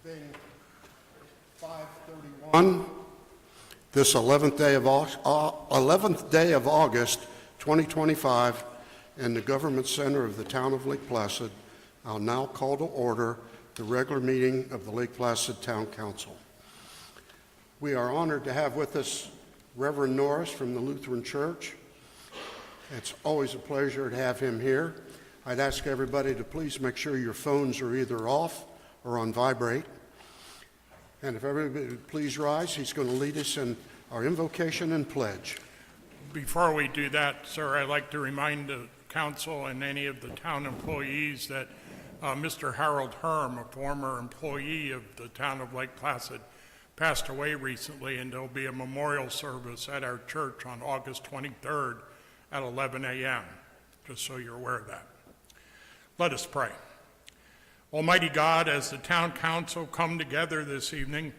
being 5:31, this 11th day of August, 2025, in the Government Center of the Town of Lake Placid, I'll now call to order the regular meeting of the Lake Placid Town Council. We are honored to have with us Reverend Norris from the Lutheran Church. It's always a pleasure to have him here. I'd ask everybody to please make sure your phones are either off or on vibrate. And if everybody would please rise, he's going to lead us in our invocation and pledge. Before we do that, sir, I'd like to remind the council and any of the town employees that Mr. Harold Herm, a former employee of the town of Lake Placid, passed away recently, and there'll be a memorial service at our church on August 23rd at 11 a.m., just so you're aware of that. Let us pray. Almighty God, as the town council come together this evening,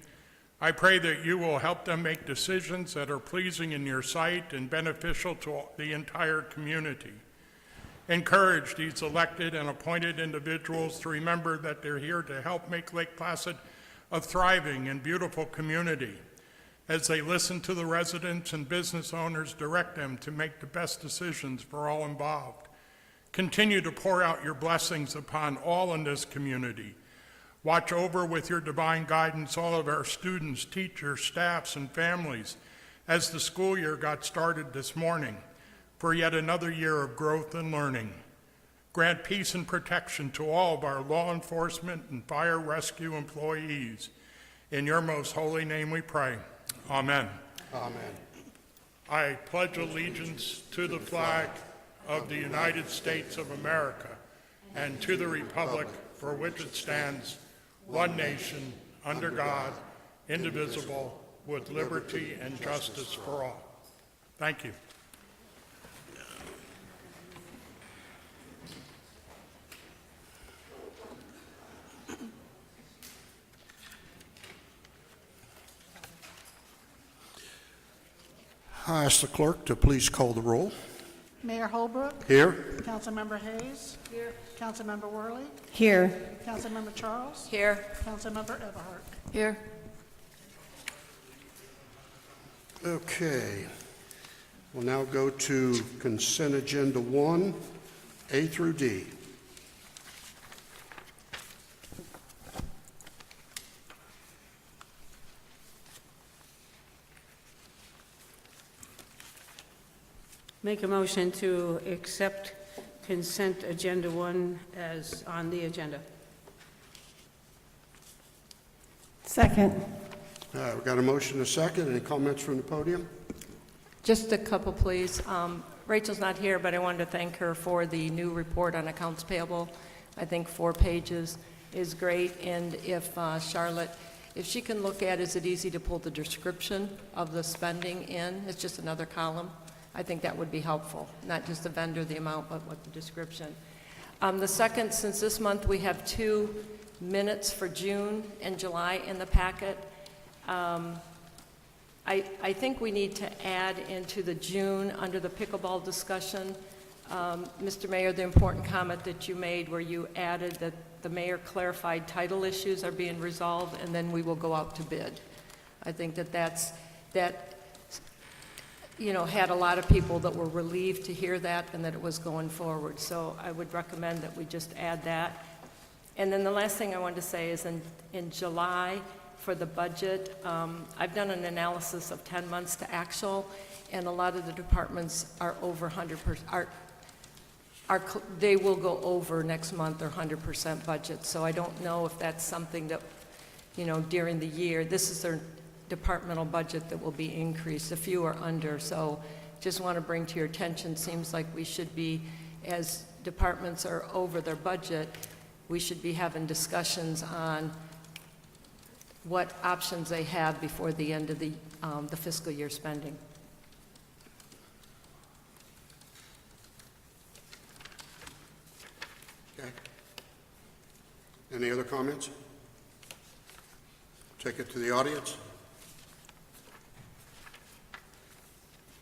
I pray that you will help them make decisions that are pleasing in your sight and beneficial to the entire community. Encourage these elected and appointed individuals to remember that they're here to help make Lake Placid a thriving and beautiful community. As they listen to the residents and business owners, direct them to make the best decisions for all involved. Continue to pour out your blessings upon all in this community. Watch over with your divine guidance all of our students, teachers, staffs, and families as the school year got started this morning for yet another year of growth and learning. Grant peace and protection to all of our law enforcement and fire rescue employees. In your most holy name we pray. Amen. Amen. I pledge allegiance to the flag of the United States of America and to the republic for which it stands, one nation, under God, indivisible, with liberty and justice for all. Thank you. I ask the clerk to please call the roll. Mayor Holbrook. Here. Councilmember Hayes. Here. Councilmember Worley. Here. Councilmember Charles. Here. Councilmember Eberhardt. Here. Okay. We'll now go to consent agenda 1, A through D. Make a motion to accept consent agenda 1 as on the agenda. Second. We've got a motion and a second. Any comments from the podium? Just a couple, please. Rachel's not here, but I wanted to thank her for the new report on accounts payable. I think 4 pages is great, and if Charlotte, if she can look at, is it easy to pull the description of the spending in? It's just another column. I think that would be helpful, not just the vendor, the amount, but what the description. The second, since this month we have 2 minutes for June and July in the packet, I think we need to add into the June, under the pickleball discussion, Mr. Mayor, the important comment that you made where you added that the mayor clarified title issues are being resolved and then we will go out to bid. I think that had a lot of people that were relieved to hear that and that it was going forward. So I would recommend that we just add that. And then the last thing I wanted to say is in July for the budget, I've done an analysis of 10 months to actual, and a lot of the departments are over 100%, they will go over next month their 100% budget. So I don't know if that's something that, during the year, this is their departmental budget that will be increased. A few are under, so just want to bring to your attention, seems like we should be, as departments are over their budget, we should be having discussions on what options they have before the end of the fiscal year spending. Okay. Any other comments? Take it to the audience.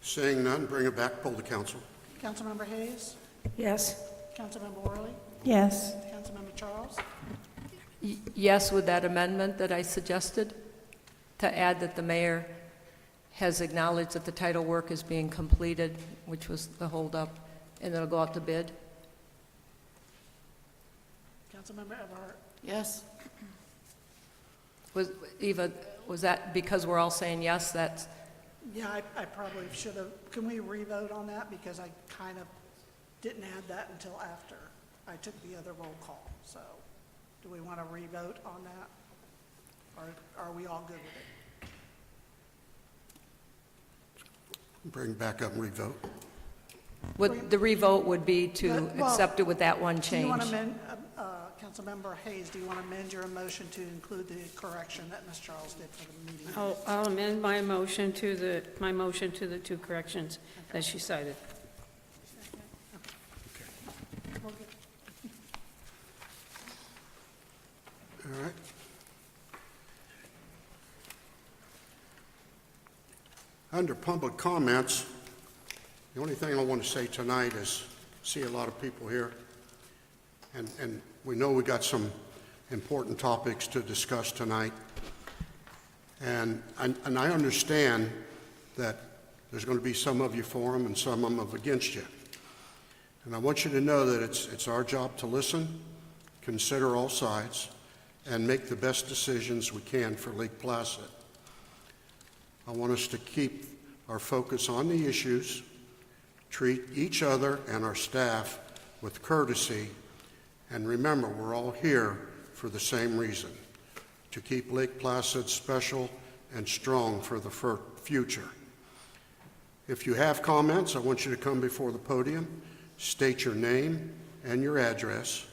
Seeing none, bring it back, pull the council. Councilmember Hayes. Yes. Councilmember Worley. Yes. Councilmember Charles. Yes, with that amendment that I suggested, to add that the mayor has acknowledged that the title work is being completed, which was the holdup, and it'll go out to bid. Councilmember Eberhardt. Yes. Was, Eva, was that because we're all saying yes, that's, Yeah, I probably should have, can we re-vote on that? Because I kind of didn't add that until after I took the other roll call. So do we want to re-vote on that? Or are we all good with it? Bring back up and revote. what, the revote would be to Well, accept it with that one Do you want change. to amend, Councilmember Hayes, do you want to amend your motion to include the correction that Ms. Charles did for the meeting? I'll amend my motion to the two corrections that she cited. We're good. All right. Under public comments, the only thing I want to say tonight is, see a lot of people here, and we know we got some important topics to discuss tonight, and I understand that there's going to be some of you for them and some of them against you. And I want you to know that it's our job to listen, consider all sides, and make the best decisions we can for Lake Placid. I want us to keep our focus on the issues, treat each other and our staff with courtesy, and remember, we're all here for the same reason, to keep Lake Placid special and strong for the future. If you have comments, I want you to come before the podium, state your name and your address,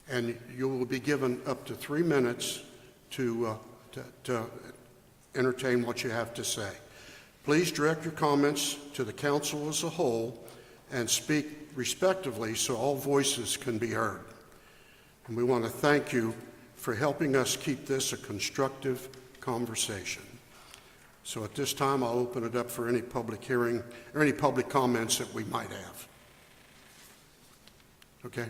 and you will be given up to 3 minutes to entertain what you have to say. Please direct your comments to the council as a whole and speak respectively so all voices can be heard. And we want to thank you for helping us keep this a constructive conversation. So at this time, I'll open it up for any public hearing or any public comments that we might have. Okay?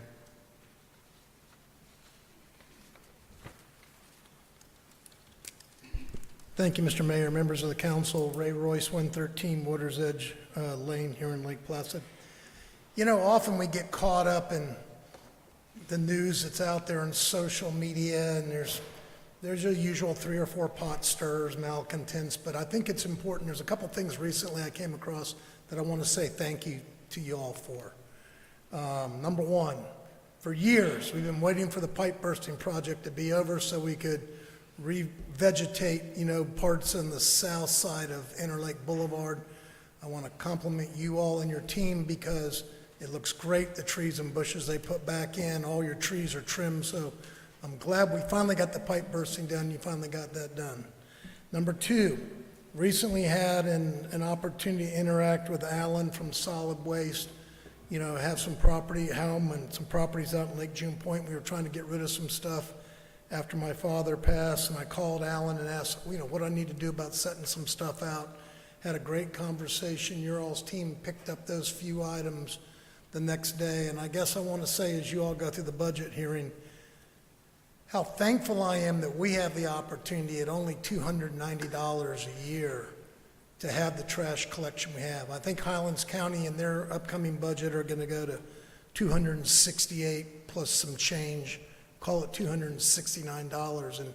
Thank you, Mr. Mayor, members of the council. Ray Royce, 113 Water's Edge Lane here in Lake Placid. You know, often we get caught up in the news that's out there on social media, and there's your usual 3 or 4 pot stirs, malcontents, but I think it's important. There's a couple things recently I came across that I want to say thank you to you all for. Number one, for years, we've been waiting for the pipe bursting project to be over so we could revegetate, parts on the south side of Interlake Boulevard. I want to compliment you all and your team because it looks great, the trees and bushes they put back in. All your trees are trimmed, so I'm glad we finally got the pipe bursting done. You finally got that done. Number two, recently had an opportunity to interact with Alan from Solid Waste, have some property, Helm, and some properties out in Lake June Point. We were trying to get rid of some stuff after my father passed, and I called Alan and asked, what I need to do about setting some stuff out. Had a great conversation. Your all's team picked up those few items the next day, and I guess I want to say, as you all go through the budget hearing, how thankful I am that we have the opportunity at only $290 a year to have the trash collection we have. I think Highlands County in their upcoming budget are going to go to $268 plus some change, call it $269, and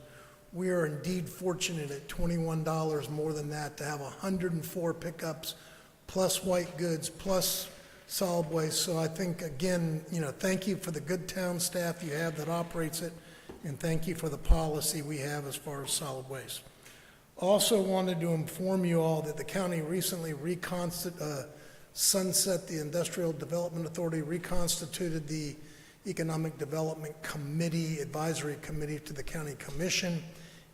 we are indeed fortunate at $21 more than that to have 104 pickups plus white goods plus solid waste. So I think, again, thank you for the good town staff you have that operates it, and thank you for the policy we have as far as solid waste. Also wanted to inform you all that the county recently sunset the Industrial Development Authority, reconstituted the Economic Development Committee, Advisory Committee to the County Commission,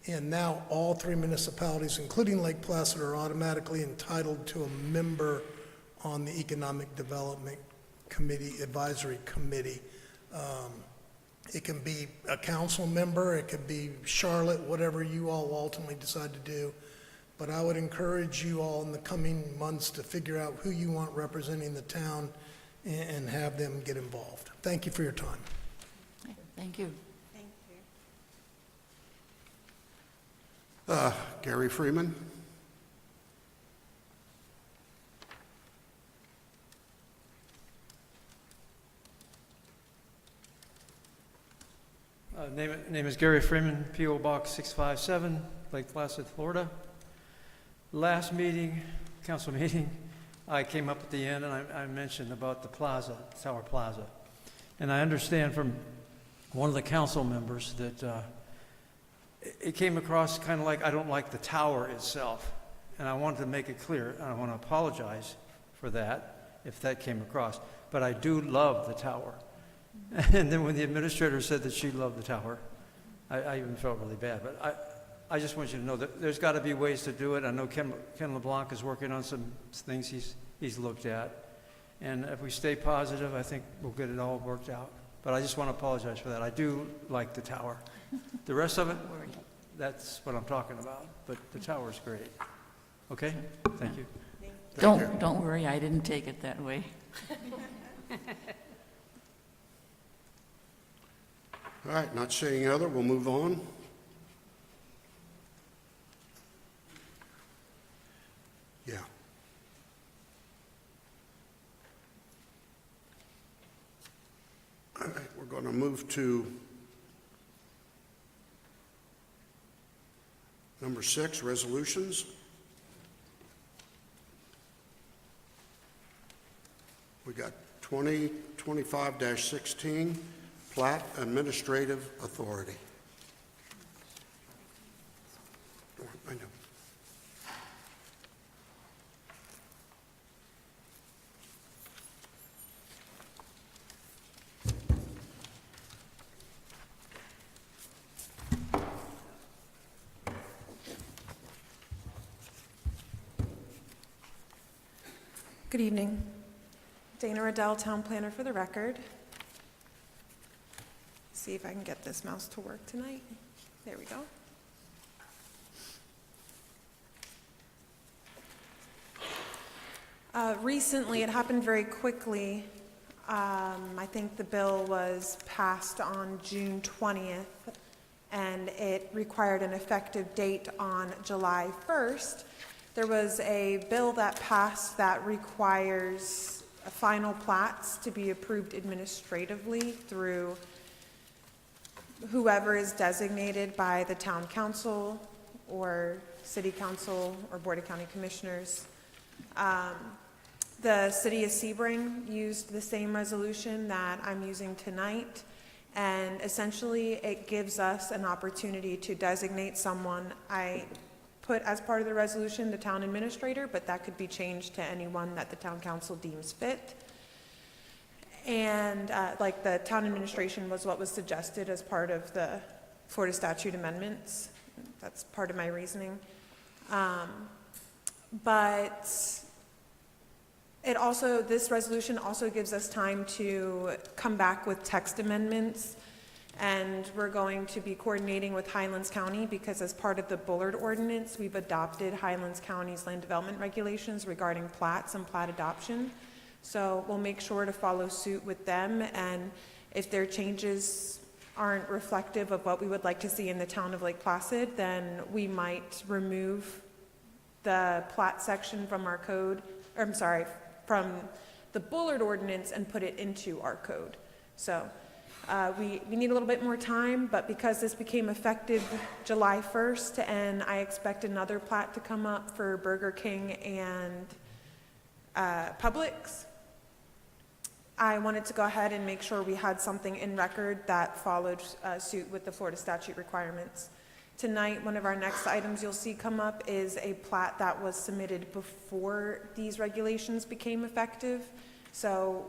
and now all 3 municipalities, including Lake Placid, are automatically entitled to a member on the Economic Development Committee, Advisory Committee. It can be a council member, it could be Charlotte, whatever you all ultimately decide to do. But I would encourage you all in the coming months to figure out who you want representing the town and have them get involved. Thank you for your time. Thank you. Gary Freeman. Name is Gary Freeman, P.O. Box 657, Lake Placid, Florida. Last meeting, council meeting, I came up at the end and I mentioned about the plaza, Tower Plaza. And I understand from one of the council members that it came across kind of like I don't like the tower itself. And I wanted to make it clear, and I want to apologize for that, if that came across. But I do love the tower. And then when the administrator said that she loved the tower, I even felt really bad. But I just want you to know that there's got to be ways to do it. I know Ken LeBlanc is working on some things he's looked at. And if we stay positive, I think we'll get it all worked out. But I just want to apologize for that. I do like the tower. The rest of it, that's what I'm talking about. But the tower's great. Okay? Thank you. Don't worry, I didn't take it that way. All right, not seeing other, we'll move on. Yeah. All right, we're going to move to number 6, resolutions. We got 2025-16, Plat Administrative Authority. I know. Good evening. Dana Riddell, Town Planner for the record. See if I can get this mouse to work tonight. There we go. Recently, it happened very quickly. I think the bill was passed on June 20th, and it required an effective date on July 1st. There was a bill that passed that requires final plats to be approved administratively through whoever is designated by the town council or city council or board of county commissioners. The city of Sebring used the same resolution that I'm using tonight, and essentially it gives us an opportunity to designate someone. I put as part of the resolution the town administrator, but that could be changed to anyone that the town council deems fit. And like the town administration was what was suggested as part of the Florida statute amendments. That's part of my reasoning. But it also, this resolution also gives us time to come back with text amendments, and we're going to be coordinating with Highlands County because as part of the Bullard ordinance, we've adopted Highlands County's land development regulations regarding plats and plat adoption. So we'll make sure to follow suit with them, and if their changes aren't reflective of what we would like to see in the town of Lake Placid, then we might remove the plat section from our code, or I'm sorry, from the Bullard ordinance and put it into our code. So we need a little bit more time, but because this became effective July 1st, and I expect another plat to come up for Burger King and Publix, I wanted to go ahead and make sure we had something in record that followed suit with the Florida statute requirements. Tonight, one of our next items you'll see come up is a plat that was submitted before these regulations became effective. So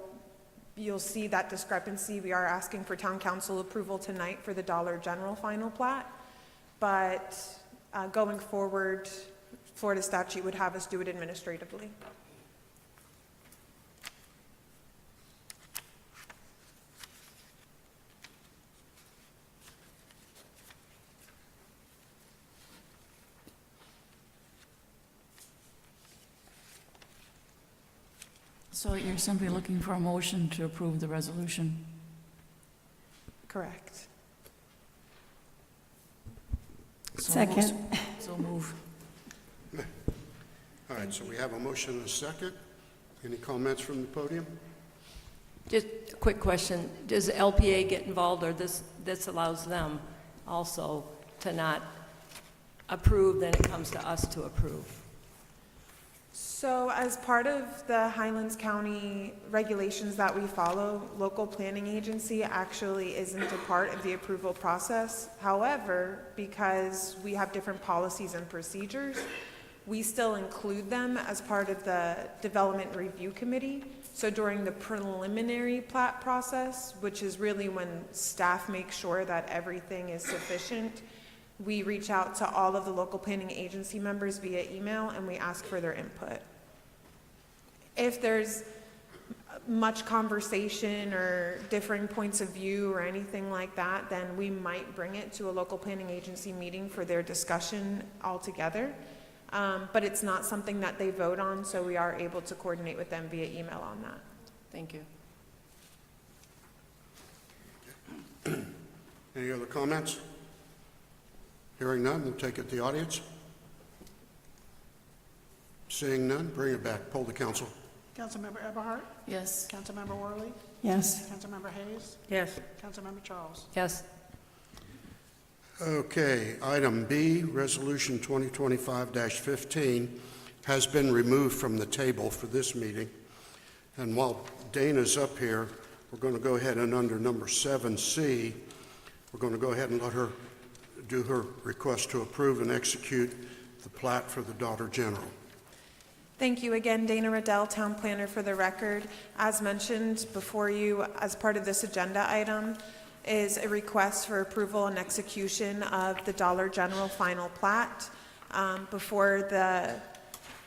you'll see that discrepancy. We are asking for town council approval tonight for the Dollar General final plat, but going forward, Florida statute would have us do it administratively. So you're simply looking for a motion to approve the resolution? Correct. So Second. So move. All right, so we have a motion and a second. Any comments from the podium? Just a quick question. Does LPA get involved, or this allows them also to not approve, then it comes to us to approve? So as part of the Highlands County regulations that we follow, local planning agency actually isn't a part of the approval process. However, because we have different policies and procedures, we still include them as part of the development review committee. So during the preliminary plat process, which is really when staff makes sure that everything is sufficient, we reach out to all of the local planning agency members via email and we ask for their input. If there's much conversation or differing points of view or anything like that, then we might bring it to a local planning agency meeting for their discussion altogether. But it's not something that they vote on, so we are able to coordinate with them via email on that. Thank you. Any other comments? Hearing none, we'll take it to the audience. Seeing none, bring it back. Poll the council. Councilmember Eberhardt? Yes. Councilmember Worley? Yes. Councilmember Hayes? Yes. Councilmember Charles? Yes. Okay, item B, Resolution 2025-15 has been removed from the table for this meeting. And while Dana's up here, we're going to go ahead and under number 7C, we're going to go ahead and let her do her request to approve and execute the plat for the Daughter General. Thank you again, Dana Riddell, Town Planner, for the record. As mentioned before you, as part of this agenda item, is a request for approval and execution of the Dollar General final plat. Before the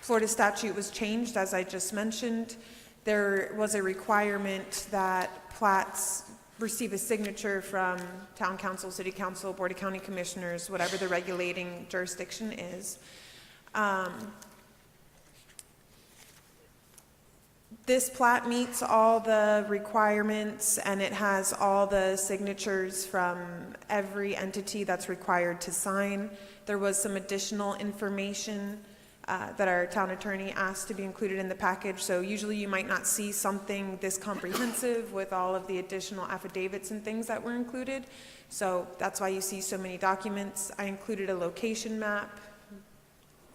Florida statute was changed, as I just mentioned, there was a requirement that plats receive a signature from Town Council, City Council, Board of County Commissioners, whatever the regulating jurisdiction is. This plat meets all the requirements and it has all the signatures from every entity that's required to sign. There was some additional information that our town attorney asked to be included in the package. So usually you might not see something this comprehensive with all of the additional affidavits and things that were included. So that's why you see so many documents. I included a location map,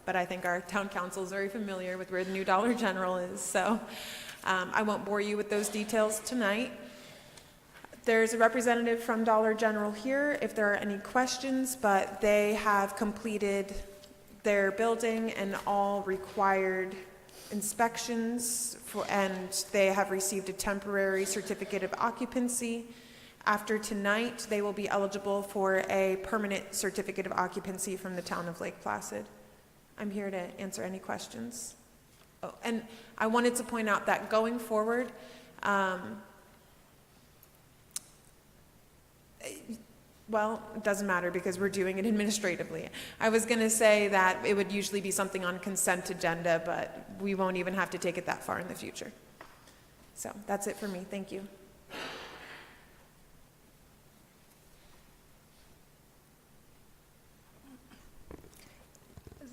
but I think our town council is very familiar with where the new Dollar General is. So I won't bore you with those details tonight. There's a representative from Dollar General here if there are any questions, but they have completed their building and all required inspections and they have received a temporary certificate of occupancy. After tonight, they will be eligible for a permanent certificate of occupancy from the town of Lake Placid. I'm here to answer any questions. Oh, and I wanted to point out that going forward, well, it doesn't matter because we're doing it administratively. I was going to say that it would usually be something on consent agenda, but we won't even have to take it that far in the future. So that's it for me. Thank you.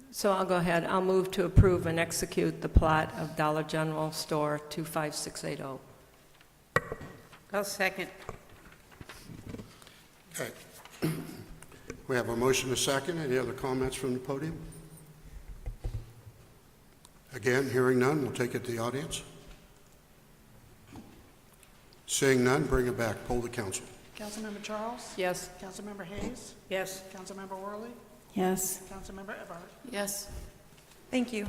So I'll go ahead. I'll move to approve and execute the plat of Dollar General Store 25680. I'll second. Okay. We have a motion and a second. Any other comments from the podium? Again, hearing none, we'll take it to the audience. Seeing none, bring it back. Poll the council. Councilmember Charles? Yes. Councilmember Hayes? Yes. Councilmember Worley? Yes. Councilmember Eberhardt? Yes. Thank you.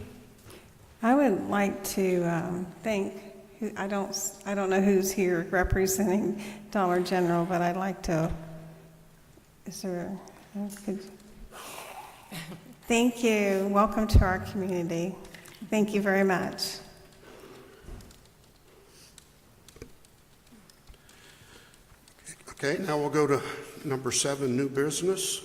I would like to thank, I don't know who's here representing Dollar General, but I'd like to, thank you. Welcome to our community. Thank you very much. Okay, now we'll go to number 7, new business.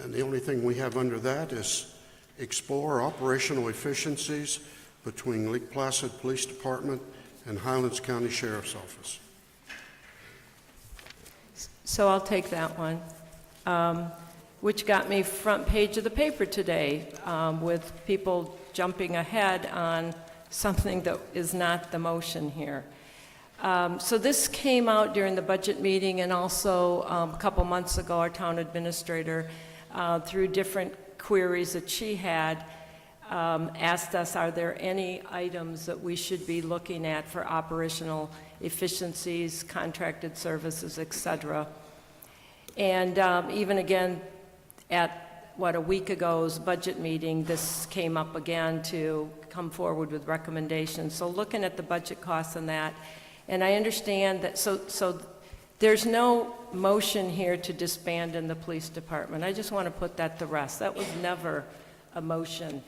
And the only thing we have under that is explore operational efficiencies between Lake Placid Police Department and Highlands County Sheriff's Office. So I'll take that one. which got me front page of the paper today, with people jumping ahead on something that is not the motion here. So this came out during the budget meeting, and also a couple months ago, our town administrator, through different queries that she had, asked us, are there any items that we should be looking at for operational efficiencies, contracted services, et cetera. And even again, at a week ago's budget meeting, this came up again to come forward with recommendations. So looking at the budget costs and that, and I understand that, so there's no motion here to disband in the police department. I just want to put that to rest. That was never a motion.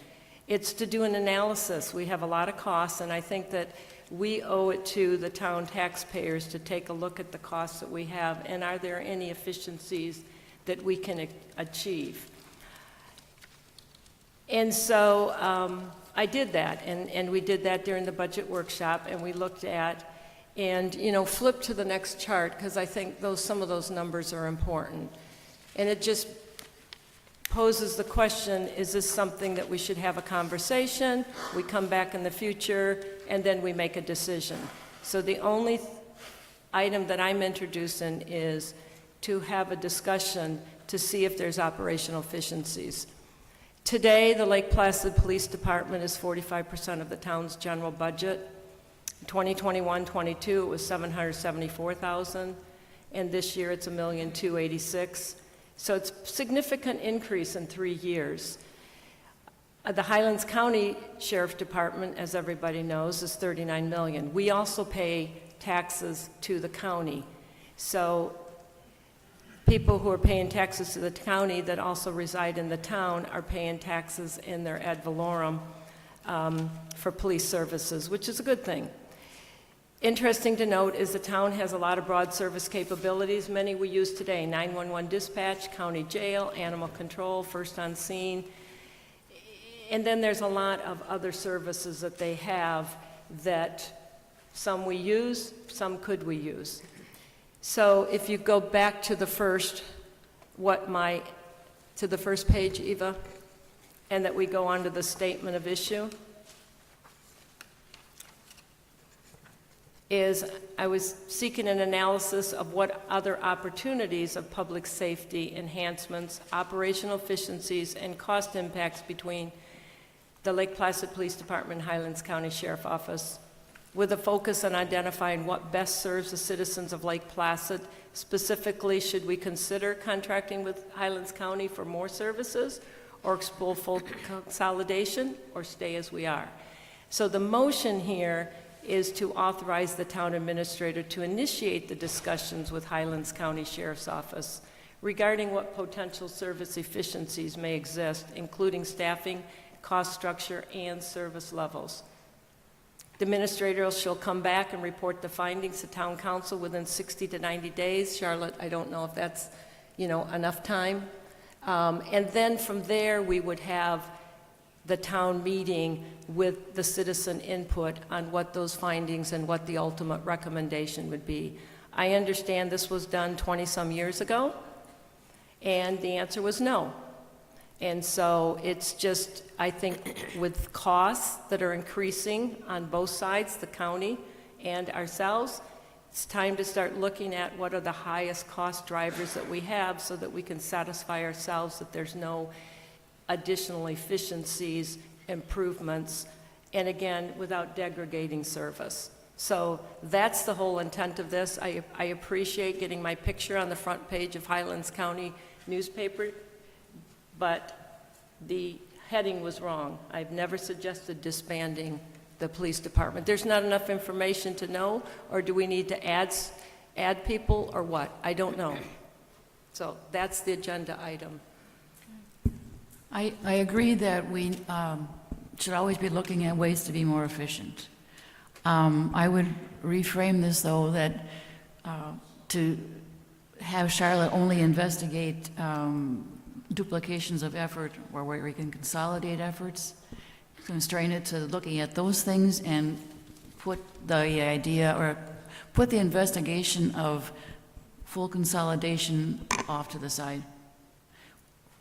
It's to do an analysis. We have a lot of costs, and I think that we owe it to the town taxpayers to take a look at the costs that we have, and are there any efficiencies that we can achieve. And so I did that, and we did that during the budget workshop, and we looked at, and flip to the next chart, because I think some of those numbers are important. And it just poses the question, is this something that we should have a conversation, we come back in the future, and then we make a decision? So the only item that I'm introducing is to have a discussion to see if there's operational efficiencies. Today, the Lake Placid Police Department is 45% of the town's general budget. 2021-22, it was $774,000, and this year it's $1,286,000. So it's a significant increase in 3 years. The Highlands County Sheriff Department, as everybody knows, is $39 million. We also pay taxes to the county. So people who are paying taxes to the county that also reside in the town are paying taxes in their ad valorem for police services, which is a good thing. Interesting to note is the town has a lot of broad service capabilities. Many we use today: 911 dispatch, county jail, animal control, first on scene. And then there's a lot of other services that they have that some we use, some could we use. So if you go back to the first, to the first page, Eva, and that we go on to the statement of issue, is I was seeking an analysis of what other opportunities of public safety enhancements, operational efficiencies, and cost impacts between the Lake Placid Police Department and Highlands County Sheriff Office, with a focus on identifying what best serves the citizens of Lake Placid. Specifically, should we consider contracting with Highlands County for more services, or explore full consolidation, or stay as we are? So the motion here is to authorize the town administrator to initiate the discussions with Highlands County Sheriff's Office regarding what potential service efficiencies may exist, including staffing, cost structure, and service levels. The administrator shall come back and report the findings to town council within 60 to 90 days. Charlotte, I don't know if that's, enough time. And then from there, we would have the town meeting with the citizen input on what those findings and what the ultimate recommendation would be. I understand this was done 20-some years ago, and the answer was no. And so it's just, I think, with costs that are increasing on both sides, the county and ourselves, it's time to start looking at what are the highest cost drivers that we have so that we can satisfy ourselves that there's no additional efficiencies, improvements, and again, without degrading service. So that's the whole intent of this. I appreciate getting my picture on the front page of Highlands County newspaper, but the heading was wrong. I've never suggested disbanding the police department. There's not enough information to know, or do we need to add people, or what? I don't know. So that's the agenda item. I agree that we should always be looking at ways to be more efficient. I would reframe this, though, that to have Charlotte only investigate duplications of effort or where we can consolidate efforts, constrain it to looking at those things and put the idea or put the investigation of full consolidation off to the side.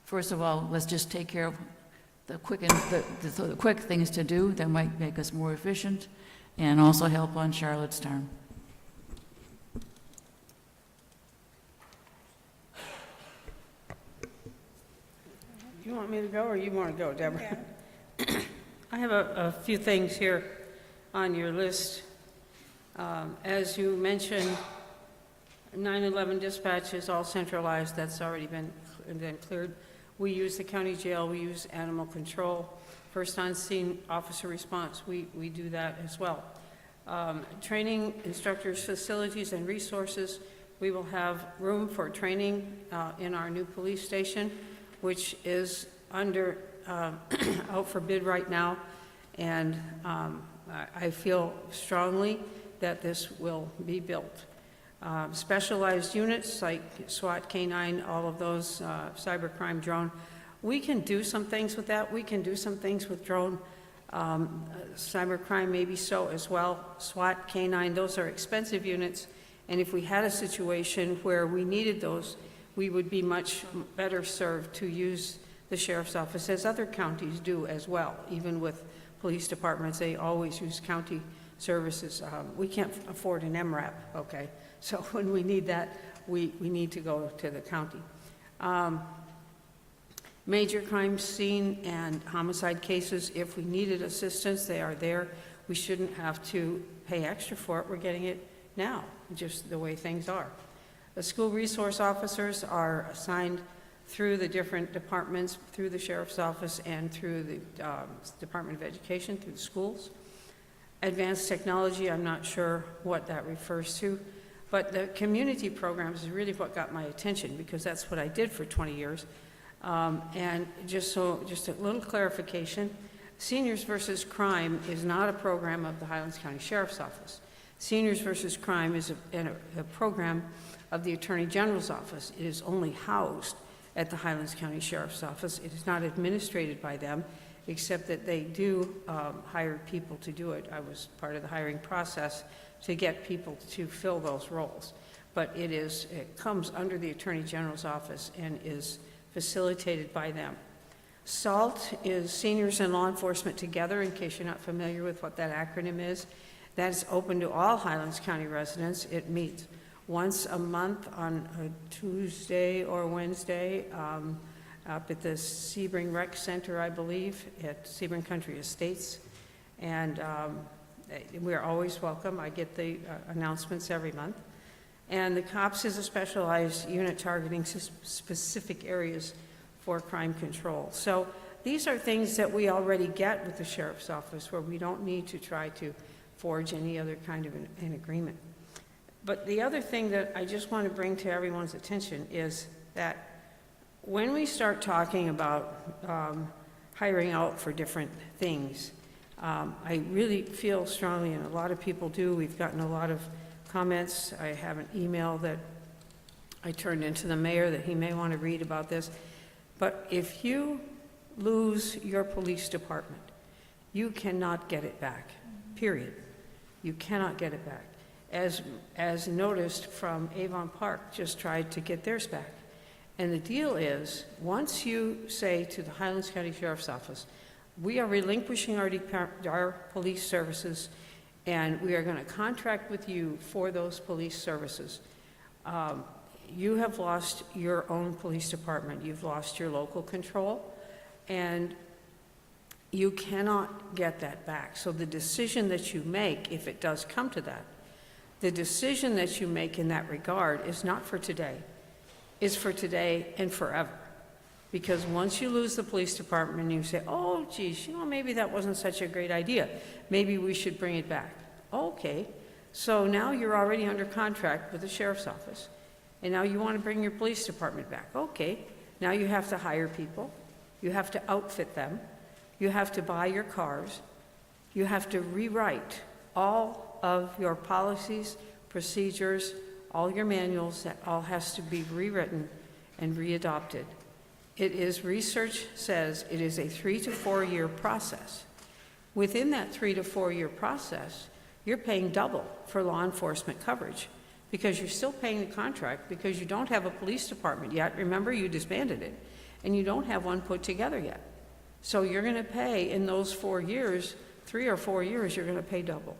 First of all, let's just take care of the quick things to do that might make us more efficient and also help on Charlotte's term. You want me to go, or you want to go, Deborah? I have a few things here on your list. As you mentioned, 9/11 dispatch is all centralized. That's already been cleared. We use the county jail. We use animal control. First on scene officer response, we do that as well. Training, instructors, facilities, and resources. We will have room for training in our new police station, which is under out for bid right now, and I feel strongly that this will be built. Specialized units like SWAT, K-9, all of those, cybercrime, drone, we can do some things with that. We can do some things with drone. Cybercrime maybe so as well. SWAT, K-9, those are expensive units, and if we had a situation where we needed those, we would be much better served to use the sheriff's office, as other counties do as well. Even with police departments, they always use county services. We can't afford an MRAP, okay? So when we need that, we need to go to the county. Major crime scene and homicide cases, if we needed assistance, they are there. We shouldn't have to pay extra for it. We're getting it now, just the way things are. The school resource officers are assigned through the different departments, through the sheriff's office and through the Department of Education, through the schools. Advanced technology, I'm not sure what that refers to, but the community programs is really what got my attention, because that's what I did for 20 years. And just a little clarification, Seniors versus Crime is not a program of the Highlands County Sheriff's Office. Seniors versus Crime is a program of the Attorney General's office. It is only housed at the Highlands County Sheriff's Office. It is not administrated by them, except that they do hire people to do it. I was part of the hiring process to get people to fill those roles. But it comes under the Attorney General's office and is facilitated by them. SALT is Seniors and Law Enforcement Together, in case you're not familiar with what that acronym is. That is open to all Highlands County residents. It meets once a month on a Tuesday or Wednesday up at the Sebring Rec Center, I believe, at Sebring Country Estates. And we're always welcome. I get the announcements every month. And the COPS is a specialized unit targeting specific areas for crime control. So these are things that we already get with the Sheriff's Office, where we don't need to try to forge any other kind of an agreement. But the other thing that I just want to bring to everyone's attention is that when we start talking about hiring out for different things, I really feel strongly, and a lot of people do, we've gotten a lot of comments. I have an email that I turned into the mayor that he may want to read about this. But if you lose your police department, you cannot get it back, period. You cannot get it back. As noticed from Avon Park, just tried to get theirs back. And the deal is, once you say to the Highlands County Sheriff's Office, we are relinquishing our police services, and we are going to contract with you for those police services, you have lost your own police department. You've lost your local control, and you cannot get that back. So the decision that you make, if it does come to that, the decision that you make in that regard is not for today, is for today and forever. Because once you lose the police department, you say, oh, geez, maybe that wasn't such a great idea. Maybe we should bring it back. Okay, so now you're already under contract with the sheriff's office, and now you want to bring your police department back. Okay, now you have to hire people. You have to outfit them. You have to buy your cars. You have to rewrite all of your policies, procedures, all your manuals. That all has to be rewritten and readopted. It is, research says it is a 3 to 4 year process. Within that 3 to 4 year process, you're paying double for law enforcement coverage, because you're still paying the contract because you don't have a police department yet. Remember, you disbanded it. and you don't have one put together yet. So you're going to pay in those 4 years, 3 or 4 years, you're going to pay double.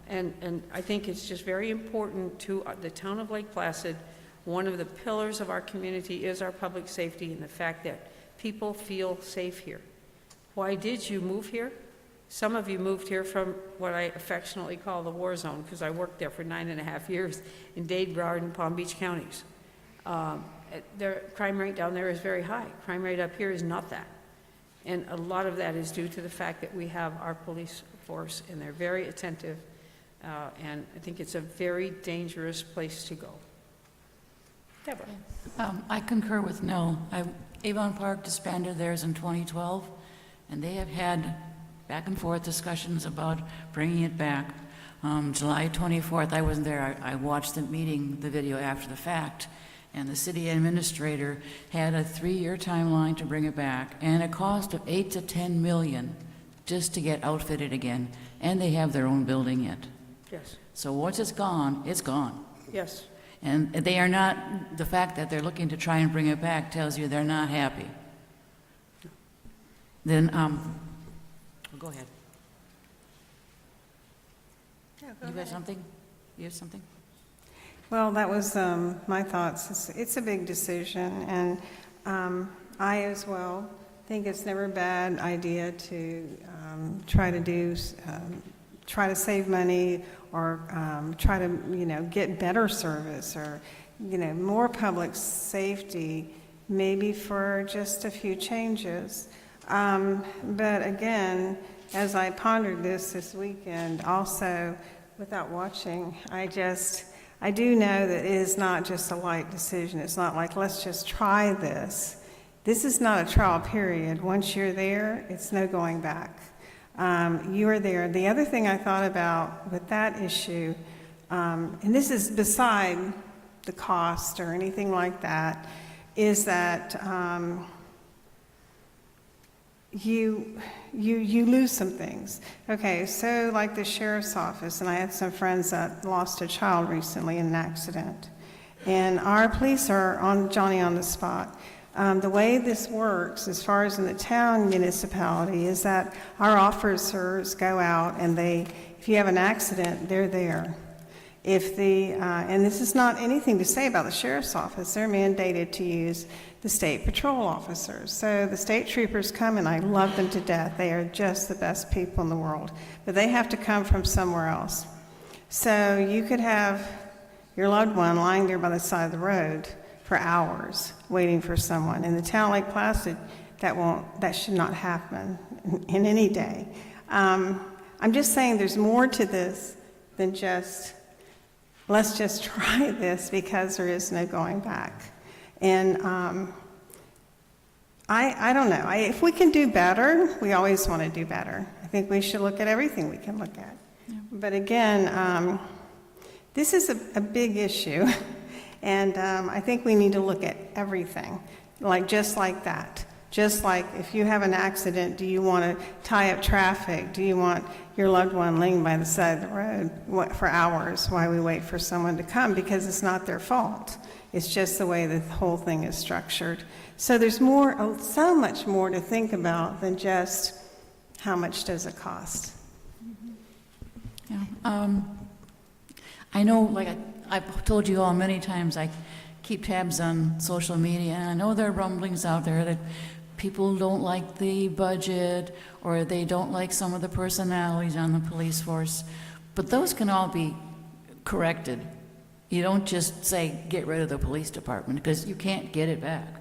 And I think it's just very important to the town of Lake Placid. One of the pillars of our community is our public safety and the fact that people feel safe here. Why did you move here? Some of you moved here from what I affectionately call the war zone, because I worked there for 9.5 years in Dade, Broward, and Palm Beach counties. Their crime rate down there is very high. Crime rate up here is not that. And a lot of that is due to the fact that we have our police force, and they're very attentive, and I think it's a very dangerous place to go. Deborah. I concur with Nell. Avon Park disbanded theirs in 2012, and they have had back and forth discussions about bringing it back. July 24th, I wasn't there. I watched the meeting, the video after the fact, and the city administrator had a 3-year timeline to bring it back, and a cost of $8 to $10 million just to get outfitted again, and they have their own building yet. Yes. So once it's gone, it's gone. Yes. And they are not, the fact that they're looking to try and bring it back tells you they're not happy. Then, go ahead. Yeah, go You got ahead. something? You have something? Well, that was my thoughts. It's a big decision, and I as well think it's never a bad idea to try to save money or try to, get better service or, more public safety, maybe for just a few changes. But again, as I pondered this weekend, also without watching, I do know that it is not just a light decision. It's not like, let's just try this. This is not a trial period. Once you're there, it's no going back. You are there. The other thing I thought about with that issue, and this is beside the cost or anything like that, is that you lose some things. Okay, so like the sheriff's office, and I had some friends that lost a child recently in an accident, and our police are on Johnny on the spot. The way this works, as far as in the town municipality, is that our officers go out and if you have an accident, they're there. And this is not anything to say about the sheriff's office, they're mandated to use the state patrol officers. So the state troopers come, and I love them to death. They are just the best people in the world. But they have to come from somewhere else. So you could have your loved one lying there by the side of the road for hours waiting for someone. In the town like Placid, that should not happen in any day. I'm just saying there's more to this than just, let's just try this because there is no going back. And I don't know. If we can do better, we always want to do better. I think we should look at everything we can look at. Yeah. But again, this is a big issue. And I think we need to look at everything, just like that. Just like if you have an accident, do you want to tie up traffic? Do you want your loved one laying by the side of the road for hours while we wait for someone to come? Because it's not their fault. It's just the way the whole thing is structured. So there's so much more to think about than just how much does it cost. Yeah. I know, like I've told you all many times, I keep tabs on social media, and I know there are rumblings out there that people don't like the budget or they don't like some of the personalities on the police force, but those can all be corrected. You don't just say, get rid of the police department, because you can't get it back.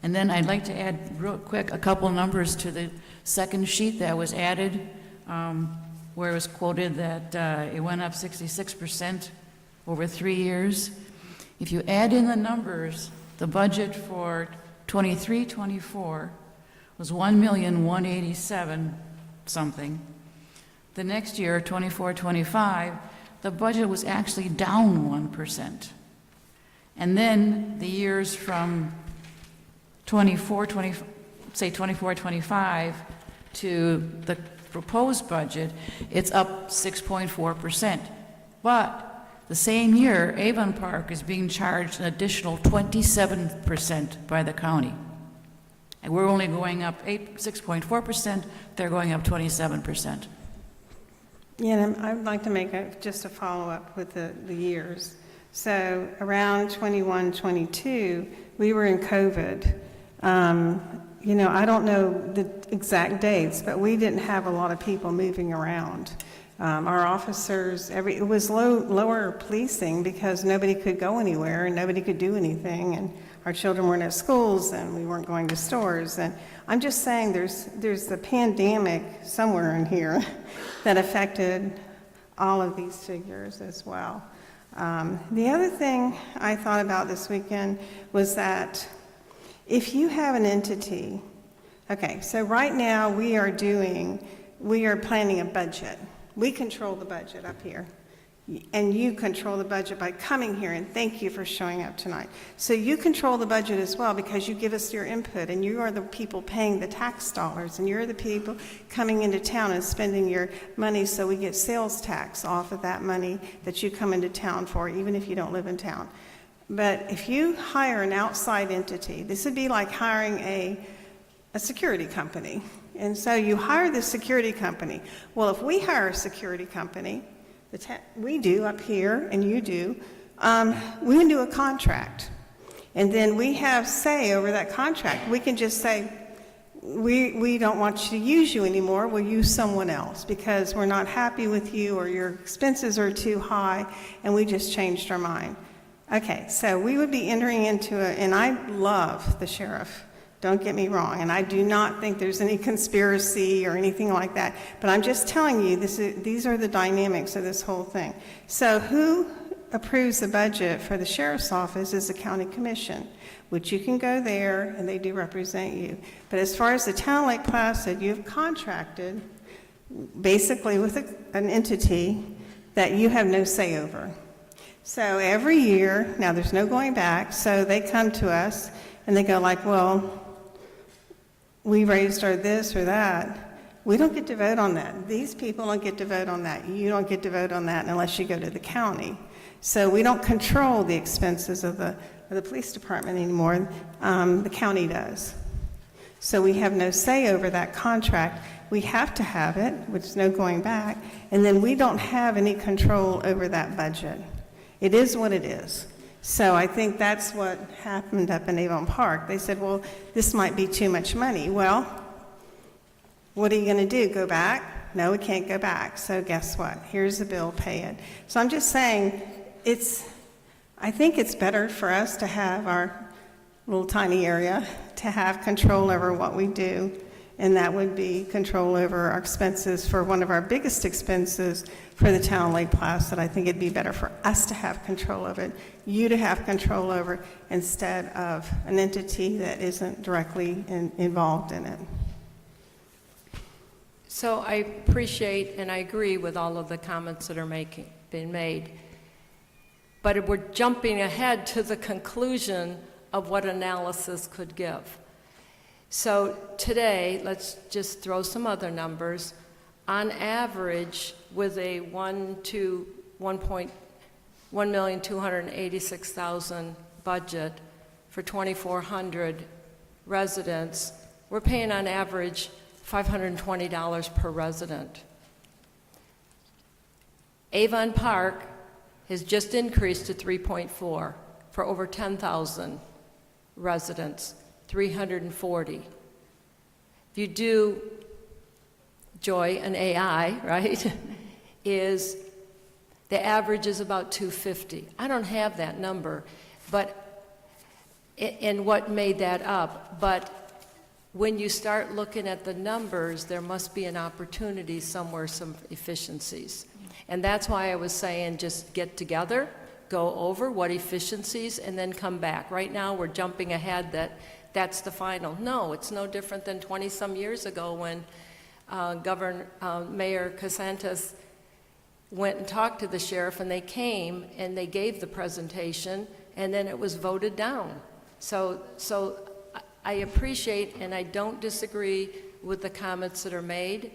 And then I'd like to add real quick a couple numbers to the second sheet that was added, where it was quoted that it went up 66% over 3 years. If you add in the numbers, the budget for 23-24 was $1,187,000 something. The next year, 24-25, the budget was actually down 1%. And then the years from 24-25 to the proposed budget, it's up 6.4%. But the same year, Avon Park is being charged an additional 27% by the county. And we're only going up 6.4%, they're going up 27%. Yeah, and I'd like to make just a follow-up with the years. So around 21, 22, we were in COVID. I don't know the exact dates, but we didn't have a lot of people moving around. Our officers, it was lower policing because nobody could go anywhere and nobody could do anything, and our children weren't at schools and we weren't going to stores. And I'm just saying there's the pandemic somewhere in here that affected all of these figures as well. The other thing I thought about this weekend was that if you have an entity, okay, so right now we are planning a budget. We control the budget up here. And you control the budget by coming here, and thank you for showing up tonight. So you control the budget as well because you give us your input, and you are the people paying the tax dollars, and you're the people coming into town and spending your money so we get sales tax off of that money that you come into town for, even if you don't live in town. But if you hire an outside entity, this would be like hiring a security company. And so you hire the security company. Well, if we hire a security company, we do up here, and you do, we can do a contract. And then we have say over that contract. We can just say, we don't want you to use you anymore, we'll use someone else because we're not happy with you or your expenses are too high, and we just changed our mind. Okay, so we would be entering into and I love the sheriff. Don't get me wrong, and I do not think there's any conspiracy or anything like that, but I'm just telling you, these are the dynamics of this whole thing. So who approves the budget for the sheriff's office is the county commission, which you can go there, and they do represent you. But as far as the town of Lake Placid, you've contracted basically with an entity that you have no say over. So every year, now there's no going back, so they come to us, and they go like, well, we raised our this or that. We don't get to vote on that. These people don't get to vote on that. You don't get to vote on that unless you go to the county. So we don't control the expenses of the police department anymore. The county does. So we have no say over that contract. We have to have it, which is no going back, and then we don't have any control over that budget. It is what it is. So I think that's what happened up in Avon Park. They said, well, this might be too much money. Well, what are you going to do, go back? No, we can't go back. So guess what? Here's the bill, pay it. So I'm just saying, I think it's better for us to have our little tiny area, to have control over what we do, and that would be control over our expenses for one of our biggest expenses for the town of Lake Placid. I think it'd be better for us to have control of it, you to have control over it, instead of an entity that isn't directly involved in it. So I appreciate and I agree with all of the comments that are being made. But we're jumping ahead to the conclusion of what analysis could give. So today, let's just throw some other numbers. On average, with a 1,286,000 budget for 2,400 residents, we're paying on average $520 per resident. Avon Park has just increased to 3.4 for over 10,000 residents. 340. If you do Joy and AI, right, is the average is about 250. I don't have that number, but and what made that up, but when you start looking at the numbers, there must be an opportunity somewhere, some efficiencies. And that's why I was saying just get together, go over what efficiencies, and then come back. Right now, we're jumping ahead that's the final. No, it's no different than 20-some years ago when Mayor Casantas went and talked to the sheriff, and they came and they gave the presentation, and then it was voted down. So I appreciate and I don't disagree with the comments that are made,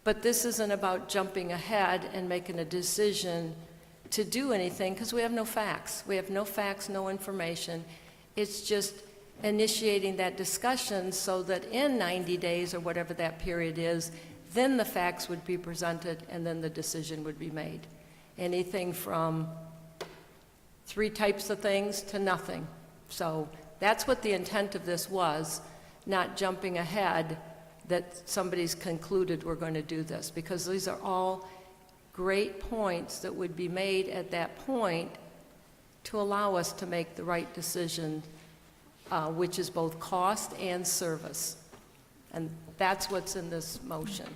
but this isn't about jumping ahead and making a decision to do anything because we have no facts. We have no facts, no information. It's just initiating that discussion so that in 90 days, or whatever that period is, then the facts would be presented and then the decision would be made. Anything from 3 types of things to nothing. So that's what the intent of this was, not jumping ahead that somebody's concluded we're going to do this, because these are all great points that would be made at that point to allow us to make the right decision, which is both cost and service. And that's what's in this motion.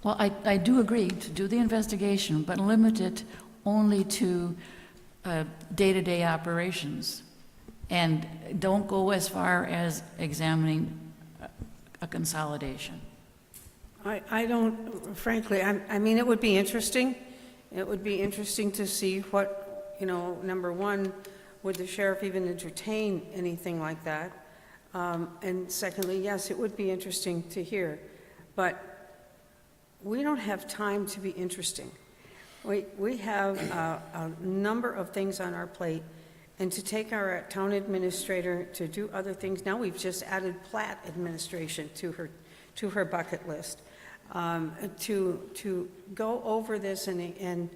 Well, I do agree to do the investigation, but limit it only to day-to-day operations. And don't go as far as examining a consolidation. I don't, frankly, I mean, it would be interesting. It would be interesting to see what, number one, would the sheriff even entertain anything like that? And secondly, yes, it would be interesting to hear. But we don't have time to be interesting. We have a number of things on our plate, and to take our town administrator to do other things, now we've just added Plat administration to her bucket list. To go over this and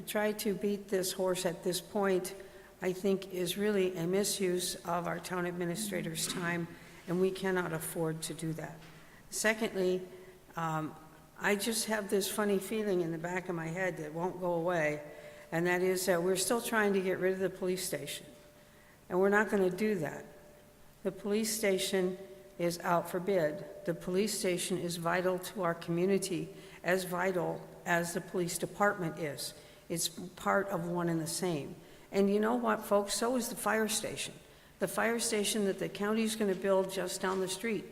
try to beat this horse at this point, I think is really a misuse of our town administrator's time, and we cannot afford to do that. Secondly, I just have this funny feeling in the back of my head that won't go away, and that is that we're still trying to get rid of the police station, and we're not going to do that. The police station is out for bid. The police station is vital to our community, as vital as the police department is. It's part of one and the same. And you know what, folks? So is the fire station. The fire station that the county's going to build just down the street.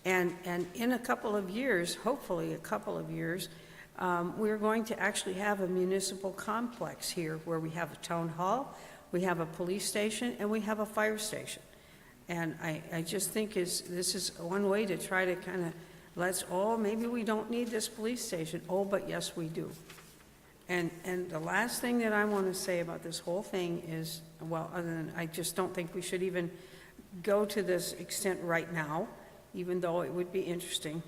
And in a couple of years, hopefully a couple of years, we're going to actually have a municipal complex here where we have a town hall, we have a police station, and we have a fire station. And I just think this is one way to try to kind of maybe we don't need this police station. Oh, but yes, we do. And the last thing that I want to say about this whole thing is, well, other than I just don't think we should even go to this extent right now, even though it would be interesting.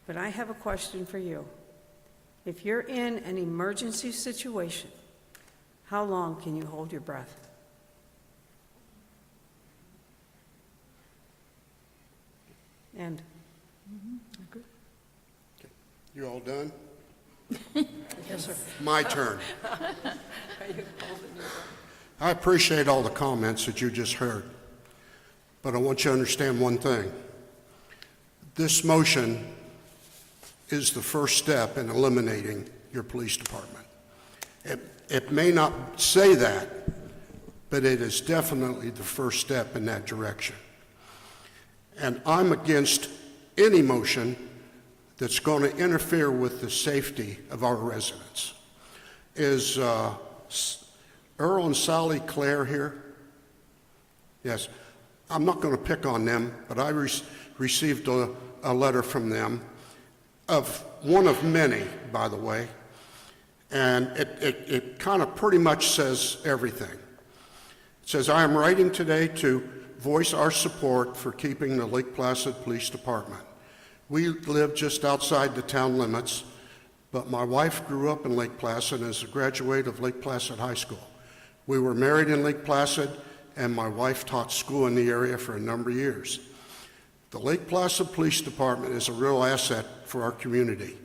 But I have a question for you. If you're in an emergency situation, how long can you hold your breath? And You all done? yes, sir. My turn. I appreciate all the comments that you just heard, but I want you to understand one thing. This motion is the first step in eliminating your police department. It may not say that, but it is definitely the first step in that direction. And I'm against any motion that's going to interfere with the safety of our residents. Is Earl and Sally Clare here? Yes. I'm not going to pick on them, but I received a letter from them, of one of many, by the way, and it kind of pretty much says everything. It says, I am writing today to voice our support for keeping the Lake Placid Police Department. We live just outside the town limits, but my wife grew up in Lake Placid and is a graduate of Lake Placid High School. We were married in Lake Placid, and my wife taught school in the area for a number of years. The Lake Placid Police Department is a real asset for our community.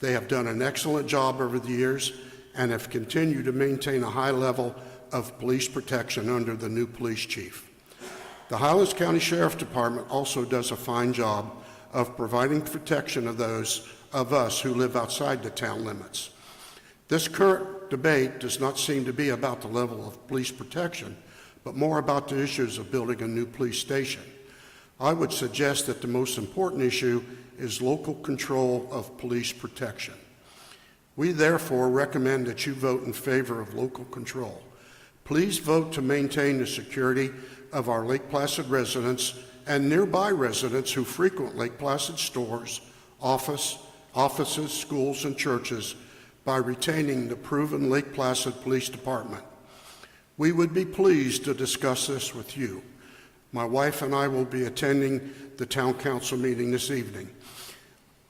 They have done an excellent job over the years and have continued to maintain a high level of police protection under the new police chief. The Highlands County Sheriff Department also does a fine job of providing protection of those of us who live outside the town limits. This current debate does not seem to be about the level of police protection, but more about the issues of building a new police station. I would suggest that the most important issue is local control of police protection. We therefore recommend that you vote in favor of local control. Please vote to maintain the security of our Lake Placid residents and nearby residents who frequent Lake Placid stores, offices, schools, and churches by retaining the proven Lake Placid Police Department. We would be pleased to discuss this with you. My wife and I will be attending the town council meeting this evening.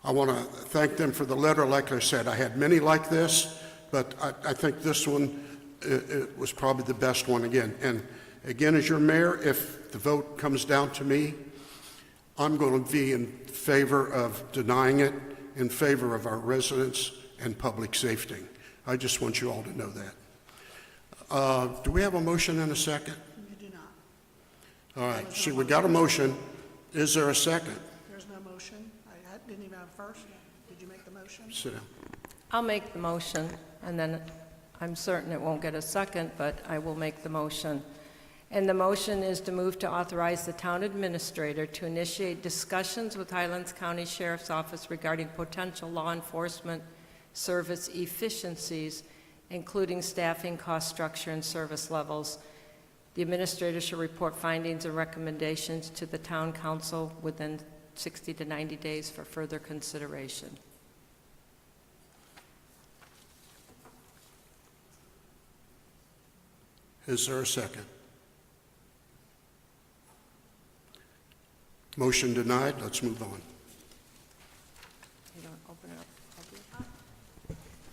I want to thank them for the letter. Like I said, I had many like this, but I think this one it was probably the best one again. And again, as your mayor, if the vote comes down to me, I'm going to be in favor of denying it, in favor of our residents and public safety. I just want you all to know that. Do we have a motion and a second? You do not. All right, see, we got a motion. Is there a second? There's no motion. I didn't even have a first. Did you make the motion? Sit down. I'll make the motion, and then I'm certain it won't get a second, but I will make the motion. And the motion is to move to authorize the town administrator to initiate discussions with Highlands County Sheriff's Office regarding potential law enforcement service efficiencies, including staffing, cost structure, and service levels. The administrator should report findings and recommendations to the town council within 60 to 90 days for further consideration. Is there a second? Motion denied. Let's move on. You don't open it up public?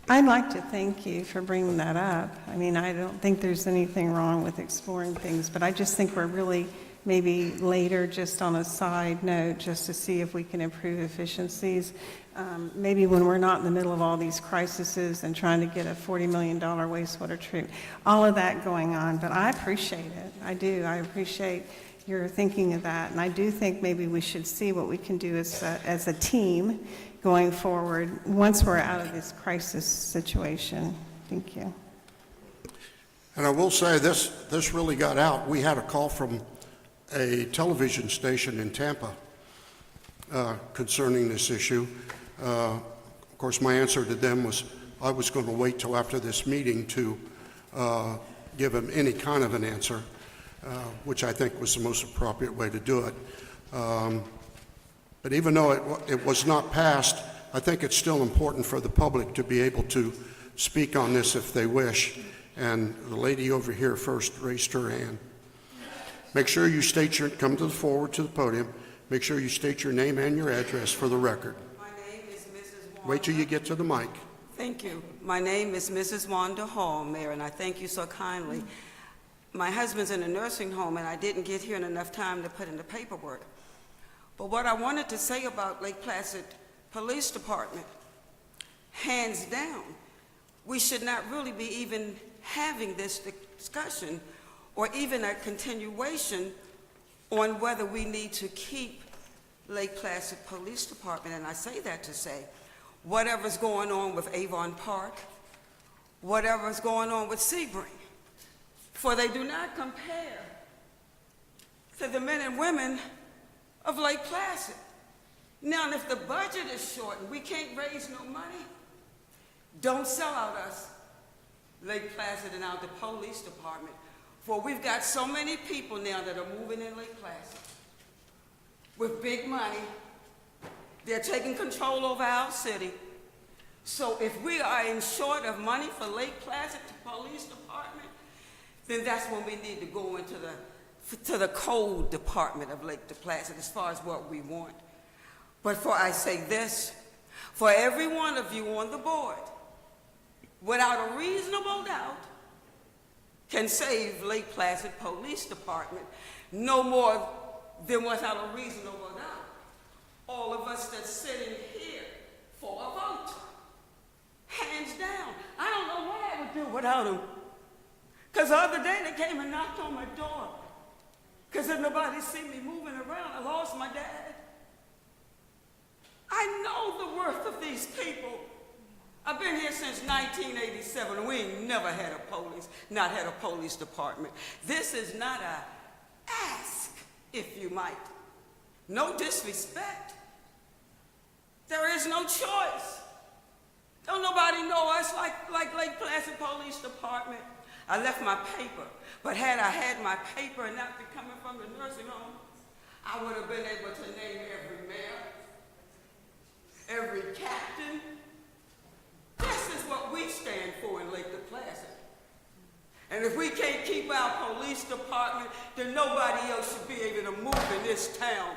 I'd like to thank you for bringing that up. I mean, I don't think there's anything wrong with exploring things, but I just think we're really maybe later, just on a side note, just to see if we can improve efficiencies. Maybe when we're not in the middle of all these crises and trying to get a $40 million wastewater treatment, all of that going on. But I appreciate it. I do. I appreciate your thinking of that. And I do think maybe we should see what we can do as a team going forward once we're out of this crisis situation. Thank you. And I will say this really got out. We had a call from a television station in Tampa concerning this issue. Of course, my answer to them was I was going to wait till after this meeting to give them any kind of an answer, which I think was the most appropriate way to do it. But even though it was not passed, I think it's still important for the public to be able to speak on this if they wish. And the lady over here first raised her hand. Make sure you come to the forward to the podium. Make sure you state your name and your address for the record. My name is Mrs. Wanda. Wait till you get to the mic. Thank you. My name is Mrs. Wanda Hall, Mayor, and I thank you so kindly. My husband's in a nursing home, and I didn't get here in enough time to put in the paperwork. But what I wanted to say about Lake Placid Police Department, hands down, we should not really be even having this discussion or even a continuation on whether we need to keep Lake Placid Police Department. And I say that to say, whatever's going on with Avon Park, whatever's going on with Sebring, for they do not compare to the men and women of Lake Placid. Now, if the budget is short and we can't raise no money, don't sell out us, Lake Placid and out the police department, for we've got so many people now that are moving in Lake Placid with big money. They're taking control over our city. So if we are in short of money for Lake Placid Police Department, then that's when we need to go into the code department of Lake Placid as far as what we want. But for I say this, for every one of you on the board, without a reasonable doubt, can save Lake Placid Police Department no more than without a reasonable doubt. All of us that's sitting here for a vote, hands down. I don't know what I would do without them. Because the other day they came and knocked on my door. Because if nobody see me moving around, I lost my dad. I know the worth of these people. I've been here since 1987, and we ain't never had not had a police department. This is not a ask, if you might. No disrespect. There is no choice. Don't nobody know us like Lake Placid Police Department. I left my paper, but had I had my paper and not been coming from the nursing home, I would have been able to name every mayor, every captain. This is what we stand for in Lake Placid. And if we can't keep our police department, then nobody else should be able to move in this town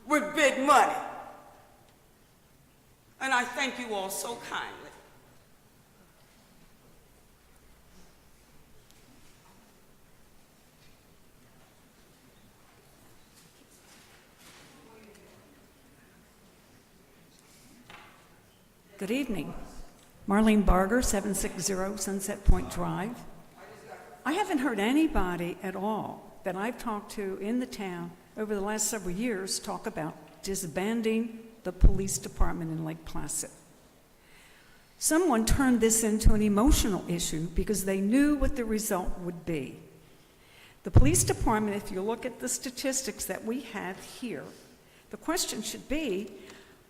with big money. And I thank you all so kindly. Good evening. Marlene Barger, 760 Sunset Point Drive. I haven't heard anybody at all that I've talked to in the town over the last several years talk about disbanding the police department in Lake Placid. Someone turned this into an emotional issue because they knew what the result would be. The police department, if you look at the statistics that we have here, the question should be,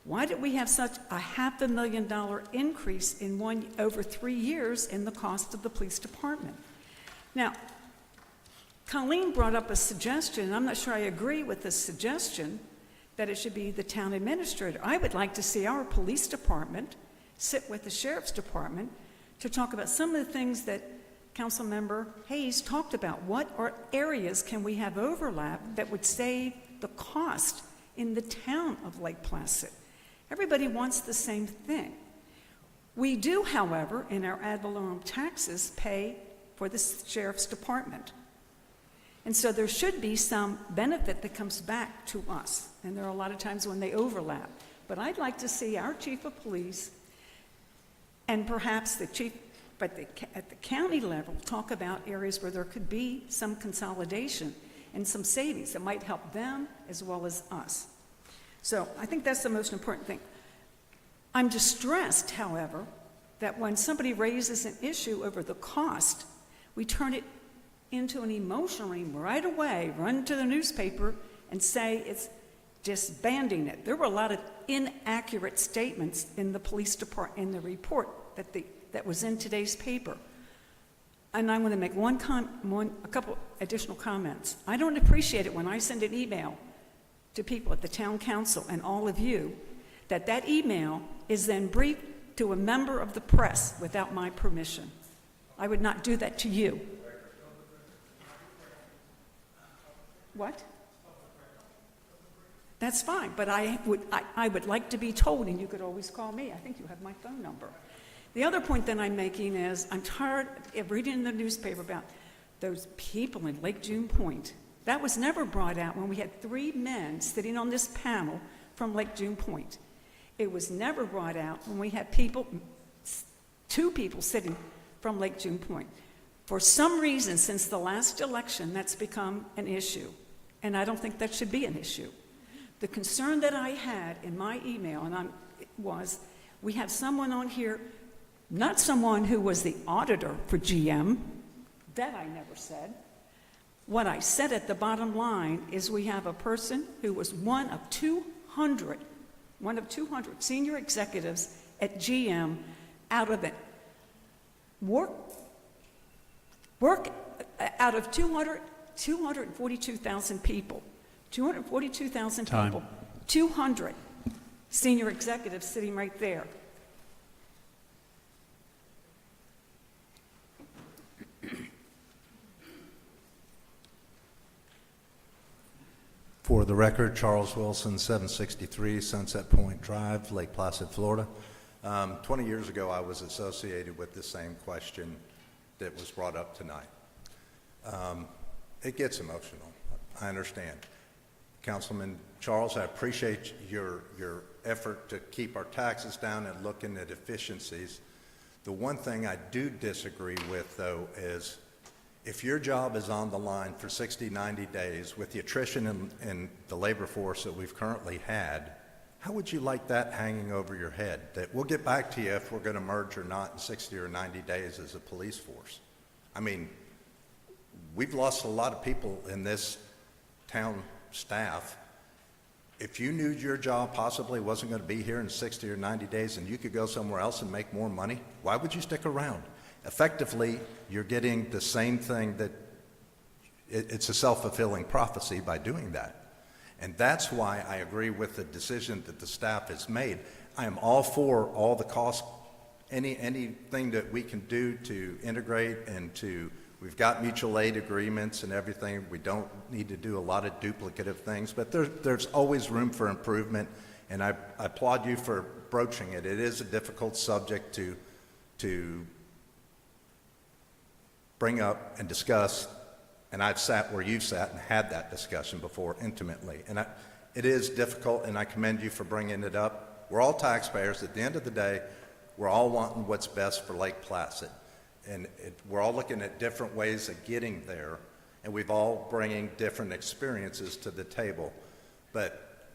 why did we have such a $500,000 increase in over 3 years in the cost of the police department? Now, Colleen brought up a suggestion, and I'm not sure I agree with this suggestion, that it should be the town administrator. I would like to see our police department sit with the sheriff's department to talk about some of the things that Councilmember Hayes talked about. What areas can we have overlap that would save the cost in the town of Lake Placid? Everybody wants the same thing. We do, however, in our ad valorem taxes, pay for the sheriff's department. And so there should be some benefit that comes back to us. And there are a lot of times when they overlap. But I'd like to see our chief of police and perhaps the chief, but at the county level, talk about areas where there could be some consolidation and some savings that might help them as well as us. So I think that's the most important thing. I'm distressed, however, that when somebody raises an issue over the cost, we turn it into an emotionally right away, run to the newspaper and say it's disbanding it. There were a lot of inaccurate statements in the police department, in the report that was in today's paper. And I want to make a couple additional comments. I don't appreciate it when I send an email to people at the town council and all of you, that email is then briefed to a member of the press without my permission. I would not do that to you. What? That's fine, but I would like to be told, and you could always call me. I think you have my phone number. The other point that I'm making is I'm tired of reading in the newspaper about those people in Lake June Point. That was never brought out when we had 3 men sitting on this panel from Lake June Point. It was never brought out when we had 2 people sitting from Lake June Point. For some reason, since the last election, that's become an issue, and I don't think that should be an issue. The concern that I had in my email was we have someone on here, not someone who was the auditor for GM. That I never said. What I said at the bottom line is we have a person who was one of 200 senior executives at GM out of it. Work out of 242,000 people. 242,000 people. 200 senior executives sitting right there. For the record, Charles Wilson, 763 Sunset Point Drive, Lake Placid, Florida. 20 years ago, I was associated with the same question that was brought up tonight. It gets emotional. I understand. Councilman Charles, I appreciate your effort to keep our taxes down and looking at efficiencies. The one thing I do disagree with, though, is if your job is on the line for 60, 90 days with the attrition in the labor force that we've currently had, how would you like that hanging over your head? That we'll get back to you if we're going to merge or not in 60 or 90 days as a police force. I mean, we've lost a lot of people in this town staff. If you knew your job possibly wasn't going to be here in 60 or 90 days and you could go somewhere else and make more money, why would you stick around? Effectively, you're getting the same thing that it's a self-fulfilling prophecy by doing that. And that's why I agree with the decision that the staff has made. I am all for all the cost, anything that we can do to integrate and to We've got mutual aid agreements and everything. We don't need to do a lot of duplicative things, but there's always room for improvement, and I applaud you for broaching it. It is a difficult subject to bring up and discuss, and I've sat where you've sat and had that discussion before intimately. And it is difficult, and I commend you for bringing it up. We're all taxpayers. At the end of the day, we're all wanting what's best for Lake Placid. And we're all looking at different ways of getting there, and we've all bringing different experiences to the table. But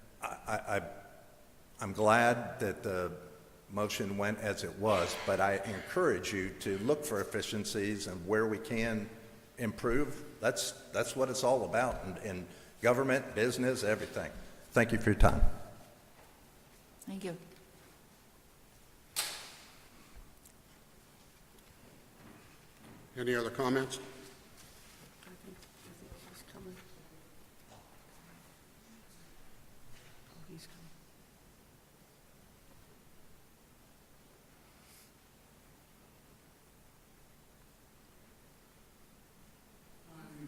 I'm glad that the motion went as it was, but I encourage you to look for efficiencies and where we can improve. That's what it's all about in government, business, everything. Thank you for your time. Thank you. Any other comments? I think she's coming. Oh, he's coming.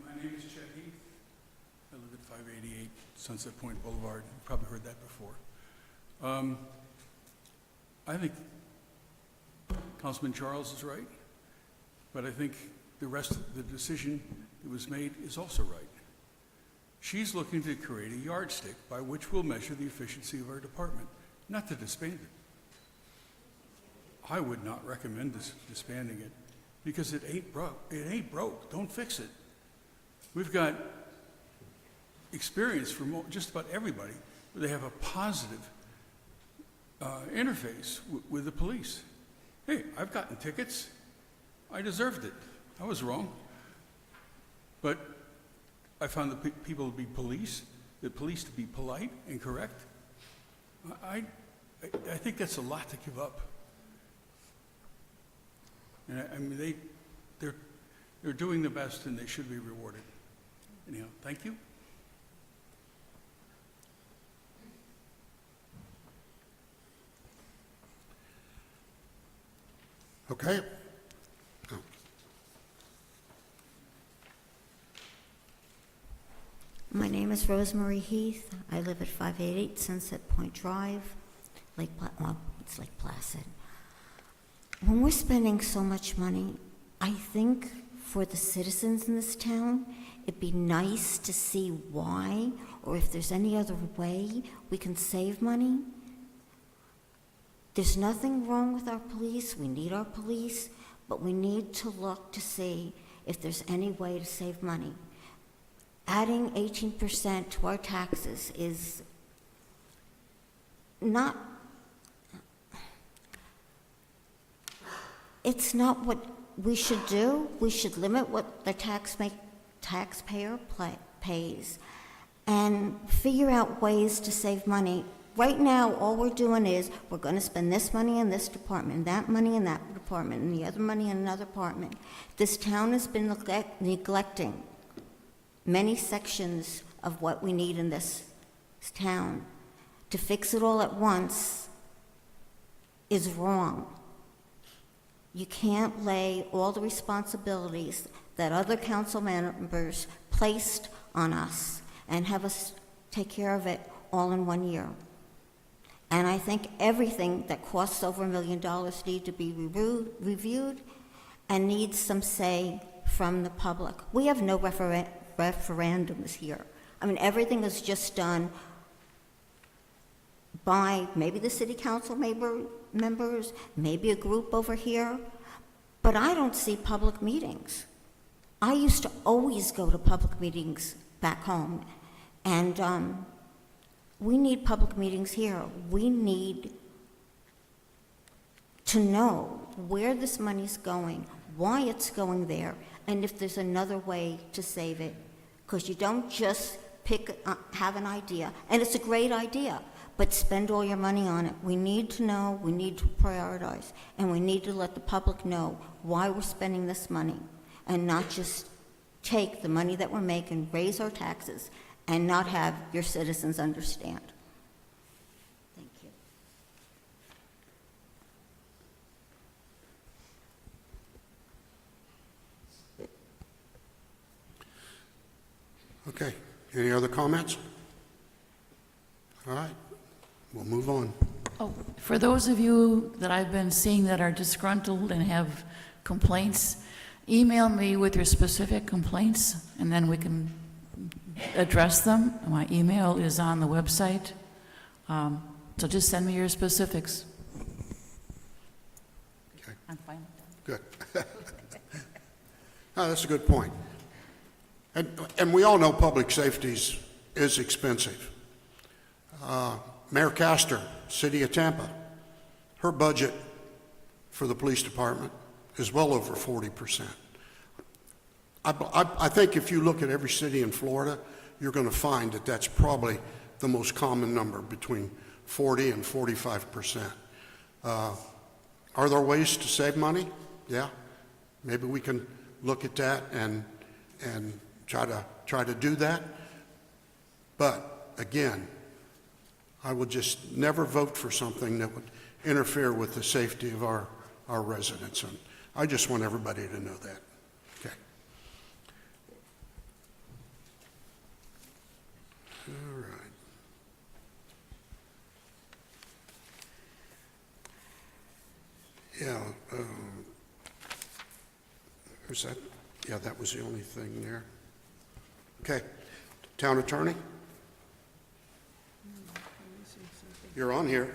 My name is Chet Heath. I live at 588 Sunset Point Boulevard. You've probably heard that before. I think Councilman Charles is right, but I think the rest of the decision that was made is also right. She's looking to create a yardstick by which we'll measure the efficiency of our department, not to disband it. I would not recommend disbanding it because it ain't broke. It ain't broke. Don't fix it. We've got experience from just about everybody where they have a positive interface with the police. Hey, I've gotten tickets. I deserved it. I was wrong. But I found the people to be the police to be polite and correct. I think that's a lot to give up. And I mean, they're doing the best and they should be rewarded. Anyhow, thank you. Okay. My name is Rosemary Heath. I live at 588 Sunset Point Drive, it's Lake Placid. When we're spending so much money, I think for the citizens in this town, it'd be nice to see why, or if there's any other way we can save money. There's nothing wrong with our police. We need our police, but we need to look to see if there's any way to save money. Adding 18% to our taxes is not, it's not what we should do. We should limit what the taxpayer pays and figure out ways to save money. Right now, all we're doing is we're going to spend this money in this department, that money in that department, and the other money in another department. This town has been neglecting many sections of what we need in this town. To fix it all at once is wrong. You can't lay all the responsibilities that other council members placed on us and have us take care of it all in 1 year. And I think everything that costs over $1 million needs to be reviewed and needs some say from the public. We have no referendums here. I mean, everything is just done by maybe the city council members, maybe a group over here, but I don't see public meetings. I used to always go to public meetings back home, and we need public meetings here. We need to know where this money's going, why it's going there, and if there's another way to save it. Because you don't just have an idea, and it's a great idea, but spend all your money on it. We need to know, we need to prioritize, and we need to let the public know why we're spending this money, and not just take the money that we're making, raise our taxes, and not have your citizens understand. Thank you. Okay, any other comments? All right, we'll move on. Oh, for those of you that I've been seeing that are disgruntled and have complaints, email me with your specific complaints, and then we can address them. My email is on the website, so just send me your specifics. Okay. I'm fine with that. Good. No, that's a good point. And we all know public safety is expensive. Mayor Castor, City of Tampa, her budget for the police department is well over 40%. I think if you look at every city in Florida, you're going to find that that's probably the most common number, between 40 and 45%. Are there ways to save money? Yeah. Maybe we can look at that and try to do that. But again, I would just never vote for something that would interfere with the safety of our residents. And I just want everybody to know that. Okay. All right. Yeah. Is that? Yeah, that was the only thing there. Okay. Town attorney? You're on here.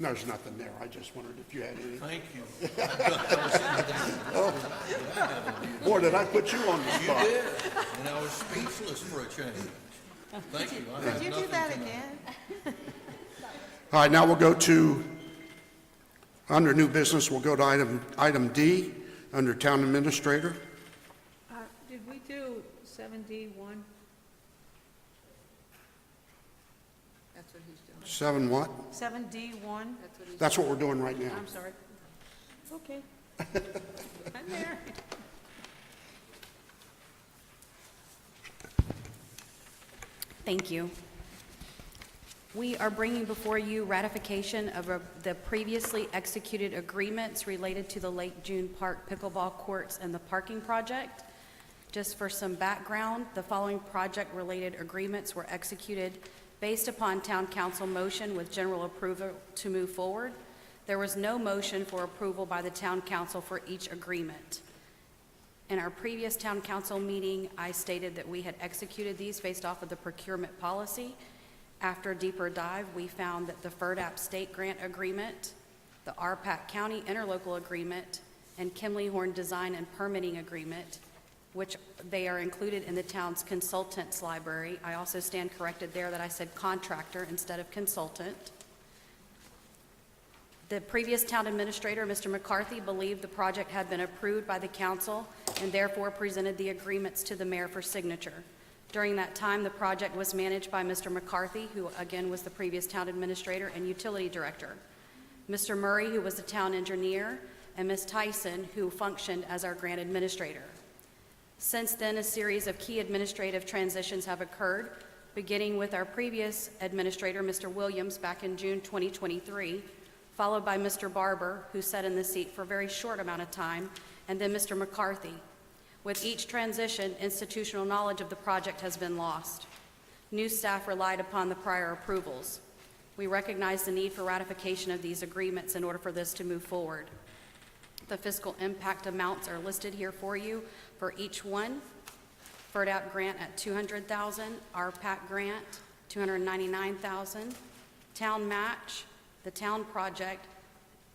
No, there's nothing there. I just wondered if you had any. Thank you. Boy, did I put you on the You spot. did, and I was speechless for a change. Thank you. I have Could you do nothing that tonight. again? All right, now we'll go to, under new business, we'll go to item D, under town administrator. Did we do 7D1? That's what he's doing. 7 what? 7D1? That's what we're doing right now. I'm sorry. Okay. I'm there. Thank you. We are bringing before you ratification of the previously executed agreements related to the Lake June Park pickleball courts and the parking project. Just for some background, the following project-related agreements were executed based upon Town Council motion with general approval to move forward. There was no motion for approval by the Town Council for each agreement. In our previous Town Council meeting, I stated that we had executed these based off of the procurement policy. After a deeper dive, we found that the FERDAP state grant agreement, the RPAC County interlocal agreement, and Kimley Horn design and permitting agreement, which they are included in the town's consultants library. I also stand corrected there that I said contractor instead of consultant. The previous town administrator, Mr. McCarthy, believed the project had been approved by the council and therefore presented the agreements to the mayor for signature. During that time, the project was managed by Mr. McCarthy, who again was the previous town administrator and utility director, Mr. Murray, who was the town engineer, and Ms. Tyson, who functioned as our grant administrator. Since then, a series of key administrative transitions have occurred, beginning with our previous administrator, Mr. Williams, back in June 2023, followed by Mr. Barber, who sat in the seat for a very short amount of time, and then Mr. McCarthy. With each transition, institutional knowledge of the project has been lost. New staff relied upon the prior approvals. We recognize the need for ratification of these agreements in order for this to move forward. The fiscal impact amounts are listed here for you for each one. FERDAP grant at $200,000, RPAC grant $299,000, town match, the town project,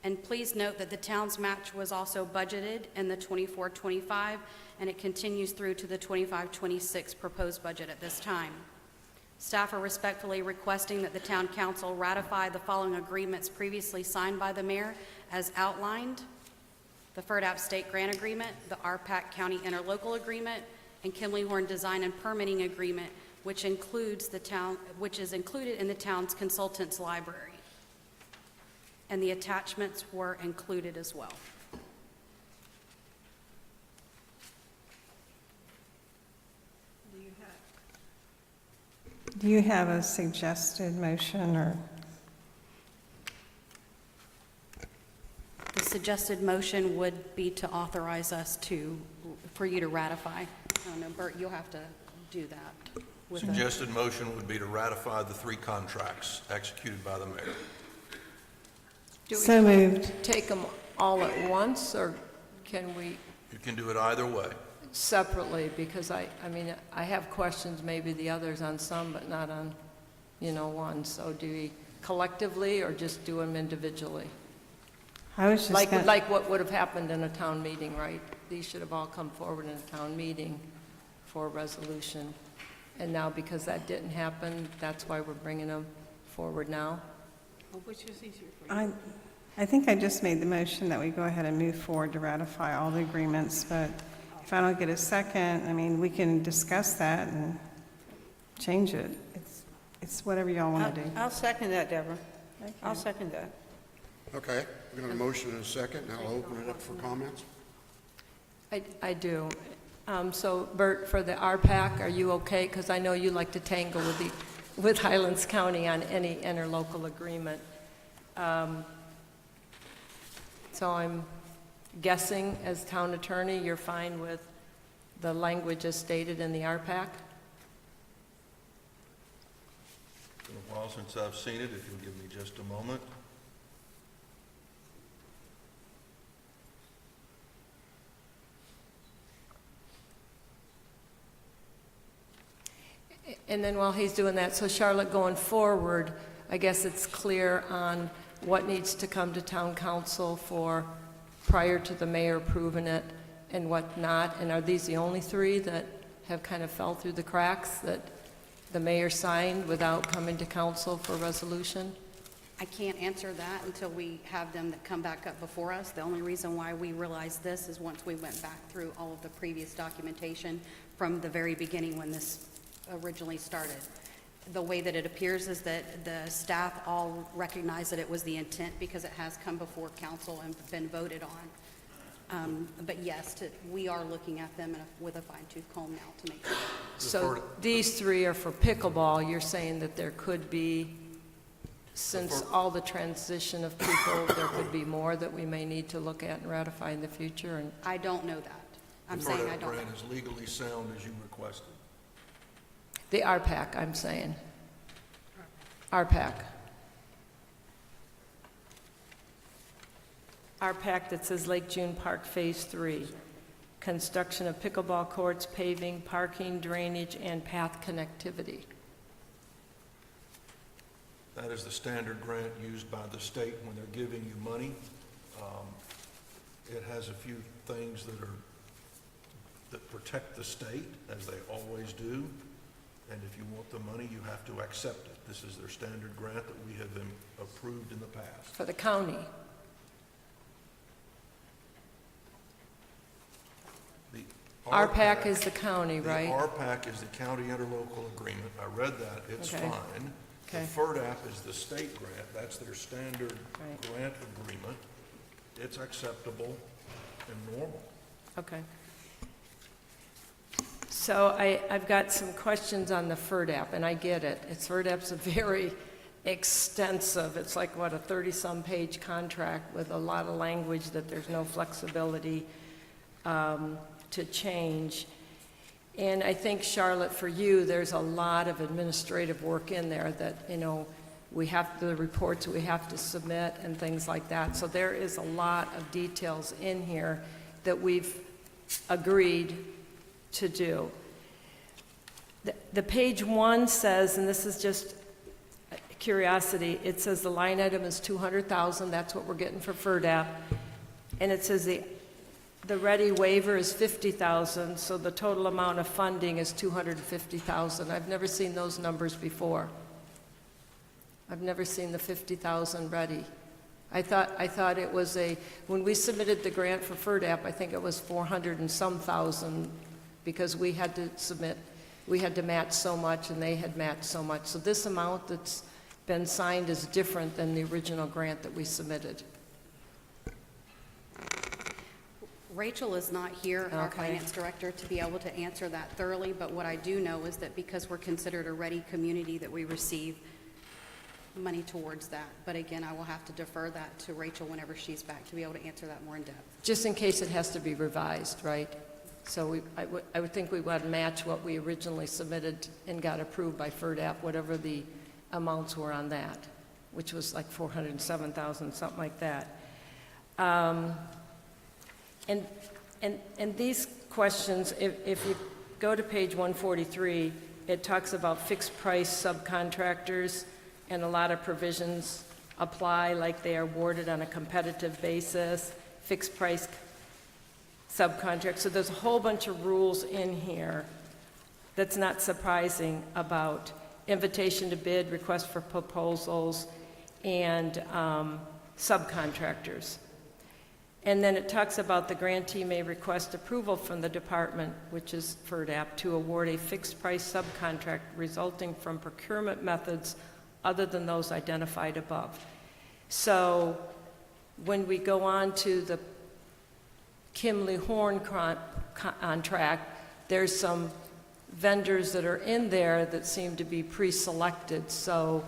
and please note that the town's match was also budgeted in the 24-25, and it continues through to the 25-26 proposed budget at this time. Staff are respectfully requesting that the town council ratify the following agreements previously signed by the mayor as outlined: the FERDAP state grant agreement, the RPAC county interlocal agreement, and Kimley Horn design and permitting agreement, which is included in the town's consultants library. And the attachments were included as well. Do you have a suggested motion or? suggested motion would be to authorize us for you to ratify. I don't know, Bert, you'll have to do that. with us. Suggested motion would be to ratify the 3 contracts executed by the mayor. Do we So moved. take them all at once, or can we You can do it either way. separately? Because I mean, I have questions, maybe the others on some, but not on, one. So do we collectively or just do them individually? I was just gonna, Like what would have happened in a town meeting, right? These should have all come forward in a town meeting for a resolution. And now, because that didn't happen, that's why we're bringing them forward now? Which is easier for you? I think I just made the motion that we go ahead and move forward to ratify all the agreements, but if I don't get a second, I mean, we can discuss that and change it. It's whatever y'all want to do. I'll second that, Deborah. I'll second that. Okay, we got a motion and a second. Now I'll open it up for comments. I do. So Bert, for the RPAC, are you okay? Because I know you like to tangle with Highlands County on any interlocal agreement. So I'm guessing, as town attorney, you're fine with the language as stated in the RPAC? It's been a while since I've seen it, if you'll give me just a moment. And then while he's doing that, so Charlotte, going forward, I guess it's clear on what needs to come to town council for prior to the mayor approving it and what not. And are these the only 3 that have kind of fell through the cracks that the mayor signed without coming to council for resolution? I can't answer that until we have them that come back up before us. The only reason why we realized this is once we went back through all of the previous documentation from the very beginning when this originally started. The way that it appears is that the staff all recognize that it was the intent because it has come before council and been voted on. But yes, we are looking at them with a fine-tooth comb now to make sure. So these 3 are for pickleball. You're saying that there could be, since all the transition of people, there could be more that we may need to look at and ratify in the future? And I don't know that. I'm saying I don't know. The grant is legally sound as you requested. the RPAC, I'm saying. RPAC. RPAC that says Lake June Park Phase 3. Construction of pickleball courts, paving, parking, drainage, and path connectivity. That is the standard grant used by the state when they're giving you money. It has a few things that protect the state, as they always do. And if you want the money, you have to accept it. This is their standard grant that we have them approved in the past. For the county. The RPAC is the county, right? The RPAC is the county interlocal agreement. I read that. It's Okay. fine. The Okay. FERDAP is the state grant. That's their standard Right. grant agreement. It's acceptable and normal. Okay. So I've got some questions on the FERDAP, and I get it. FERDAP's a very extensive, it's like, what, a 30-some page contract with a lot of language that there's no flexibility to change. And I think, Charlotte, for you, there's a lot of administrative work in there that, we have the reports we have to submit and things like that. So there is a lot of details in here that we've agreed to do. The page 1 says, and this is just curiosity, it says the line item is $200,000, that's what we're getting for FERDAP. And it says the ready waiver is $50,000, so the total amount of funding is $250,000. I've never seen those numbers before. I've never seen the $50,000 ready. I thought it was when we submitted the grant for FERDAP, I think it was 400 and some thousand, because we had to match so much and they had matched so much. So this amount that's been signed is different than the original grant that we submitted. Rachel is not here, our Okay. finance director, to be able to answer that thoroughly, but what I do know is that because we're considered a ready community, that we receive money towards that. But again, I will have to defer that to Rachel whenever she's back to be able to answer that more in depth. Just in case it has to be revised, right? So I would think we would match what we originally submitted and got approved by FERDAP, whatever the amounts were on that, which was like 407,000, something like that. And these questions, if you go to page 143, it talks about fixed price subcontractors, and a lot of provisions apply, like they are awarded on a competitive basis, fixed price subcontract. So there's a whole bunch of rules in here that's not surprising about invitation to bid, request for proposals, and subcontractors. And then it talks about the grantee may request approval from the department, which is FERDAP, to award a fixed price subcontract resulting from procurement methods other than those identified above. So when we go on to the Kimley Horn contract, there's some vendors that are in there that seem to be pre-selected. So,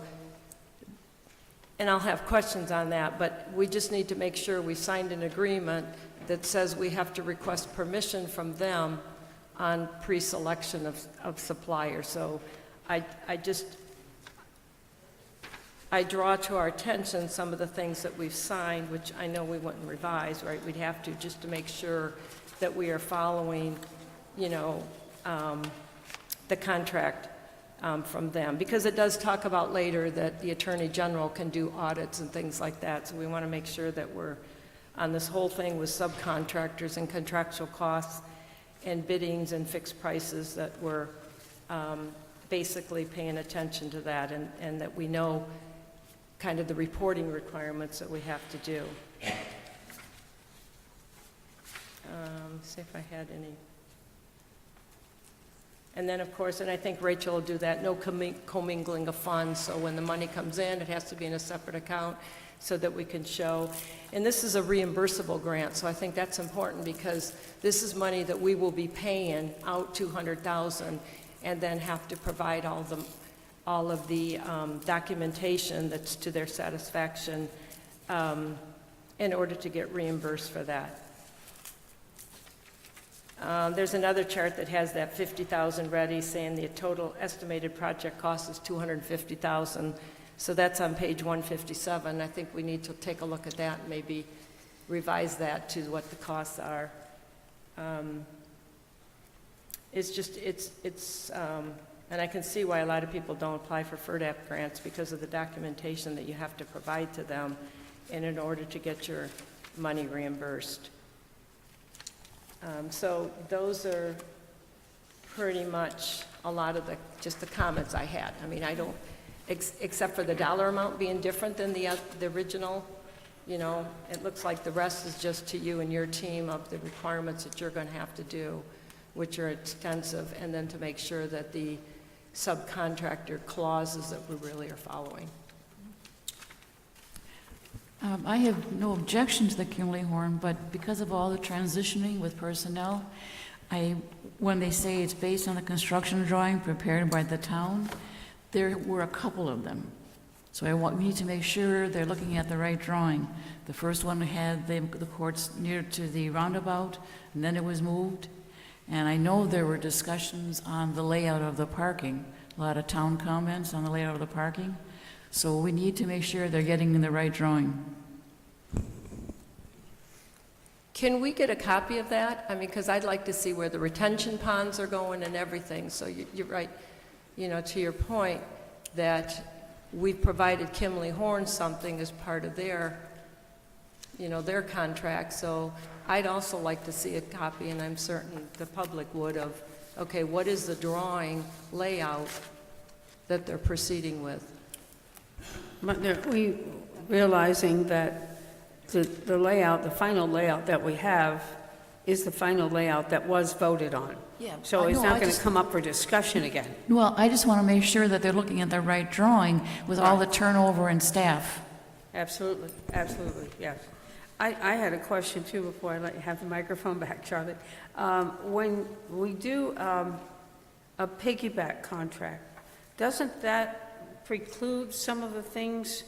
and I'll have questions on that, but we just need to make sure we signed an agreement that says we have to request permission from them on pre-selection of suppliers. So I draw to our attention some of the things that we've signed, which I know we wouldn't revise, right? We'd have to, just to make sure that we are following, you know, the contract from them. Because it does talk about later that the Attorney General can do audits and things like that. So we want to make sure that we're on this whole thing with subcontractors and contractual costs and biddings and fixed prices, that we're basically paying attention to that, and that we know kind of the reporting requirements that we have to do. See if I had any. And then, of course, and I think Rachel will do that, no commingling of funds. So when the money comes in, it has to be in a separate account so that we can show. And this is a reimbursable grant, so I think that's important, because this is money that we will be paying out $200,000 and then have to provide all of the documentation that's to their satisfaction in order to get reimbursed for that. There's another chart that has that 50,000 ready, saying the total estimated project cost is 250,000. So that's on page 157. I think we need to take a look at that and maybe revise that to what the costs are. It's just, and I can see why a lot of people don't apply for FERDAP grants, because of the documentation that you have to provide to them in order to get your money reimbursed. So those are pretty much a lot of just the comments I had. I mean, I don't, except for the dollar amount being different than the original, you know, it looks like the rest is just to you and your team of the requirements that you're going to have to do, which are extensive, and then to make sure that the subcontractor clauses that we really are following. I have no objection to the Kimley Horn, but because of all the transitioning with personnel, when they say it's based on the construction drawing prepared by the town, there were a couple of them. So we need to make sure they're looking at the right drawing. The first one had the courts near to the roundabout, and then it was moved. And I know there were discussions on the layout of the parking, a lot of town comments on the layout of the parking. So we need to make sure they're getting the right drawing. Can we get a copy of that? I mean, because I'd like to see where the retention ponds are going and everything. So you're right, you know, to your point, that we've provided Kimley Horn something as part of their, you know, their contract. So I'd also like to see a copy, and I'm certain the public would, of, okay, what is the drawing layout that they're proceeding with? But we, realizing that the layout, the final layout that we have is the final layout that was voted on. Yeah, So I it's know, not I going to just- come up for discussion again. Well, I just want to make sure that they're looking at the right drawing with all the turnover in staff. Absolutely, absolutely, yes. I had a question too before I let you have the microphone back, Charlotte. When we do a piggyback contract, doesn't that preclude some of the things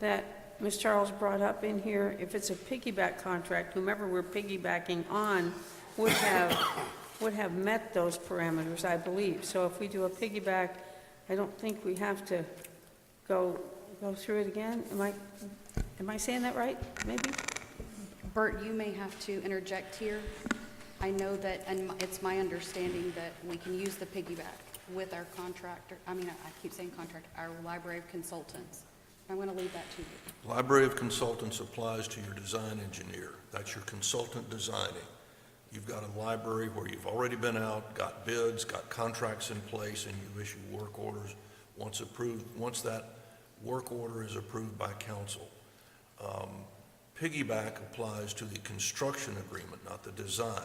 that Ms. Charles brought up in here? If it's a piggyback contract, whomever we're piggybacking on would have met those parameters, I believe. So if we do a piggyback, I don't think we have to go through it again. Am I saying that right, maybe? Bert, you may have to interject here. I know that, and it's my understanding that we can use the piggyback with our contractor, I keep saying contractor, our library of consultants. I'm going to leave that to you. Library of Consultants applies to your design engineer. That's your consultant designing. You've got a library where you've already been out, got bids, got contracts in place, and you issue work orders. Once that work order is approved by council. Piggyback applies to the construction agreement, not the design.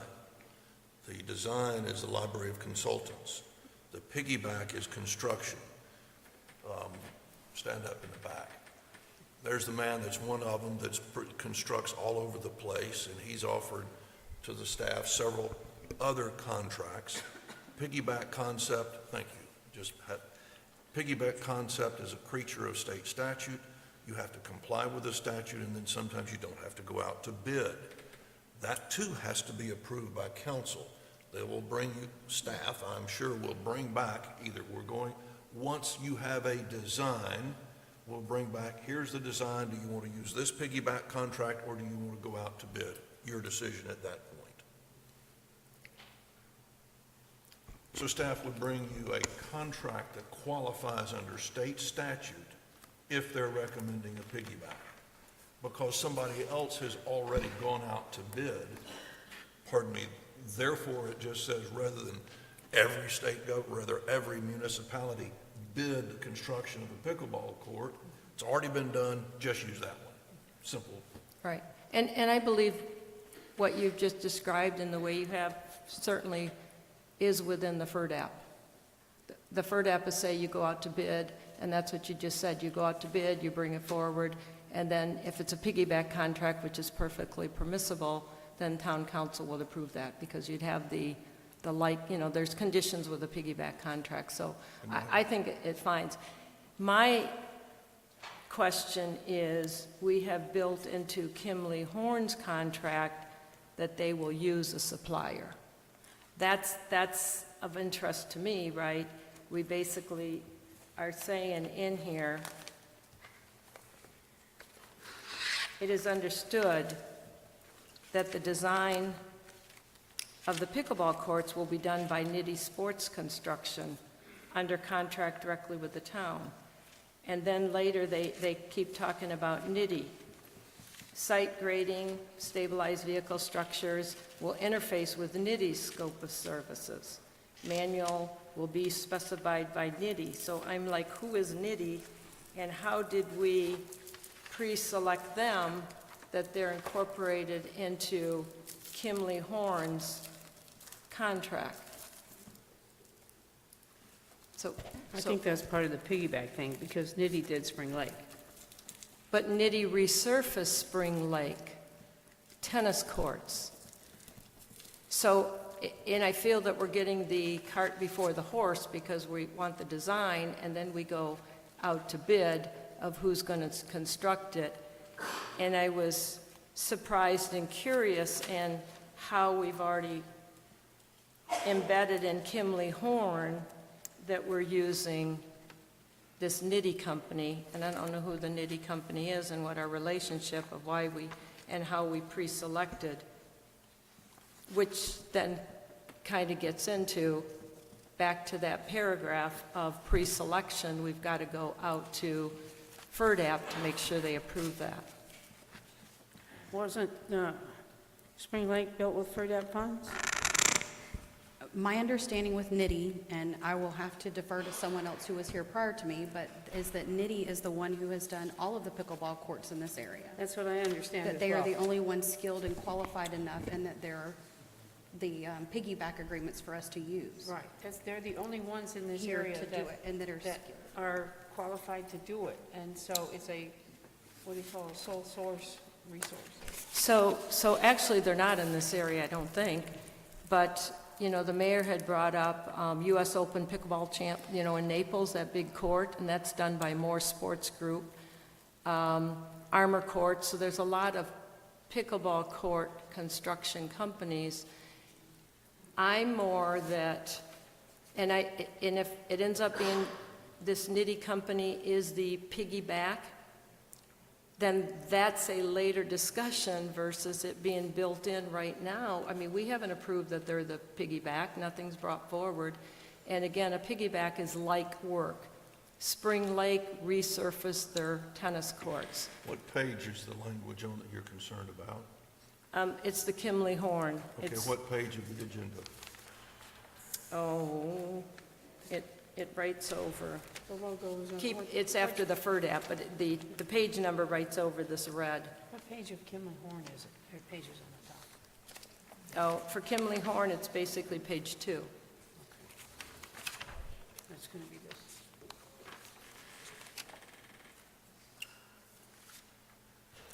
The design is the Library of Consultants. The piggyback is construction. Stand up in the back. There's the man that's one of them that constructs all over the place, and he's offered to the staff several other contracts. Piggyback concept, thank you. Piggyback concept is a creature of state statute. You have to comply with the statute, and then sometimes you don't have to go out to bid. That too has to be approved by council. They will bring you, staff, I'm sure, will bring back, once you have a design, we'll bring back, here's the design, do you want to use this piggyback contract, or do you want to go out to bid? Your decision at that point. So staff would bring you a contract that qualifies under state statute if they're recommending a piggyback. Because somebody else has already gone out to bid, therefore it just says rather than every municipality bid the construction of a pickleball court, it's already been done, just use that one. Simple. Right. And I believe what you've just described and the way you have certainly is within the FERDAP. The FERDAP is say you go out to bid, and that's what you just said. You go out to bid, you bring it forward, and then if it's a piggyback contract, which is perfectly permissible, then town council will approve that because you'd have there's conditions with a piggyback contract. So I think it finds. My question is, we have built into Kimley Horn's contract that they will use a supplier. That's of interest to me, right? We basically are saying in here, it is understood that the design of the pickleball courts will be done by Nitty Sports Construction under contract directly with the town. And then later they keep talking about Nitty. Site grading, stabilized vehicle structures will interface with Nitty's scope of services. Manual will be specified by Nitty. So I'm like, who is Nitty and how did we pre-select them that they're incorporated into Kimley Horn's contract? I think that's part of the piggyback thing, because Nitty did Spring Lake. But Nitty resurfaced Spring Lake tennis courts. So, and I feel that we're getting the cart before the horse because we want the design and then we go out to bid of who's going to construct it. And I was surprised and curious in how we've already embedded in Kimley Horn that we're using this Nitty company, and I don't know who the Nitty company is and what our relationship of why we, and how we pre-selected, which then kind of gets into, back to that paragraph of pre-selection, we've got to go out to FERDAP to make sure they approve that. Wasn't Spring Lake built with FERDAP funds? My understanding with Nitty, and I will have to defer to someone else who was here prior to me, but is that Nitty is the one who has done all of the pickleball courts in this area. That's what I understand That as they are well. the only ones skilled and qualified enough, and that there are the piggyback agreements for us to use. Right, they're the only ones in this Here area to do that it, and that are skilled. are qualified to do it. And so it's a, what do you call it, sole source resource. So actually, they're not in this area, I don't think, but the mayor had brought up US Open Pickleball Champ, in Naples, that big court, and that's done by Moore Sports Group. Armor Court, so there's a lot of pickleball court construction companies. I'm more that, and if it ends up being this Nitty company is the piggyback, then that's a later discussion versus it being built in right now. I mean, we haven't approved that they're the piggyback, nothing's brought forward. And again, a piggyback is like work. Spring Lake resurfaced their tennis courts. What page is the language on that you're concerned about? It's the Kimley Horn. Okay, It's- what page of the agenda? Oh, it writes over. The logo is on. It's after the FERDAP, but the page number writes over this red. What page of Kimley Horn is it? There are pages on the top. Oh, for Kimley Horn, it's basically page 2. That's going to be this.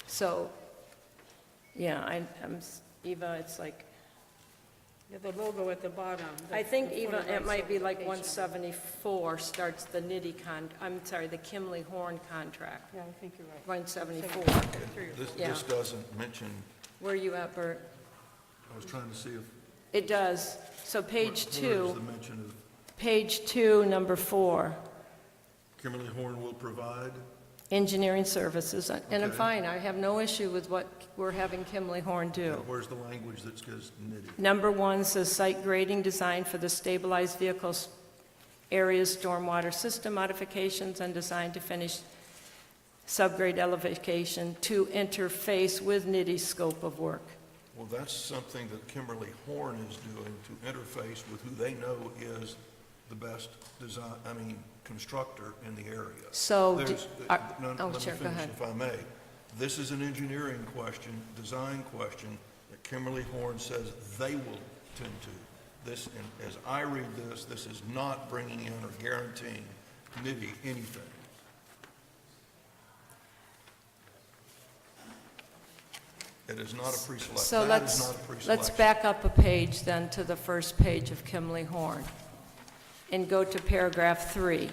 So, yeah, Eva, it's like, Yeah, the logo at the bottom. I think the even, photo it writes might over be the like page number. 174 starts the the Kimley Horn contract. Yeah, I think you're right. 174. Yeah. This doesn't mention, Where are you at, Bert? I was trying to see if. It does. So page where is 2, the mention of page 2, number 4, Kimberly Horn will provide? engineering services. And I'm Okay. fine, I have no issue with what we're having Kimley Horn do. Where's the language that says Nitty? Number 1 says site grading design for the stabilized vehicles areas, stormwater system modifications, and design to finish subgrade elevation to interface with NITI's scope of work. Well, that's something that Kimberly Horn is doing to interface with who they know is the best constructor in the area. So, There's- no, oh, let me sure, go finish, ahead. if I may. This is an engineering question, design question, that Kimberly Horn says they will tend to. This, and as I read this, this is not bringing in or guaranteeing NITI anything. It is not a pre-select. So That is not a pre-selection. let's back up a page then to the first page of Kimley Horn and go to paragraph 3.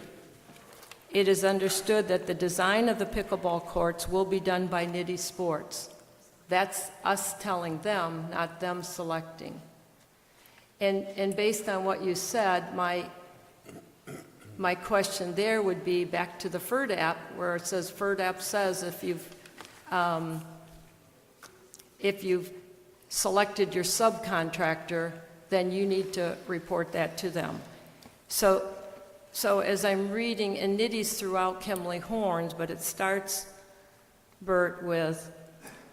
It is understood that the design of the pickleball courts will be done by NITI Sports. That's us telling them, not them selecting. And based on what you said, my question there would be back to the FERDAP, where it says, FERDAP says if you've selected your subcontractor, then you need to report that to them. So as I'm reading, and NITI's throughout Kimley Horns, but it starts, Bert, with,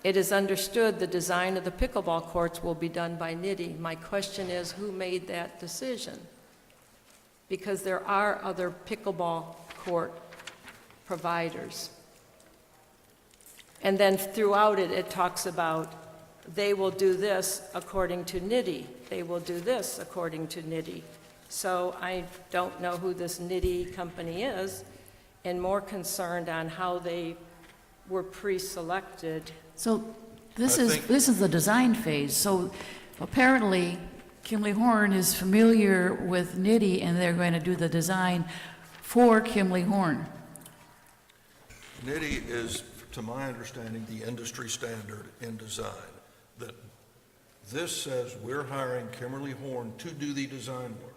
it is understood the design of the pickleball courts will be done by NITI. My question is, who made that decision? Because there are other pickleball court providers. And then throughout it, it talks about they will do this according to NITI. They will do this according to NITI. So I don't know who this NITI company is, and more concerned on how they were pre-selected. So this I is, think- this is the design phase. So apparently, Kimley Horn is familiar with NITI, and they're going to do the design for Kimley Horn. NITI is, to my understanding, the industry standard in design. That this says we're hiring Kimberly Horn to do the design work.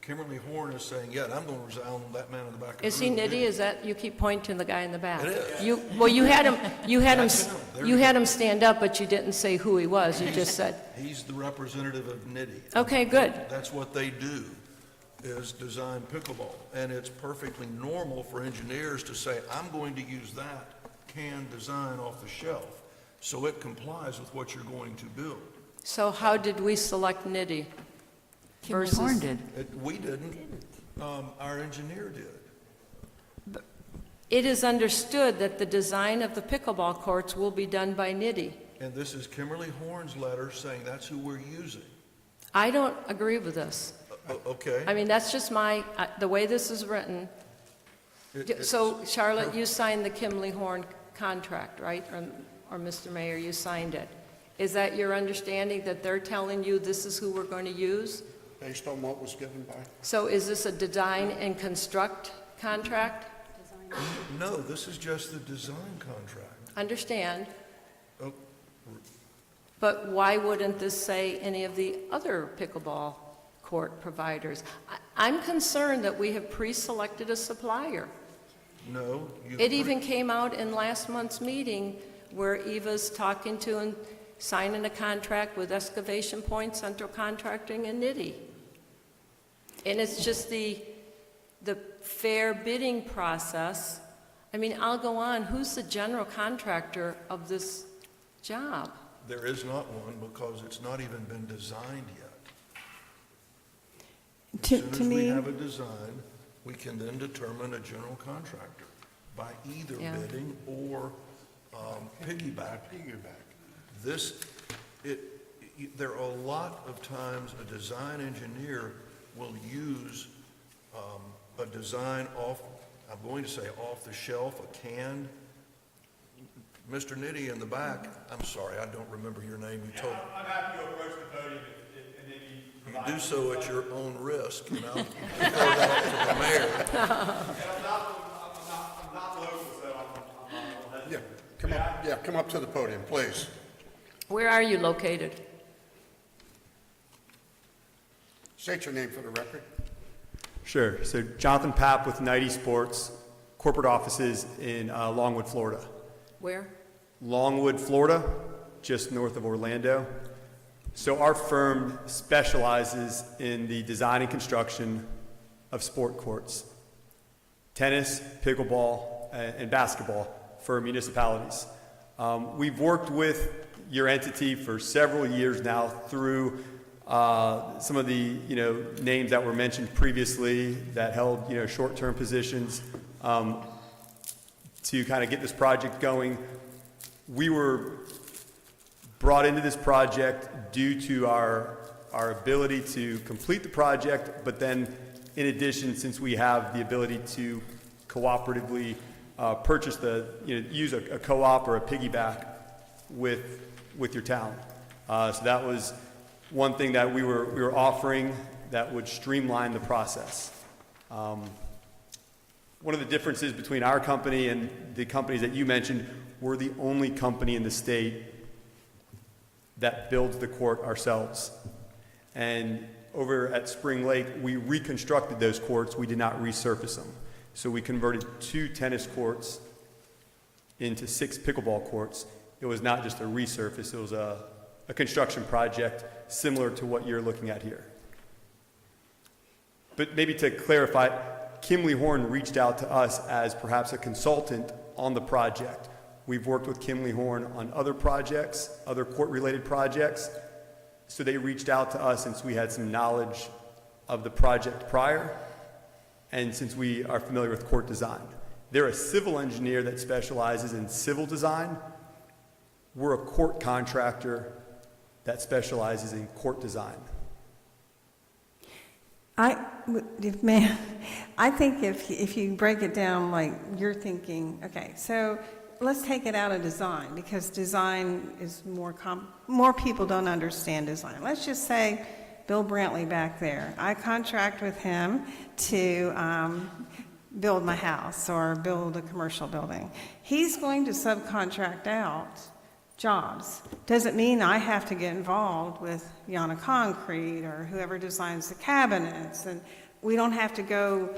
Kimberly Horn is saying, yeah, I'm going to resound on that man in the back of the room. Is he NITI? Is that, you keep pointing to the guy in the back? It is. You had That's him. There you you had go. him stand up, but you didn't say who he was. You just said, He's the representative of NITI. okay, good. That's what they do, is design pickleball. And it's perfectly normal for engineers to say, I'm going to use that canned design off the shelf, so it complies with what you're going to build. So how did we select NITI? Kimley Horn did. We didn't, our engineer did. It is understood that the design of the pickleball courts will be done by NITI. And this is Kimberly Horn's letter saying that's who we're using. I don't agree with this. Okay? I mean, that's just the way this is written. So Charlotte, you signed the Kimley Horn contract, right? Or Mr. Mayor, you signed it. Is that your understanding, that they're telling you this is who we're going to use? based on what was given by? So is this a design and construct contract? No, this is just the design contract. Understand, Oh, but why wouldn't this say any of the other pickleball court providers? I'm concerned that we have pre-selected a supplier. no, you. It even came out in last month's meeting where Eva's talking to and signing a contract with Excavation Point, Central Contracting, and Nitty. And it's just the fair bidding process. I mean, I'll go on. Who's the general contractor of this job? There is not one because it's not even been designed yet. As To soon as we have a design, we can then determine a general contractor by either Yeah. bidding or piggyback. There are a lot of times a design engineer will use a design I'm going to say off the shelf, a canned. Mr. Nitty in the back, I'm sorry, I don't remember your name. You told. I'm happy to approach the podium and then You do so at your own risk, and I'll throw that to the mayor. I'm not local, so I'm not. Yeah, come up to the podium, please. Where are you located? State your name for the record. Sure. So Jonathan Papp with 90 Sports, corporate offices in Longwood, Florida. Where? Longwood, Florida, just north of Orlando. So our firm specializes in the design and construction of sport courts, tennis, pickleball, and basketball for municipalities. We've worked with your entity for several years now through some of the names that were mentioned previously that held short-term positions to kind of get this project going. We were brought into this project due to our ability to complete the project, but then in addition, since we have the ability to cooperatively purchase use a co-op or a piggyback with your town. So that was one thing that we were offering that would streamline the process. One of the differences between our company and the companies that you mentioned, we're the only company in the state that builds the court ourselves. And over at Spring Lake, we reconstructed those courts. We did not resurface them. So we converted 2 tennis courts into 6 pickleball courts. It was not just a resurface, it was a construction project similar to what you're looking at here. But maybe to clarify, Kimley Horn reached out to us as perhaps a consultant on the project. We've worked with Kimley Horn on other projects, other court-related projects, so they reached out to us since we had some knowledge of the project prior, and since we are familiar with court design. They're a civil engineer that specializes in civil design. We're a court contractor that specializes in court design. I think if you break it down like you're thinking, okay, so let's take it out of design because design is more people don't understand design. Let's just say Bill Brantley back there. I contract with him to build my house or build a commercial building. He's going to subcontract out jobs. Doesn't mean I have to get involved with Yana Concrete or whoever designs the cabinets, and we don't have to go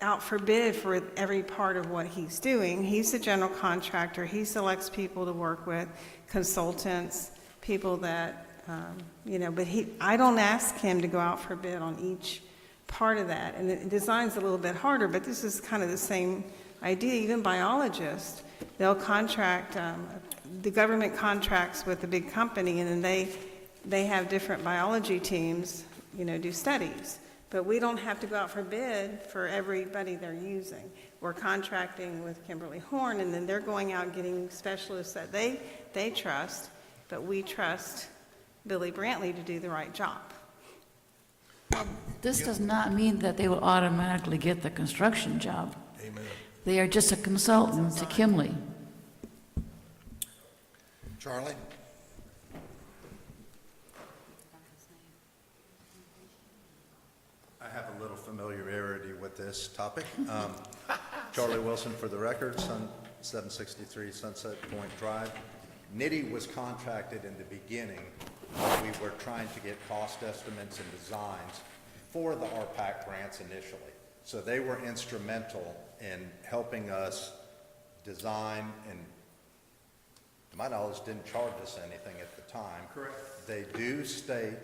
out for bid for every part of what he's doing. He's the general contractor. He selects people to work with, consultants, people that, but I don't ask him to go out for bid on each part of that. And the design's a little bit harder, but this is kind of the same idea. Even biologists, they'll contract, the government contracts with a big company, and then they have different biology teams, do studies. But we don't have to go out for bid for everybody they're using. We're contracting with Kimberly Horn, and then they're going out getting specialists that they trust, but we trust Billy Brantley to do the right job. This does not mean that they will automatically get the construction job. Amen. They are just a consultant to Kimley. Charlie? familiarity with this topic. Charlie Wilson for the record, 763 Sunset Point Drive. Nitty was contracted in the beginning when we were trying to get cost estimates and designs for the RPAC grants initially. So they were instrumental in helping us design, and to my knowledge, didn't charge us anything at the time. Correct. They do state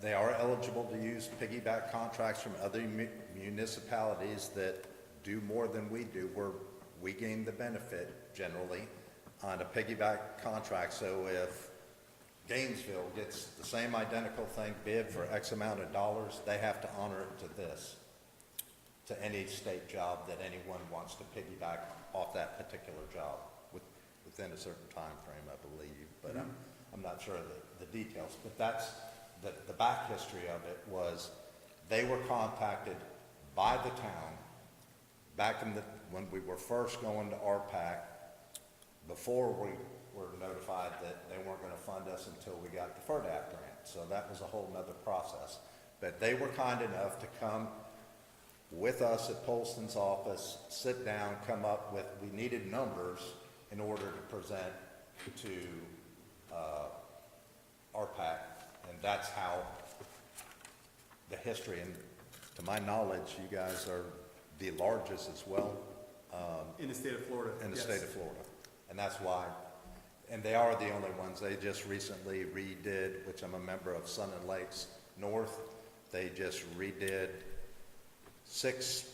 they are eligible to use piggyback contracts from other municipalities that do more than we do, where we gain the benefit generally on a piggyback contract. So if Gainesville gets the same identical thing bid for X amount of dollars, they have to honor it to any state job that anyone wants to piggyback off that particular job within a certain time frame, I believe. But I'm not sure of the details. But that's the back history of it. Was they were contacted by the town back when we were first going to RPAC, before we were notified that they weren't going to fund us until we got the FERDAP grant. So that was a whole nother process. But they were kind enough to come with us at Polston's office, sit down, come up with, we needed numbers in order to present to RPAC, and that's how the history, and to my knowledge, you guys are the largest as well. In the state of Florida. In the yes. state of Florida. And that's why, and they are the only ones. They just recently redid, which I'm a member of, Sun and Lakes North. They just redid 6,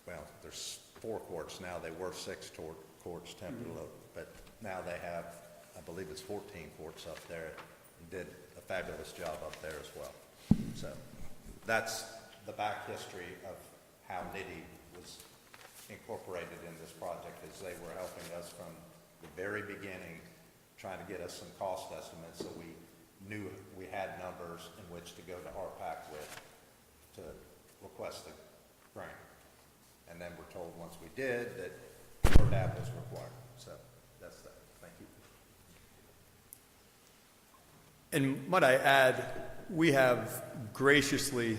well, there's 4 courts now. They were 6 courts temporarily, but now they have, I believe it's 14 courts up there. Did a fabulous job up there as well. So that's the back history of how Nitty was incorporated in this project, is they were helping us from the very beginning, trying to get us some cost estimates so we knew we had numbers in which to go to RPAC with to request the grant. And then we're told once we did that FERDAP was required. So that's that. Thank you. And might I add, we have graciously,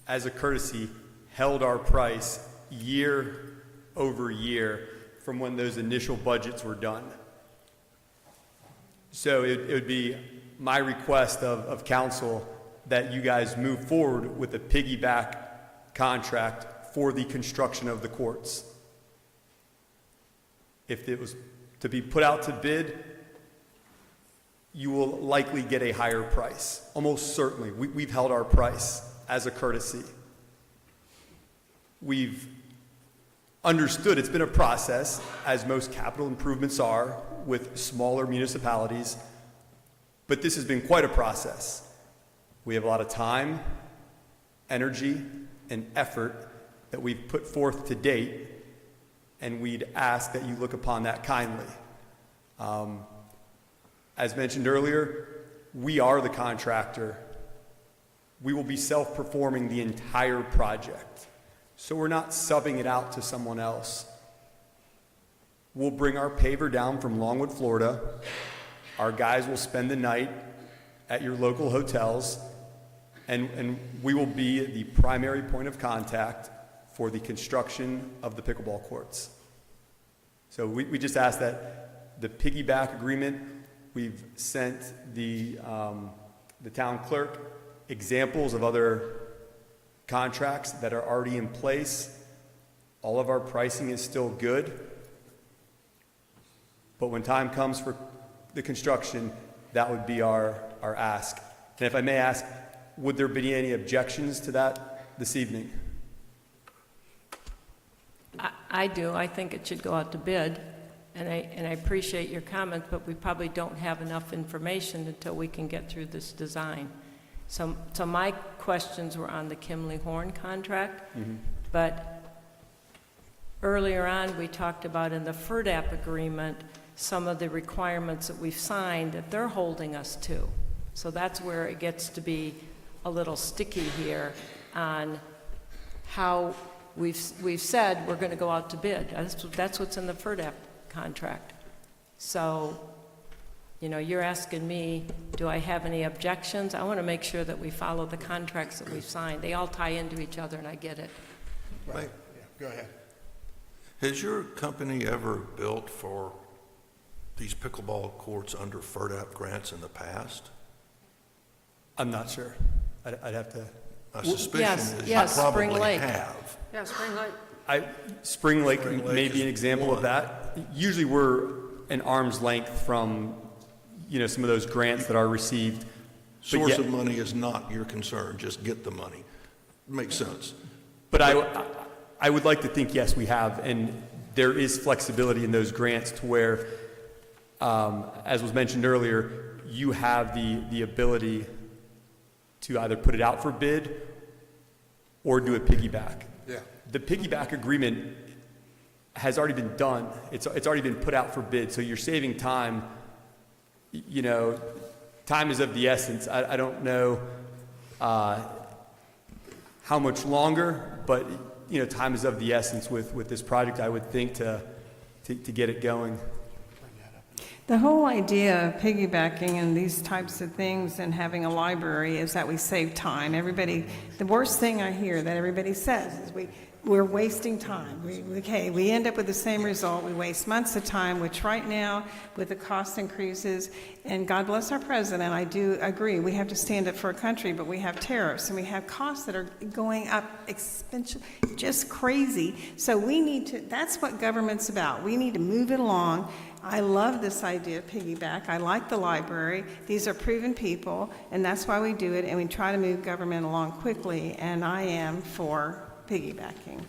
as a courtesy, held our price year over year from when those initial budgets were done. So it would be my request of council that you guys move forward with a piggyback contract for the construction of the courts. If it was to be put out to bid, you will likely get a higher price. Almost certainly. We've held our price as a courtesy. We've understood it's been a process, as most capital improvements are with smaller municipalities, but this has been quite a process. We have a lot of time, energy, and effort that we've put forth to date, and we'd ask that you look upon that kindly. As mentioned earlier, we are the contractor. We will be self-performing the entire project. So we're not subbing it out to someone else. We'll bring our paver down from Longwood, Florida. Our guys will spend the night at your local hotels, and we will be the primary point of contact for the construction of the pickleball courts. So we just ask that the piggyback agreement, we've sent the town clerk examples of other contracts that are already in place. All of our pricing is still good. But when time comes for the construction, that would be our ask. And if I may ask, would there be any objections to that this evening? I do. I think it should go out to bid, and I appreciate your comments, but we probably don't have enough information until we can get through this design. So my questions were on the Kimley Horn contract, but earlier on we talked about in the FERDAP agreement some of the requirements that we've signed that they're holding us to. So that's where it gets to be a little sticky here on how we've said we're going to go out to bid. That's what's in the FERDAP contract. So You know, you're asking me, do I have any objections? I want to make sure that we follow the contracts that we've signed. They all tie into each other, and I get it. Right. Go ahead. Has your company ever built for these pickleball courts under FERDAP grants in the past? I'm not sure. I'd have to. My suspicion yes, is yes, you Spring probably Lake. have. Yeah, Spring Lake. Spring Lake Spring may Lake be an is example one. of that. Usually we're an arm's length from, some of those grants that are received. But Source yet- of money is not your concern, just get the money. Makes sense. But I would like to think, yes, we have, and there is flexibility in those grants to where, as was mentioned earlier, you have the ability to either put it out for bid or do a piggyback. Yeah. The piggyback agreement has already been done. It's already been put out for bid, so you're saving time. Time is of the essence. I don't know how much longer, but time is of the essence with this project, I would think, to get it going. The whole idea of piggybacking and these types of things and having a library is that we save time. The worst thing I hear that everybody says is we're wasting time. We end up with the same result. We waste months of time, which right now, with the cost increases, and God bless our president, I do agree, we have to stand up for our country, but we have tariffs and we have costs that are going up expensive, just crazy. So that's what government's about. We need to move it along. I love this idea of piggyback. I like the library. These are proven people, and that's why we do it, and we try to move government along quickly, and I am for piggybacking.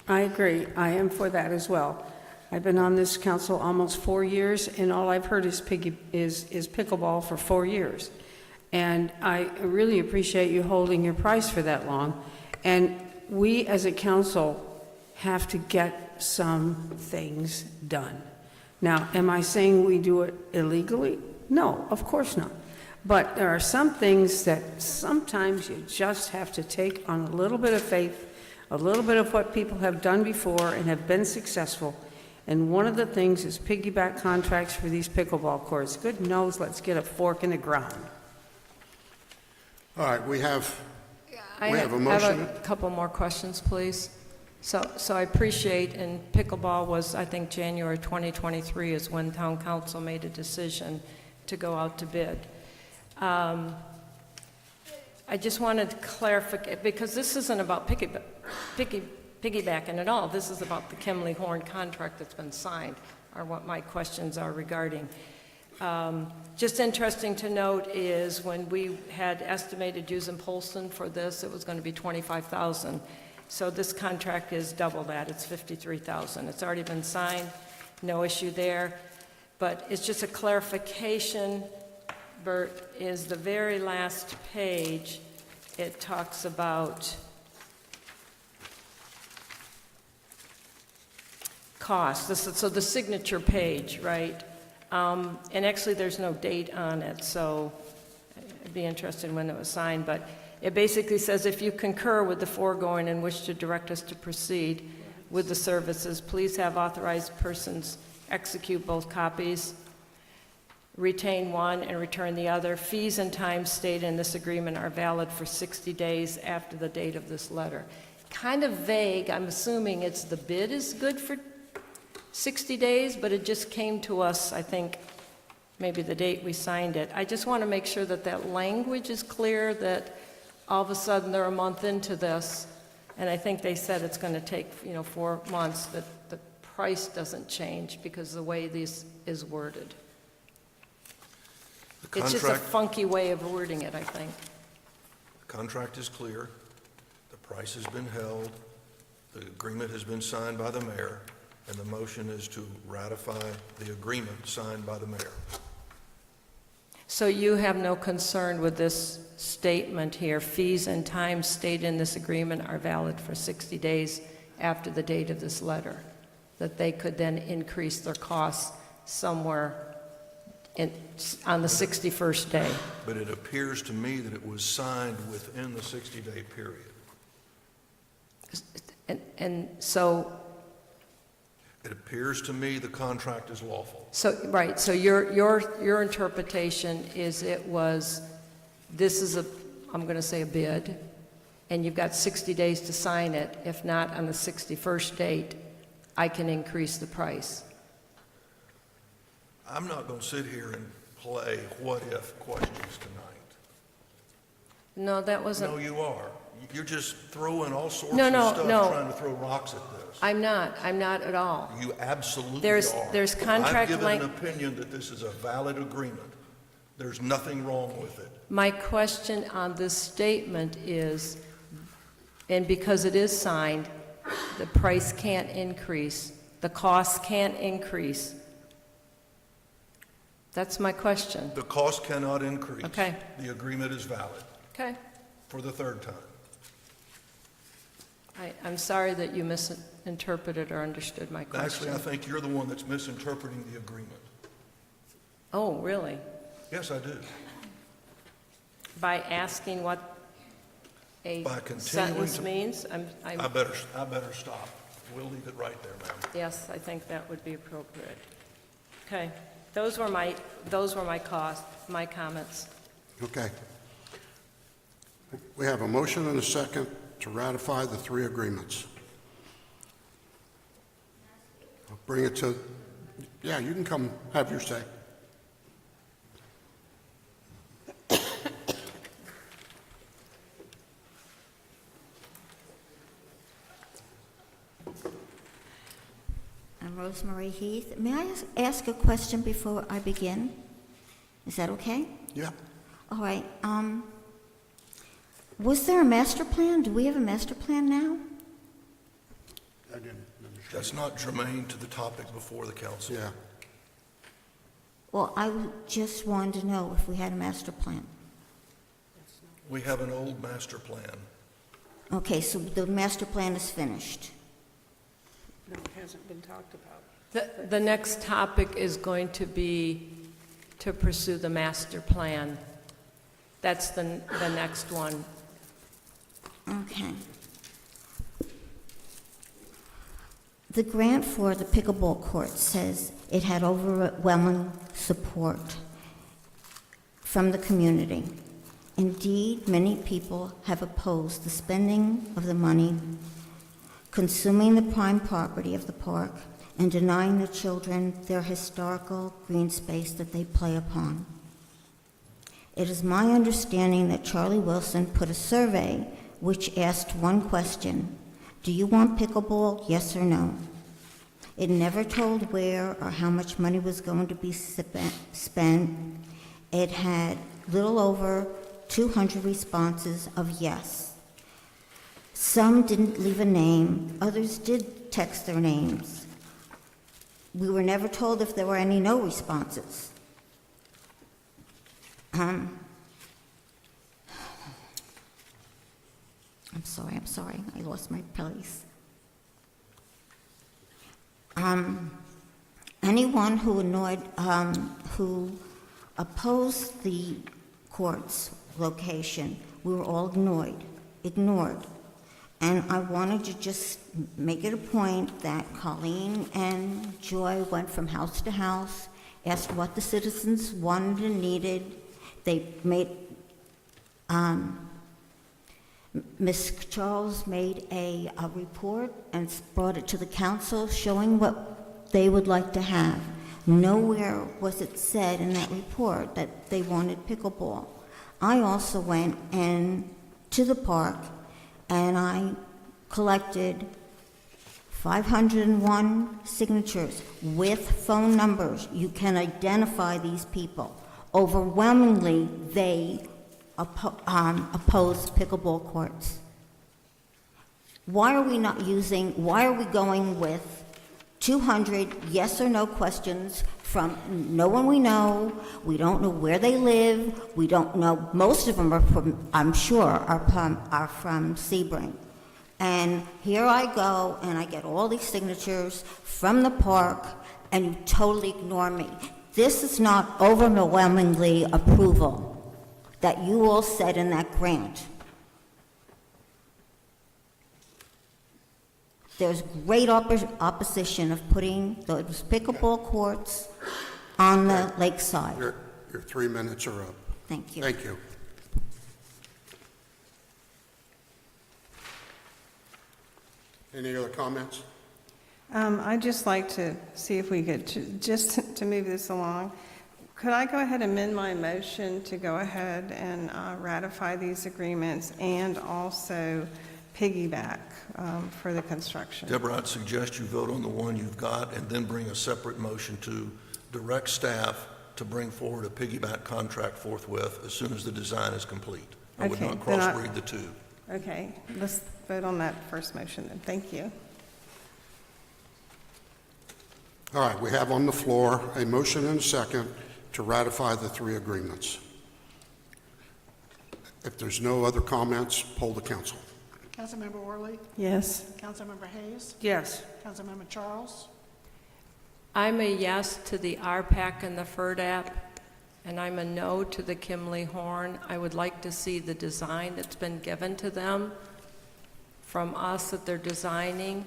I agree. I am for that as well. I've been on this council almost 4 years, and all I've heard is pickleball for 4 years. And I really appreciate you holding your price for that long. And we, as a council, have to get some things done. Now, am I saying we do it illegally? No, of course not. But there are some things that sometimes you just have to take on a little bit of faith, a little bit of what people have done before and have been successful. And one of the things is piggyback contracts for these pickleball courts. Good knows, let's get a fork in the ground. All right, we have a I have motion. a couple more questions, please. So I appreciate, and pickleball was, I think, January 2023 is when town council made a decision to go out to bid. I just wanted to clarify, because this isn't about piggybacking at all. This is about the Kimley Horn contract that's been signed, are what my questions are regarding. Just interesting to note is when we had estimated using Polson for this, it was going to be $25,000. So this contract is double that. It's $53,000. It's already been signed. No issue there. But it's just a clarification, Bert, is the very last page. It talks about cost. So the signature page, right? And actually, there's no date on it, so I'd be interested when it was signed. But it basically says, if you concur with the foregoing and wish to direct us to proceed with the services, please have authorized persons execute both copies, retain one and return the other. Fees and times stated in this agreement are valid for 60 days after the date of this letter. Kind of vague. I'm assuming it's the bid is good for 60 days, but it just came to us, I think, maybe the date we signed it. I just want to make sure that that language is clear, that all of a sudden they're a month into this, and I think they said it's going to take, 4 months, that the price doesn't change because of the way this is worded. It's just a funky way of wording it, I think. The contract is clear, the price has been held, the agreement has been signed by the mayor, and the motion is to ratify the agreement signed by the mayor. So you have no concern with this statement here, fees and times stated in this agreement are valid for 60 days after the date of this letter, that they could then increase their costs somewhere on the 61st day? But it appears to me that it was signed within the 60-day period. And so It appears to me the contract is lawful. So, right, so your interpretation is this is I'm going to say a bid, and you've got 60 days to sign it. If not, on the 61st date, I can increase the price. I'm not going to sit here and play what-if questions tonight. No, that wasn't. No, you are. You're just throwing all sorts No, of no, stuff, no. trying to throw rocks at this. I'm not at all. You absolutely There's are. contract I've given an length. opinion that this is a valid agreement. There's nothing wrong with it. My question on this statement is, and because it is signed, the price can't increase, the cost can't increase. That's my question. The cost cannot increase. Okay. The agreement is valid Okay. for the third time. I'm sorry that you misinterpreted or understood my question. Actually, I think you're the one that's misinterpreting the agreement. Oh, really? Yes, I do. By asking what a By continuing sentence to- means? I better stop. We'll leave it right there, ma'am. Yes, I think that would be appropriate. Okay, those were my comments. Okay. We have a motion and a second to ratify the three agreements. I'll bring it to, yeah, you can come have your say. I'm Rosemary Heath. May I ask a question before I begin? Is that okay? Yeah. All right. Was there a master plan? Do we have a master plan now? I didn't understand. That's not germane to the topic before the council. Yeah. Well, I just wanted to know if we had a master plan. We have an old master plan. Okay, so the master plan is finished. No, it hasn't been talked about. The next topic is going to be to pursue the master plan. That's the next one. Okay. The grant for the pickleball court says it had overwhelming support from the community. Indeed, many people have opposed the spending of the money, consuming the prime property of the park, and denying the children their historical green space that they play upon. It is my understanding that Charlie Wilson put a survey which asked one question: do you want pickleball, yes or no? It never told where or how much money was going to be spent. It had little over 200 responses of yes. Some didn't leave a name, others did text their names. We were never told if there were any no responses. I'm sorry, I lost my place. Anyone who opposed the court's location, we were all ignored. And I wanted to just make it a point that Colleen and Joy went from house to house, asked what the citizens wanted and needed. They made, Ms. Charles made a report and brought it to the council showing what they would like to have. Nowhere was it said in that report that they wanted pickleball. I also went to the park and I collected 501 signatures with phone numbers. You can identify these people. Overwhelmingly, they oppose pickleball courts. Why are we going with 200 yes or no questions from no one we know? We don't know where they live. We don't know, most of them are from, I'm sure, are from Sebring. And here I go, and I get all these signatures from the park, and you totally ignore me. This is not overwhelmingly approval that you all said in that grant. There's great opposition of putting those pickleball courts on the lakeside. Your 3 minutes are up. Thank you. Thank you. Any other comments? I'd just like to see if we could, just to move this along, could I go ahead and amend my motion to go ahead and ratify these agreements and also piggyback for the construction? Deborah, I'd suggest you vote on the one you've got and then bring a separate motion to direct staff to bring forward a piggyback contract forthwith as soon as the design is complete. I would Okay, not then crossbreed the two. Okay, let's vote on that first motion then. Thank you. All right, we have on the floor a motion and a second to ratify the 3 agreements. If there's no other comments, poll the council. Councilmember Worley? Yes. Councilmember Hayes? Yes. Councilmember Charles? I'm a yes to the RPAC and the FERDAP, and I'm a no to the Kimley Horn. I would like to see the design that's been given to them from us that they're designing.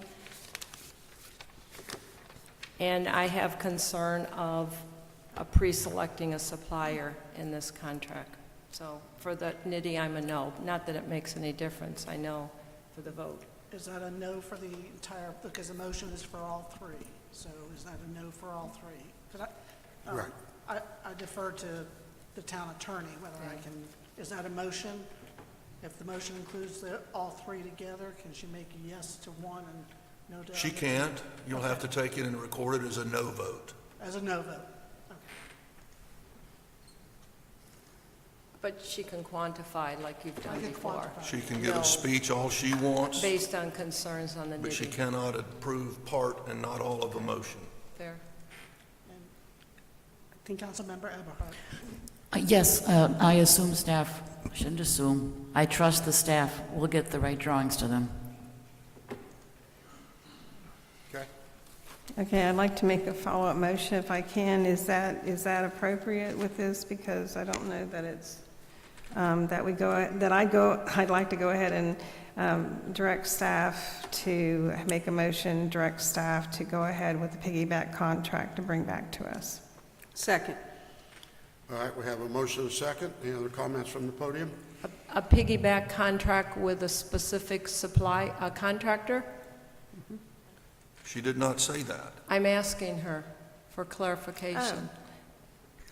And I have concern of pre-selecting a supplier in this contract. So for the NITI, I'm a no. Not that it makes any difference, I know, for the vote. Is that a no for the entire, because the motion is for all 3, so is that a no for all 3? 'Cause Right. I defer to the town attorney whether I can, is that a motion? If the motion includes all 3 together, can she make a yes to one and no to? She other? can't. You'll have to take it and record it as a no vote. As a no vote? Okay. But she can quantify like you've done I can before, quantify. She can give No. a speech all she wants, based on concerns on the but she NITI. cannot approve part and not all of a motion. Fair. I think Councilmember Eberhardt. Yes, I assume staff, shouldn't assume. I trust the staff will get the right drawings to them. Okay. Okay, I'd like to make a follow-up motion if I can. Is that appropriate with this? Because I don't know that it's, I'd like to go ahead and direct staff to make a motion, direct staff to go ahead with the piggyback contract to bring back to us. Second. All right, we have a motion and a second. Any other comments from the podium? A piggyback contract with a specific supply, a contractor? She did not say that. I'm asking her for clarification.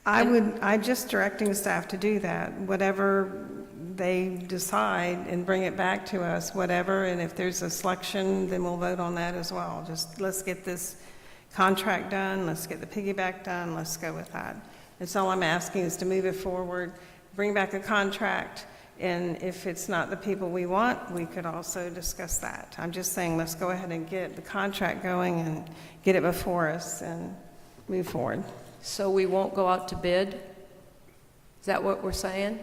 I'm just directing staff to do that, whatever they decide, and bring it back to us, whatever, and if there's a selection, then we'll vote on that as well. Just, let's get this contract done, let's get the piggyback done, let's go with that. That's all I'm asking, is to move it forward, bring back a contract, and if it's not the people we want, we could also discuss that. I'm just saying, let's go ahead and get the contract going and get it before us and move forward. So we won't go out to bid? Is that what we're saying?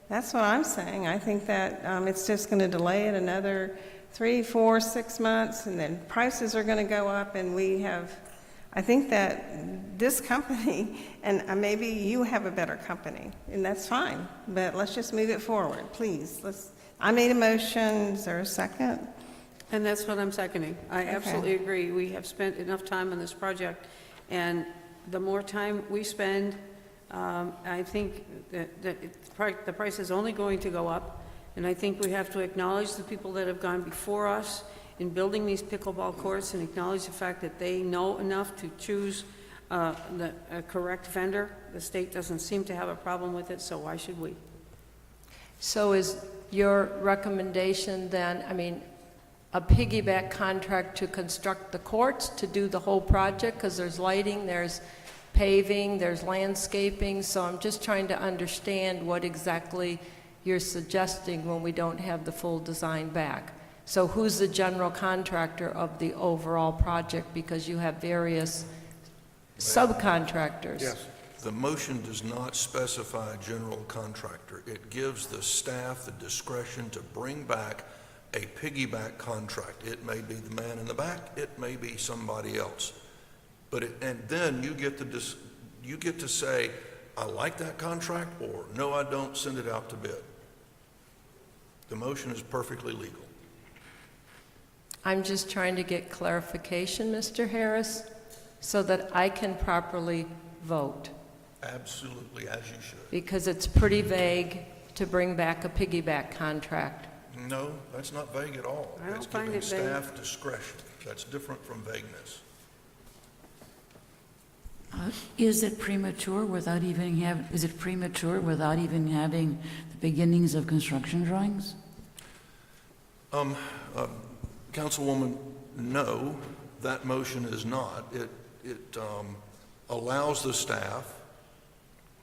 That's what I'm saying. I think that it's just going to delay it another 3, 4, 6 months, and then prices are going to go up, and I think that this company, and maybe you have a better company, and that's fine, but let's just move it forward, please. I made a motion. Is there a second? And that's what I'm seconding. I absolutely agree. We have spent enough time on this project, and the more time we spend, I think that the price is only going to go up, and I think we have to acknowledge the people that have gone before us in building these pickleball courts and acknowledge the fact that they know enough to choose a correct vendor. The state doesn't seem to have a problem with it, so why should we? So is your recommendation then, a piggyback contract to construct the courts, to do the whole project? Because there's lighting, there's paving, there's landscaping, so I'm just trying to understand what exactly you're suggesting when we don't have the full design back. So who's the general contractor of the overall project, because you have various subcontractors? Yes. The motion does not specify general contractor. It gives the staff the discretion to bring back a piggyback contract. It may be the man in the back, it may be somebody else. And then you get to say, I like that contract, or no, I don't, send it out to bid. The motion is perfectly legal. I'm just trying to get clarification, Mr. Harris, so that I can properly vote, Absolutely, as you should. because it's pretty vague to bring back a piggyback contract. No, that's not vague at all. I don't It's find giving it vague. staff discretion. That's different from vagueness. Is it premature without even having the beginnings of construction drawings? Councilwoman, no, that motion is not. It allows the staff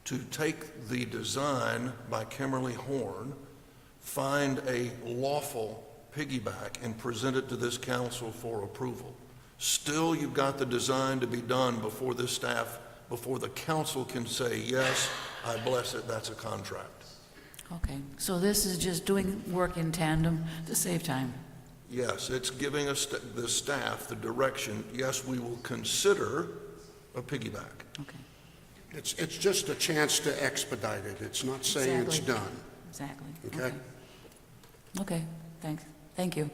to take the design by Kimberly Horn, find a lawful piggyback, and present it to this council for approval. Still, you've got the design to be done before this staff, before the council can say, yes, I bless it, that's a contract. Okay, so this is just doing work in tandem to save time. Yes, it's giving us the staff the direction, yes, we will consider a piggyback. Okay, It's just a chance to expedite it. It's not saying it's Exactly. done, exactly. okay? Okay, thanks. Thank you.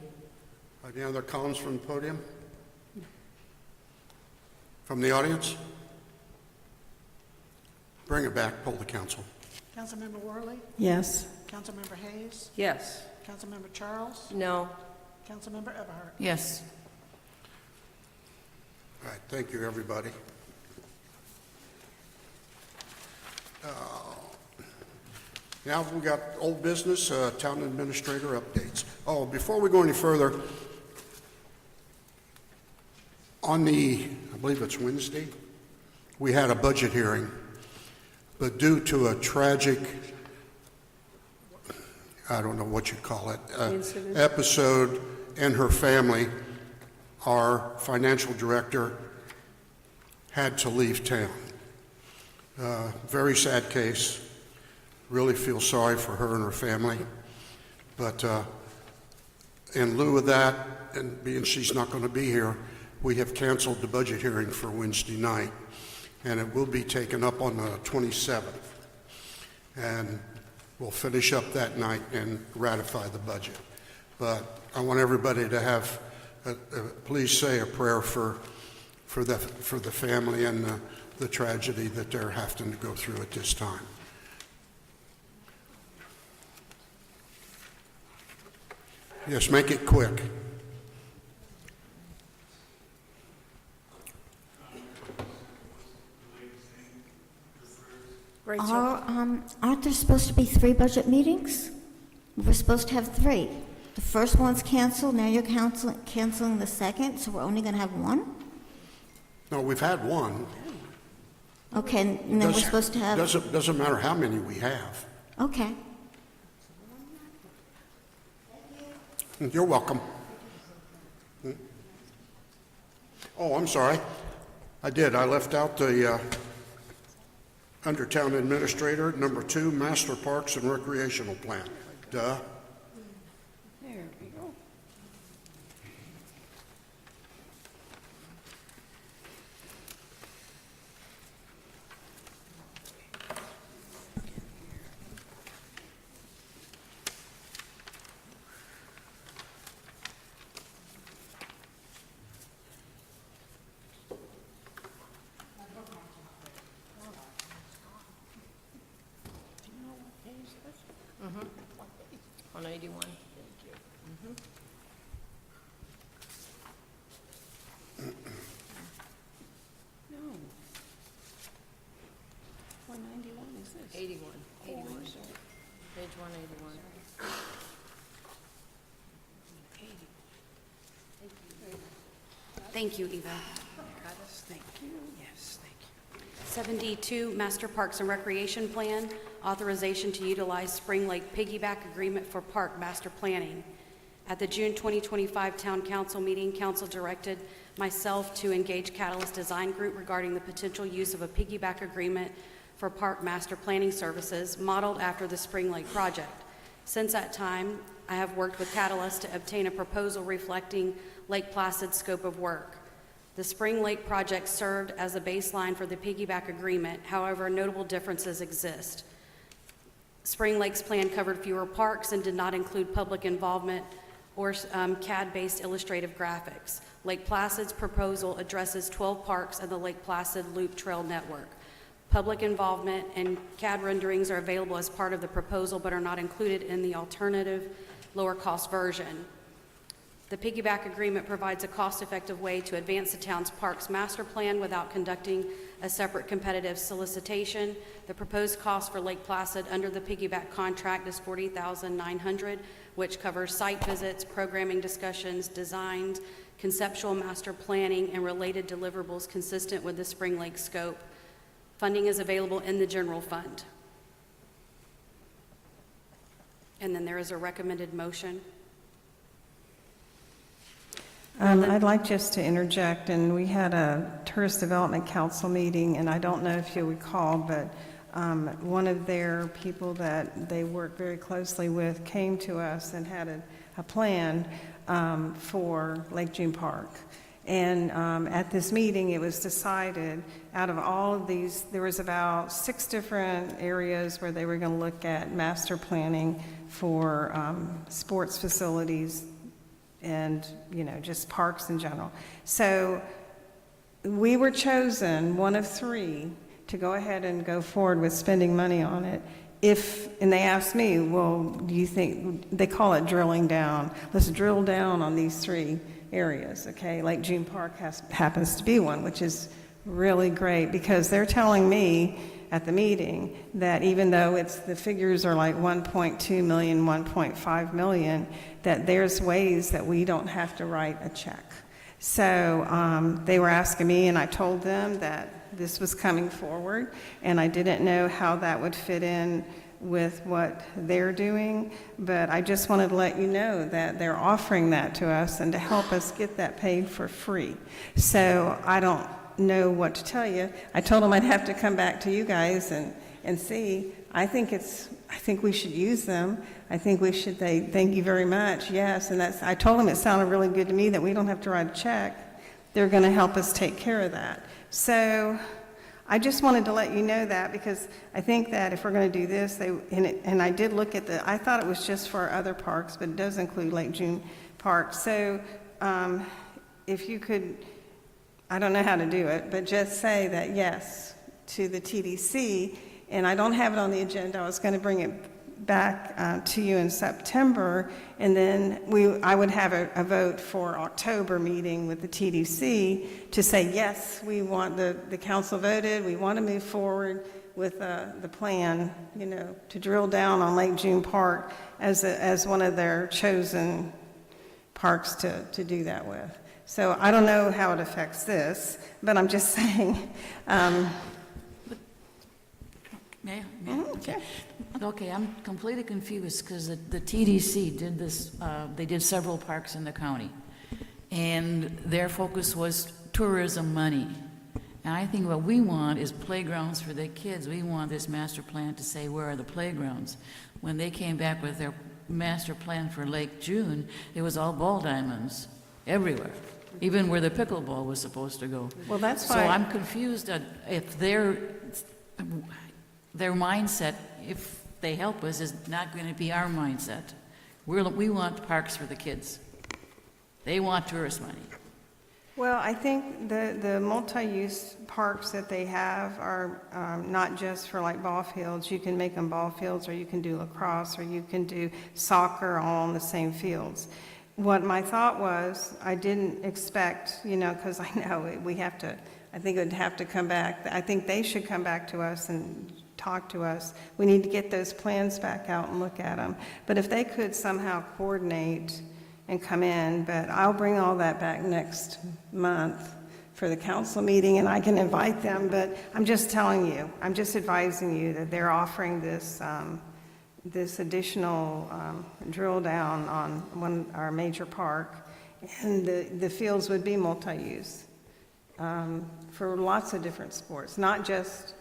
Any other comments from the podium? From the audience? Bring it back, poll the council. Councilmember Worley? Yes. Councilmember Hayes? Yes. Councilmember Charles? No. Councilmember Eberhardt? Yes. All right, thank you, everybody. Now we got old business, town administrator updates. Oh, before we go any further, on the, I believe it's Wednesday, we had a budget hearing, but due to a tragic, I don't know what you call it, episode in her family, our financial director had to leave town. Very sad case. Really feel sorry for her and her family. But in lieu of that, and being she's not going to be here, we have canceled the budget hearing for Wednesday night, and it will be taken up on the 27th. And we'll finish up that night and ratify the budget. But I want everybody to have, please say a prayer for the family and the tragedy that they're having to go through at this time. Yes, make it quick. Rachel? Aren't there supposed to be 3 budget meetings? We're supposed to have 3. The first one's canceled, now you're canceling the second, so we're only going to have 1? No, we've had one. Okay, and then we're supposed to have... Doesn't matter how many we have. Okay. You're welcome. Oh, I'm sorry. I did. I left out the under Town Administrator, number 2, Master Parks and Recreational Plan. Duh. There we go. Mm-hmm. 181. No. 191 is this? 81. 81. Page 181. Thank you, Eva. Thank you. Yes, thank you. 72, Master Parks and Recreation Plan, authorization to utilize Spring Lake piggyback agreement for park master planning. At the June 2025 Town Council meeting, Council directed myself to engage Catalyst Design Group regarding the potential use of a piggyback agreement for park master planning services modeled after the Spring Lake project. Since that time, I have worked with Catalyst to obtain a proposal reflecting Lake Placid's scope of work. The Spring Lake project served as a baseline for the piggyback agreement. However, notable differences exist. Spring Lake's plan covered fewer parks and did not include public involvement or CAD-based illustrative graphics. Lake Placid's proposal addresses 12 parks and the Lake Placid Loop Trail Network. Public involvement and CAD renderings are available as part of the proposal but are not included in the alternative lower-cost version. The piggyback agreement provides a cost-effective way to advance the town's parks master plan without conducting a separate competitive solicitation. The proposed cost for Lake Placid under the piggyback contract is $40,900, which covers site visits, programming discussions, designs, conceptual master planning, and related deliverables consistent with the Spring Lake scope. Funding is available in the general fund. And then there is a recommended motion. I'd like just to interject, and we had a Tourist Development Council meeting, and I don't know if you'll recall, but one of their people that they work very closely with came to us and had a plan for Lake June Park. And at this meeting, it was decided, out of all of these, there was about 6 different areas where they were going to look at master planning for sports facilities and, you know, just parks in general. So we were chosen, one of 3, to go ahead and go forward with spending money on it. And they asked me, well, do you think, they call it drilling down. Let's drill down on these 3 areas, okay? Lake June Park happens to be one, which is really great because they're telling me at the meeting that even though the figures are like 1.2 million, 1.5 million, that there's ways that we don't have to write a check. So they were asking me, and I told them that this was coming forward, and I didn't know how that would fit in with what they're doing, but I just wanted to let you know that they're offering that to us and to help us get that paid for free. So I don't know what to tell you. I told them I'd have to come back to you guys and see. I think we should use them. I think we should say thank you very much. Yes, and I told them it sounded really good to me that we don't have to write a check. They're going to help us take care of that. So I just wanted to let you know that because I think that if we're going to do this, and I did look at I thought it was just for other parks, but it does include Lake June Park. So if you could, I don't know how to do it, but just say that yes to the TDC, and I don't have it on the agenda. I was going to bring it back to you in September, and then I would have a vote for October meeting with the TDC to say, yes, we want the council voted, we want to move forward with the plan, you know, to drill down on Lake June Park as one of their chosen parks to do that with. So I don't know how it affects this, but I'm just saying. May I? Okay. Okay, I'm completely confused because the TDC did this, they did several parks in the county, and their focus was tourism money. And I think what we want is playgrounds for the kids. We want this master plan to say where are the playgrounds. When they came back with their master plan for Lake June, it was all ball diamonds everywhere, even where the pickleball was supposed to go. Well, that's so fine. I'm confused if their mindset, if they help us, is not going to be our mindset. We want parks for the kids. They want tourist money. Well, I think the multi-use parks that they have are not just for like ball fields. You can make them ball fields, or you can do lacrosse, or you can do soccer all on the same fields. What my thought was, I didn't expect, you know, because I know we have to, I think it would have to come back. I think they should come back to us and talk to us. We need to get those plans back out and look at them. But if they could somehow coordinate and come in, but I'll bring all that back next month for the council meeting, and I can invite them, but I'm just telling you, I'm just advising you that they're offering this this additional drill down on our major park, and the fields would be multi-use for lots of different sports, not just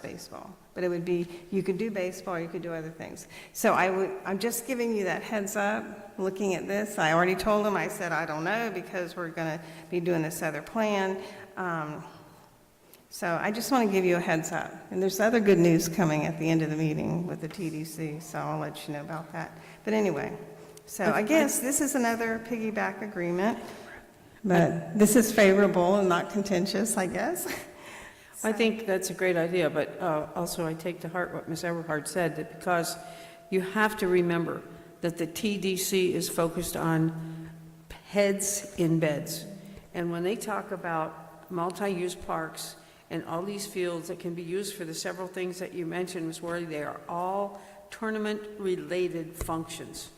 baseball, but it would be, you could do baseball, you could do other things. So I'm just giving you that heads up, looking at this. I already told them, I said, I don't know, because we're going to be doing this other plan. So I just want to give you a heads up. And there's other good news coming at the end of the meeting with the TDC, so I'll let you know about that. But anyway, So I guess this is another piggyback agreement, but this is favorable and not contentious, I guess. I think that's a great idea, but also I take to heart what Ms. Eberhardt said, that because you have to remember that the TDC is focused on heads in beds. And when they talk about multi-use parks and all these fields that can be used for the several things that you mentioned, Ms. Worley, they are all tournament-related functions.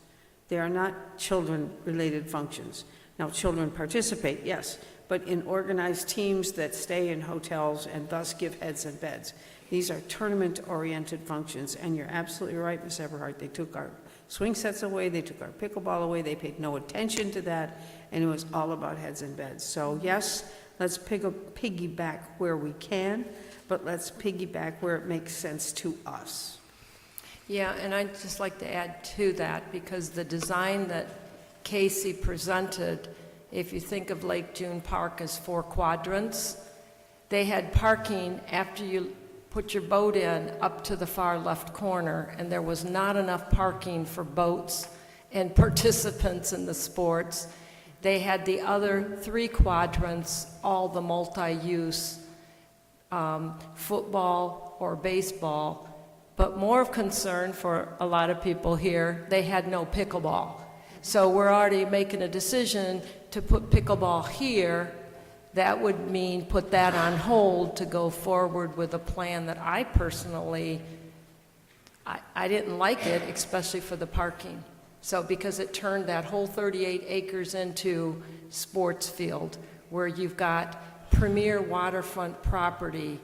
They are not children-related functions. Now, children participate, yes, but in organized teams that stay in hotels and thus give heads and beds. These are tournament-oriented functions, and you're absolutely right, Ms. Eberhardt. They took our swing sets away, they took our pickleball away, they paid no attention to that, and it was all about heads and beds. So yes, let's piggyback where we can, but let's piggyback where it makes sense to us. Yeah, and I'd just like to add to that, because the design that Casey presented, if you think of Lake June Park as 4 quadrants, they had parking after you put your boat in up to the far left corner, and there was not enough parking for boats and participants in the sports. They had the other 3 quadrants, all the multi-use, football or baseball, but more of concern for a lot of people here, they had no pickleball. So we're already making a decision to put pickleball here. That would mean put that on hold to go forward with a plan that I personally, I didn't like it, especially for the parking. So because it turned that whole 38 acres into sports field, where you've got premier waterfront property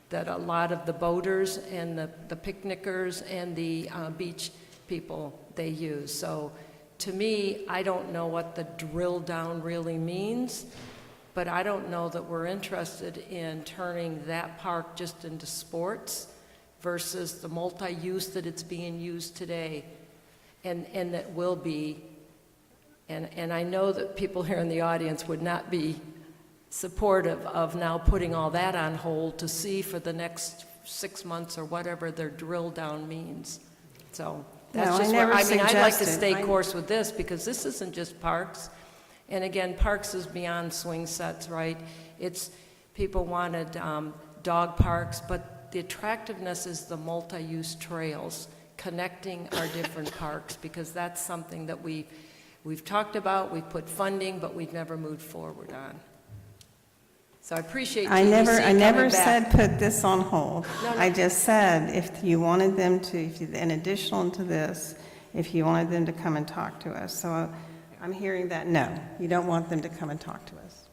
that a lot of the boaters and the picnickers and the beach people, they use. So to me, I don't know what the drill down really means, but I don't know that we're interested in turning that park just into sports versus the multi-use that it's being used today, and that will be, and I know that people here in the audience would not be supportive of now putting all that on hold to see for the next 6 months or whatever their drill down means. So that's No, just I where, never I mean, I'd like to suggested- stay course with this, because this isn't just parks. And again, parks is beyond swing sets, right? It's, people wanted dog parks, but the attractiveness is the multi-use trails, connecting our different parks, because that's something that we've talked about, we've put funding, but we've never moved forward on. So I appreciate I TDC never coming said back. put this on hold. No, no. I just said if you wanted them to, in addition to this, if you wanted them to come and talk to us. So I'm hearing that, no, you don't want them to come and talk to us.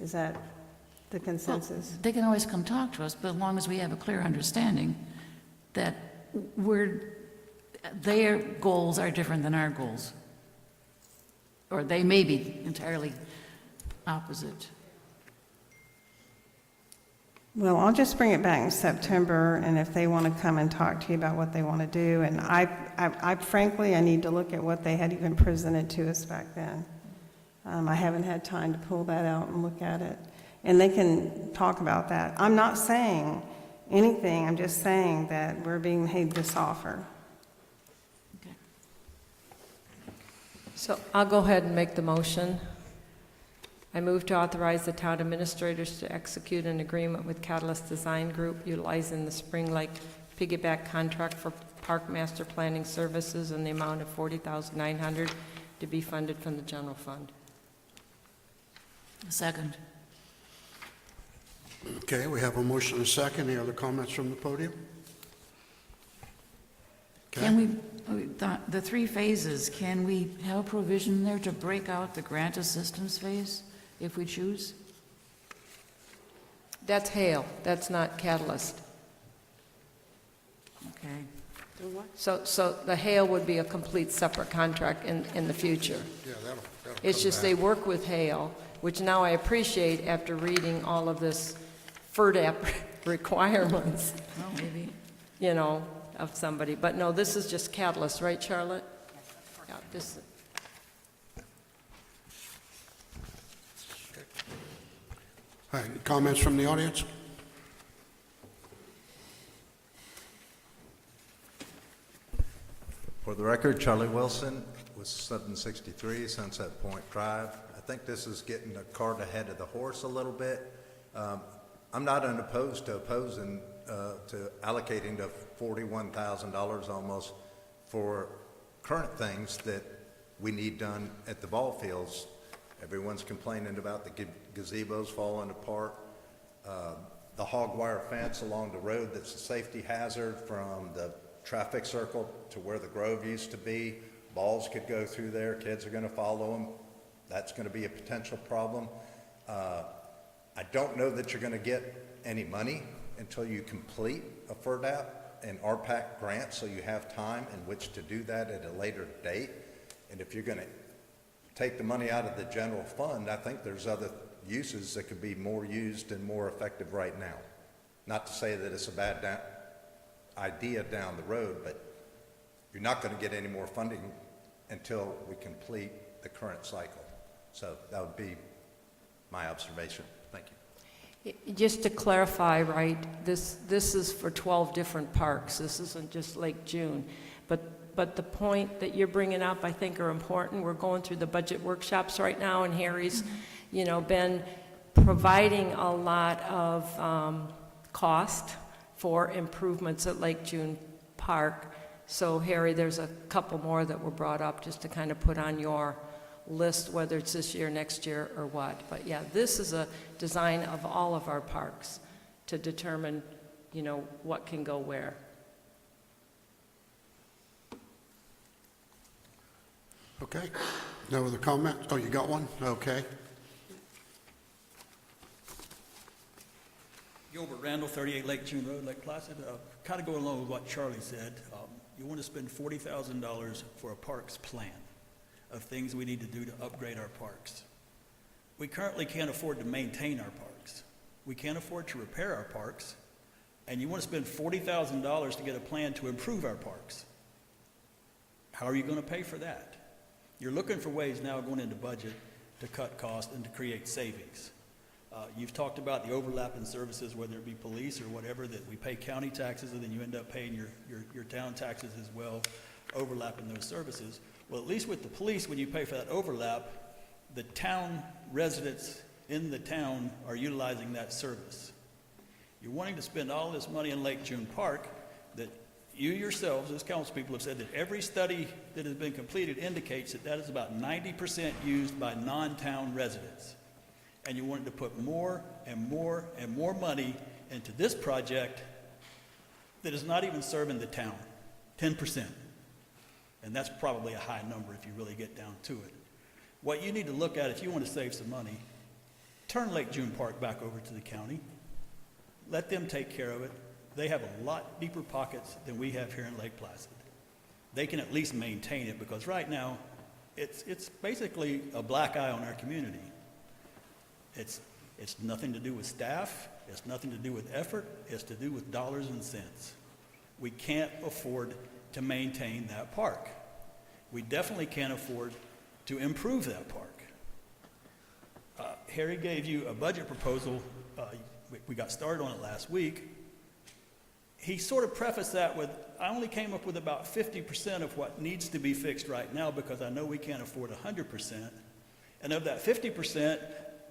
Is that the consensus? They can always come talk to us, but as long as we have a clear understanding that their goals are different than our goals. Or they may be entirely opposite. Well, I'll just bring it back in September, and if they want to come and talk to you about what they want to do, and I frankly, I need to look at what they had even presented to us back then. I haven't had time to pull that out and look at it, and they can talk about that. I'm not saying anything, I'm just saying that we're being made this offer. Okay. So I'll go ahead and make the motion. I move to authorize the town administrators to execute an agreement with Catalyst Design Group utilizing the Spring Lake piggyback contract for park master planning services in the amount of $40,900 to be funded from the general fund. Second. Okay, we have a motion and a second. Any other comments from the podium? Okay. Can we, the 3 phases, can we have a provision there to break out the grant assistance phase if we choose? That's Hale, that's not Catalyst. Okay. So the Hale would be a complete separate contract in the future. Yeah, that'll It's come just back. they work with Hale, which now I appreciate after reading all of this FERDAP requirements, Well, maybe. you know, of somebody. But no, this is just Catalyst, right, Charlotte? Yeah, this, All right, any comments from the audience? For the record, Charlie Wilson was 763 Sunset Point Drive. I think this is getting the cart ahead of the horse a little bit. I'm not unopposed to allocating the $41,000 almost for current things that we need done at the ball fields. Everyone's complaining about the gazebos falling apart. The hog wire fence along the road that's a safety hazard from the traffic circle to where the grove used to be. Balls could go through there, kids are gonna follow them. That's gonna be a potential problem. I don't know that you're gonna get any money until you complete a FERDAP and RPAC grant, so you have time in which to do that at a later date. And if you're gonna take the money out of the general fund, I think there's other uses that could be more used and more effective right now. Not to say that it's a bad idea down the road, but you're not going to get any more funding until we complete the current cycle. So that would be my observation. Thank you. Just to clarify, right, this is for 12 different parks. This isn't just Lake June. But the point that you're bringing up, I think, are important. We're going through the budget workshops right now, and Harry's, been providing a lot of cost for improvements at Lake June Park. So, Harry, there's a couple more that were brought up just to kind of put on your list, whether it's this year, next year, or what. But yeah, this is a design of all of our parks to determine, what can go where. Okay, no other comments? Oh, you got one? Okay. Gilbert Randall, 38 Lake June Road, Lake Placid. Kind of going along with what Charlie said, you want to spend $40,000 for a parks plan of things we need to do to upgrade our parks. We currently can't afford to maintain our parks. We can't afford to repair our parks, and you want to spend $40,000 to get a plan to improve our parks. How are you going to pay for that? You're looking for ways now going into budget to cut costs and to create savings. You've talked about the overlap in services, whether it be police or whatever, that we pay county taxes and then you end up paying your town taxes as well, overlapping those services. Well, at least with the police, when you pay for that overlap, the town residents in the town are utilizing that service. You're wanting to spend all this money in Lake June Park that you yourselves as council people have said that every study that has been completed indicates that is about 90% used by non-town residents. And you wanted to put more and more and more money into this project that is not even serving the town, 10%. And that's probably a high number if you really get down to it. What you need to look at if you want to save some money, turn Lake June Park back over to the county. Let them take care of it. They have a lot deeper pockets than we have here in Lake Placid. They can at least maintain it because right now it's basically a black eye on our community. It's nothing to do with staff. It's nothing to do with effort. It's to do with dollars and cents. We can't afford to maintain that park. We definitely can't afford to improve that park. Harry gave you a budget proposal. We got started on it last week. He sort of prefaced that with, I only came up with about 50% of what needs to be fixed right now because I know we can't afford 100%. And of that 50%,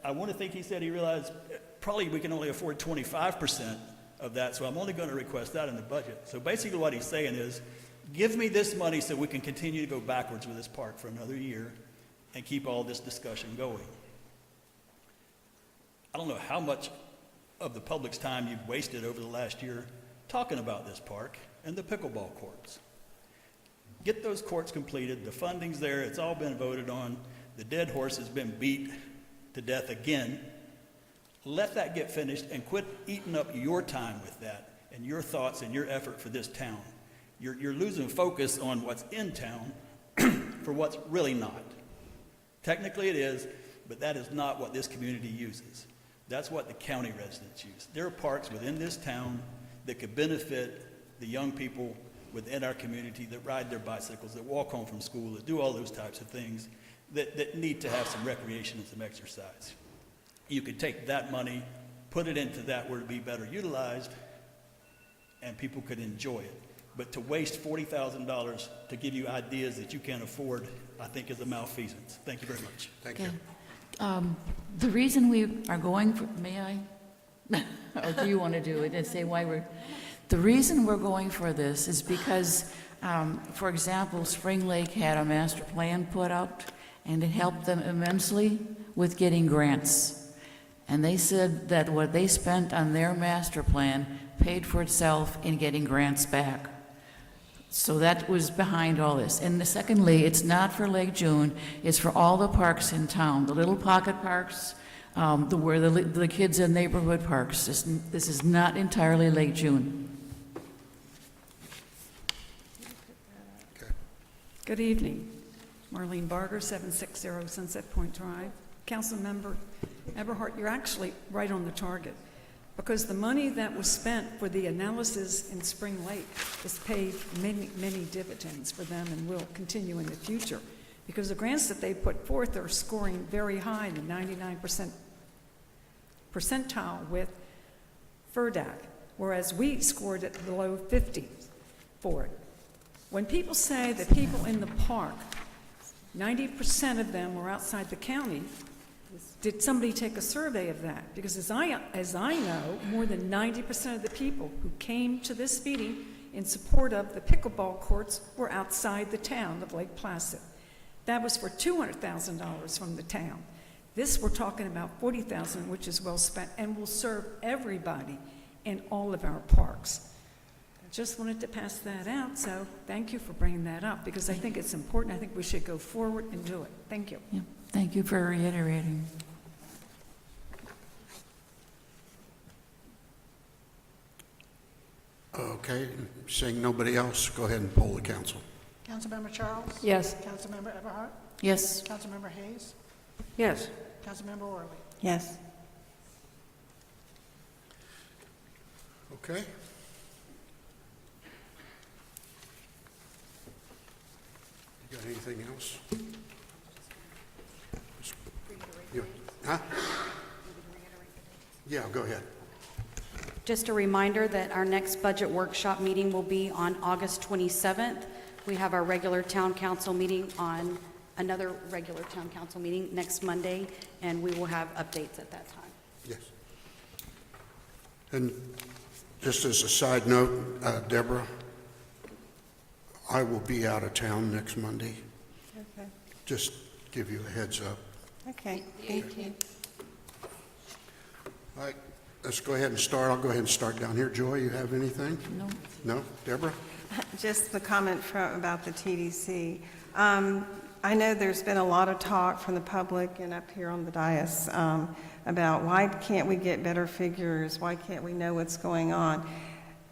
I want to think he said he realized probably we can only afford 25% of that, so I'm only going to request that in the budget. So basically what he's saying is, give me this money so we can continue to go backwards with this park for another year and keep all this discussion going. I don't know how much of the public's time you've wasted over the last year talking about this park and the pickleball courts. Get those courts completed. The funding's there. It's all been voted on. The dead horse has been beat to death again. Let that get finished and quit eating up your time with that and your thoughts and your effort for this town. You're losing focus on what's in town for what's really not. Technically it is, but that is not what this community uses. That's what the county residents use. There are parks within this town that could benefit the young people within our community that ride their bicycles, that walk home from school, that do all those types of things, that need to have some recreation and some exercise. You could take that money, put it into that where it would be better utilized, and people could enjoy it. But to waste $40,000 to give you ideas that you can't afford, I think is a malfeasance. Thank you very much. Thank you. The reason we are going for, may I? Or do you want to do it and say why we're, the reason we're going for this is because, for example, Spring Lake had a master plan put out, and it helped them immensely with getting grants. And they said that what they spent on their master plan paid for itself in getting grants back. So that was behind all this. And secondly, it's not for Lake June, it's for all the parks in town, the little pocket parks, where the kids in neighborhood parks. This is not entirely Lake June. Good evening. Marlene Barger, 760 Sunset Point Drive. Councilmember Eberhardt, you're actually right on the target, because the money that was spent for the analysis in Spring Lake has paid many, many dividends for them and will continue in the future, because the grants that they put forth are scoring very high in the 99% percentile with FERDAC, whereas we scored at below 50 for it. When people say that people in the park, 90% of them were outside the county, did somebody take a survey of that? Because as I know, more than 90% of the people who came to this meeting in support of the pickleball courts were outside the town of Lake Placid. That was for $200,000 from the town. This, we're talking about $40,000, which is well spent and will serve everybody in all of our parks. I just wanted to pass that out, so thank you for bringing that up, because I think it's important. I think we should go forward and do it. Thank you. Yeah, thank you for reiterating. Okay, seeing nobody else, go ahead and poll the council. Councilmember Charles? Yes. Councilmember Eberhardt? Yes. Councilmember Hayes? Yes. Councilmember Worley? Yes. Okay. You got anything else? Huh? Yeah, go ahead. Just a reminder that our next budget workshop meeting will be on August 27th. We have our regular town council meeting on another regular town council meeting next Monday, and we will have updates at that time. Yes. And just as a side note, Deborah, I will be out of town next Monday. Okay. Just give you a heads up. Okay, thank you. All right, let's go ahead and start. I'll go ahead and start down here. Joy, you have anything? No. No? Deborah? Just the comment about the TDC. I know there's been a lot of talk from the public and up here on the dais about why can't we get better figures? Why can't we know what's going on?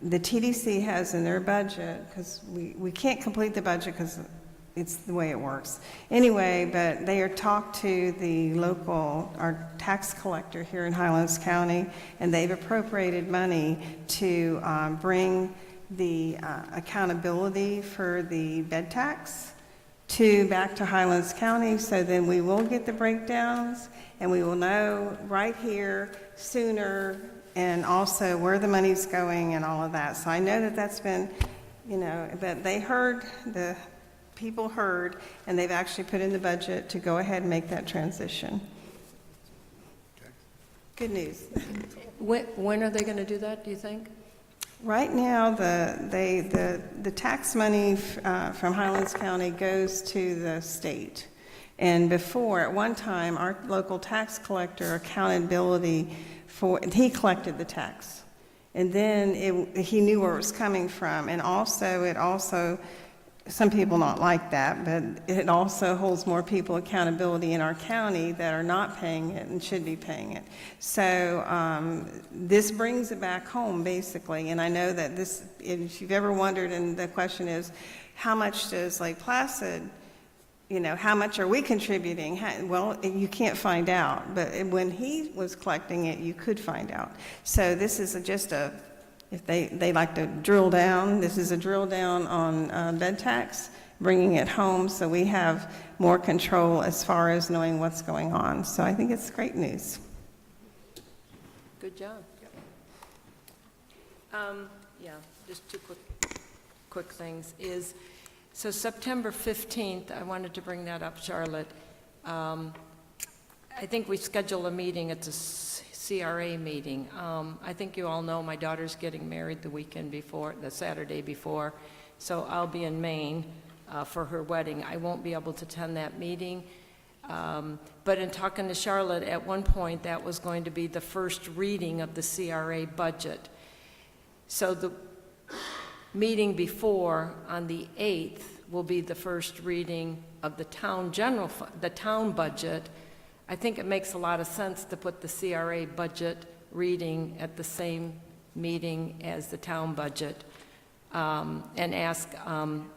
The TDC has in their budget, because we can't complete the budget because it's the way it works. Anyway, but they are talked to our tax collector here in Highlands County, and they've appropriated money to bring the accountability for the bed tax back to Highlands County, so then we will get the breakdowns, and we will know right here sooner, and also where the money's going and all of that. So I know that that's been, that they heard, the people heard, and they've actually put in the budget to go ahead and make that transition. Okay. Good news. When are they going to do that, do you think? Right now, the tax money from Highlands County goes to the state. And before, at one time, our local tax collector accountability he collected the tax. And then he knew where it was coming from. And also, some people not like that, but it also holds more people accountability in our county that are not paying it and should be paying it. So this brings it back home, basically. And I know that this, if you've ever wondered, and the question is, how much does Lake Placid, how much are we contributing? Well, you can't find out. But when he was collecting it, you could find out. So this is just if they like to drill down, this is a drill down on bed tax, bringing it home so we have more control as far as knowing what's going on. So I think it's great news. Good job. Yeah, just two quick. quick things, is, so September 15th, I wanted to bring that up, Charlotte. I think we scheduled a meeting, it's a CRA meeting. I think you all know my daughter's getting married the weekend before, the Saturday before, so I'll be in Maine for her wedding. I won't be able to attend that meeting. But in talking to Charlotte, at one point, that was going to be the first reading of the CRA budget. So the meeting before, on the 8th, will be the first reading of the town the town budget. I think it makes a lot of sense to put the CRA budget reading at the same meeting as the town budget, and ask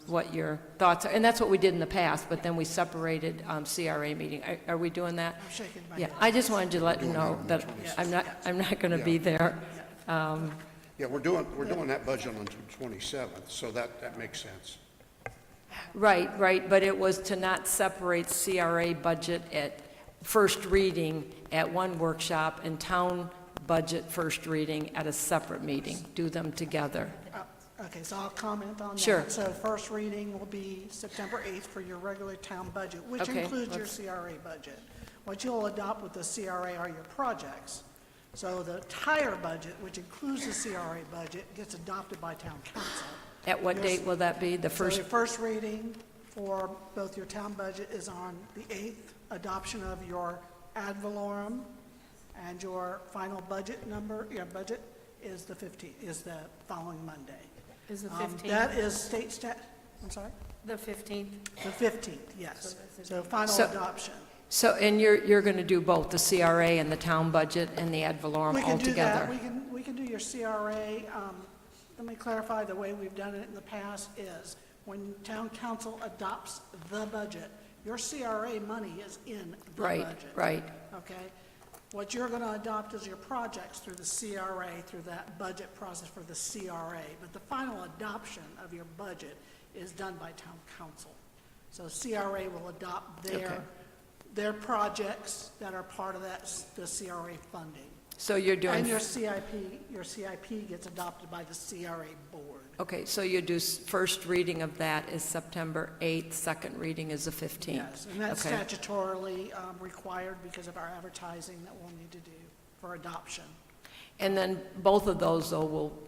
what your thoughts are. And that's what we did in the past, but then we separated CRA meeting. Are we doing that? I'm shaking my Yeah, head. I just wanted to let you know that I'm not going to be there. Yeah, we're doing that budget on the 27th, so that makes sense. Right, but it was to not separate CRA budget at first reading at one workshop and town budget first reading at a separate meeting. Do them together. Okay, so I'll comment on that. Sure. So first reading will be September 8th for your regular town budget, which Okay, includes your CRA budget. What you'll adopt with the CRA are your projects. So the entire budget, which includes the CRA budget, gets adopted by town council. At what date will that be? The So first? your first reading for both your town budget is on the 8th, adoption of your ad valorem, and your final budget number, your budget is the 15th, is the following Monday. Is the 15th? That is state I'm sorry? The 15th? The 15th, yes. So final So- adoption. So, and you're going to do both the CRA and the town budget and the ad valorem We all can do that. together? We can do your CRA. Let me clarify, the way we've done it in the past is when town council adopts the budget, your CRA money is in the budget. Right. Okay? What you're going to adopt is your projects through the CRA, through that budget process for the CRA. But the final adoption of your budget is done by town council. So CRA will adopt their projects that are part of that, the CRA funding. So you're doing... And your CIP gets adopted by the CRA board. Okay, so you do first reading of that is September 8th, second reading is the 15th? Yes, and that's Okay. statutorily required because of our advertising that we'll need to do for adoption. And then both of those, though, will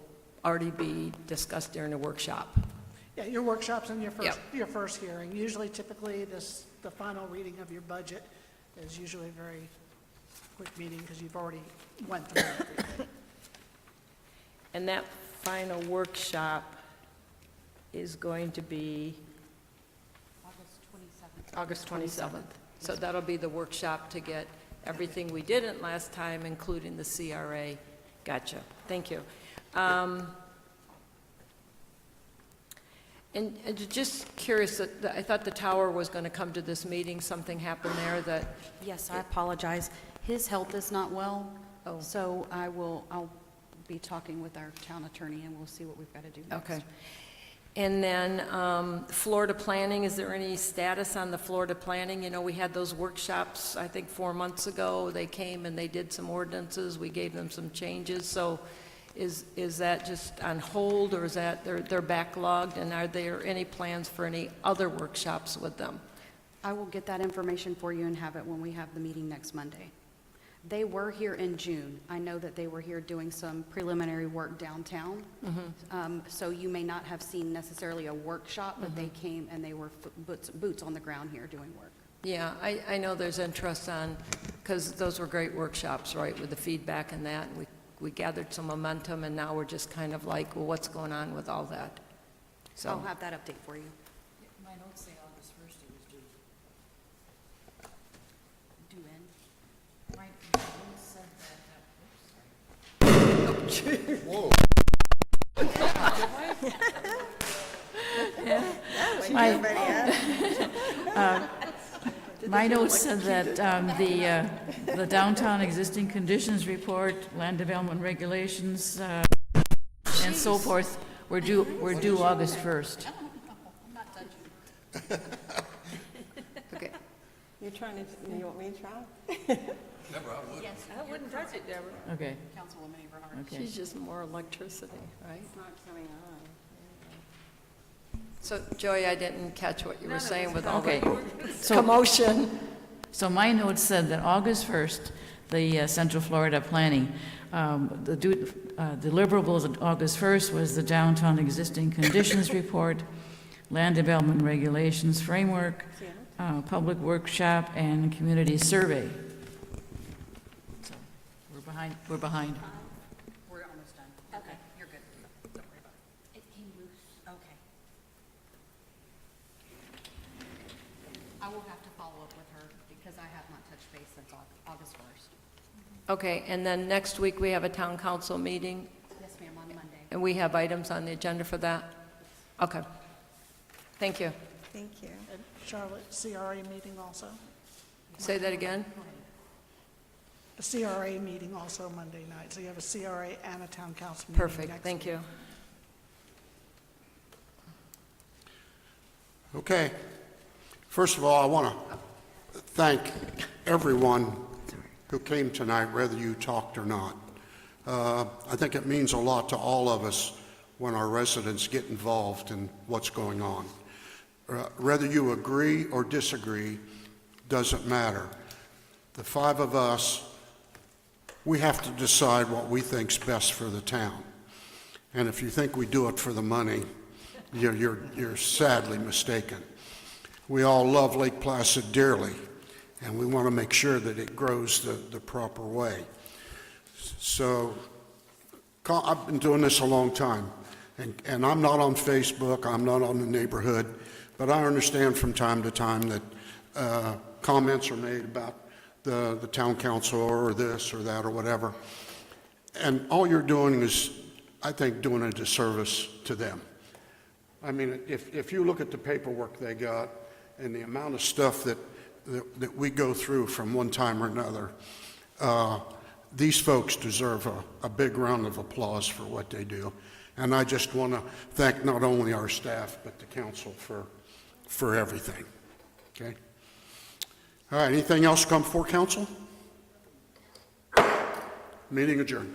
already be discussed during a workshop? Yeah, your workshops and Yep. your first hearing. Usually, typically, the final reading of your budget is usually a very quick meeting because you've already went through everything. And that final workshop is going to be August 27th. So that'll be the workshop to get everything we didn't last time, including the CRA. Gotcha. Thank you. And just curious, I thought the tower was going to come to this meeting. Something happened there that, Yes, I apologize. His health is not well, Oh. so I'll be talking with our town attorney, and we'll see what we've got to do next. okay. And then Florida planning, is there any status on the Florida planning? You know, we had those workshops, I think 4 months ago. They came and they did some ordinances. We gave them some changes. So is that just on hold, or is that they're backlogged? And are there any plans for any other workshops with them? I will get that information for you and have it when we have the meeting next Monday. They were here in June. I know that they were here doing some preliminary work downtown. So you may not have seen necessarily a workshop, but they came and they were boots on the ground here doing work. Yeah, I know there's interest on, because those were great workshops, right, with the feedback and that. And we gathered some momentum, and now we're just kind of like, well, what's going on with all that? So. I'll have that update for you. My notes say August 1st it was due. Due in. My notes said My notes said that the downtown existing conditions report, land development regulations, and so forth were due August 1st. Okay. You're trying to, you want me to try? I wouldn't touch it, Deborah. Okay, Councilwoman Eberhardt. okay. She's just more electricity, right? It's not coming on. So Joy, I didn't catch what you were saying with all Okay. the commotion. So my notes said that August 1st, the Central Florida Planning, the deliverables on August 1st was the Downtown Existing Conditions Report, Land Development Regulations Framework, Public Workshop, and Community Survey. So we're behind. We're almost done. Okay, you're good. Don't worry about it. It came loose. Okay. I will have to follow up with her because I have not touched base since August 1st. Okay, and then next week, we have a town council meeting, Yes, ma'am, on Monday. and we have items on the agenda for that? Okay. Thank you. Thank you. And Charlotte, CRA meeting also? Say that again? A CRA meeting also Monday night, so you have a CRA and a town council meeting Perfect, next thank week. you. Okay. First of all, I want to thank everyone who came tonight, whether you talked or not. I think it means a lot to all of us when our residents get involved in what's going on. Whether you agree or disagree doesn't matter. The five of us, we have to decide what we think's best for the town. And if you think we do it for the money, you're sadly mistaken. We all love Lake Placid dearly, and we want to make sure that it grows the proper way. So I've been doing this a long time, and I'm not on Facebook, I'm not on the neighborhood, but I understand from time to time that comments are made about the town council or this or that or whatever. And all you're doing is, I think, doing a disservice to them. I mean, if you look at the paperwork they got and the amount of stuff that we go through from one time or another, these folks deserve a big round of applause for what they do. And I just want to thank not only our staff, but the council for everything. Okay? All right, anything else come before council? Meeting adjourned.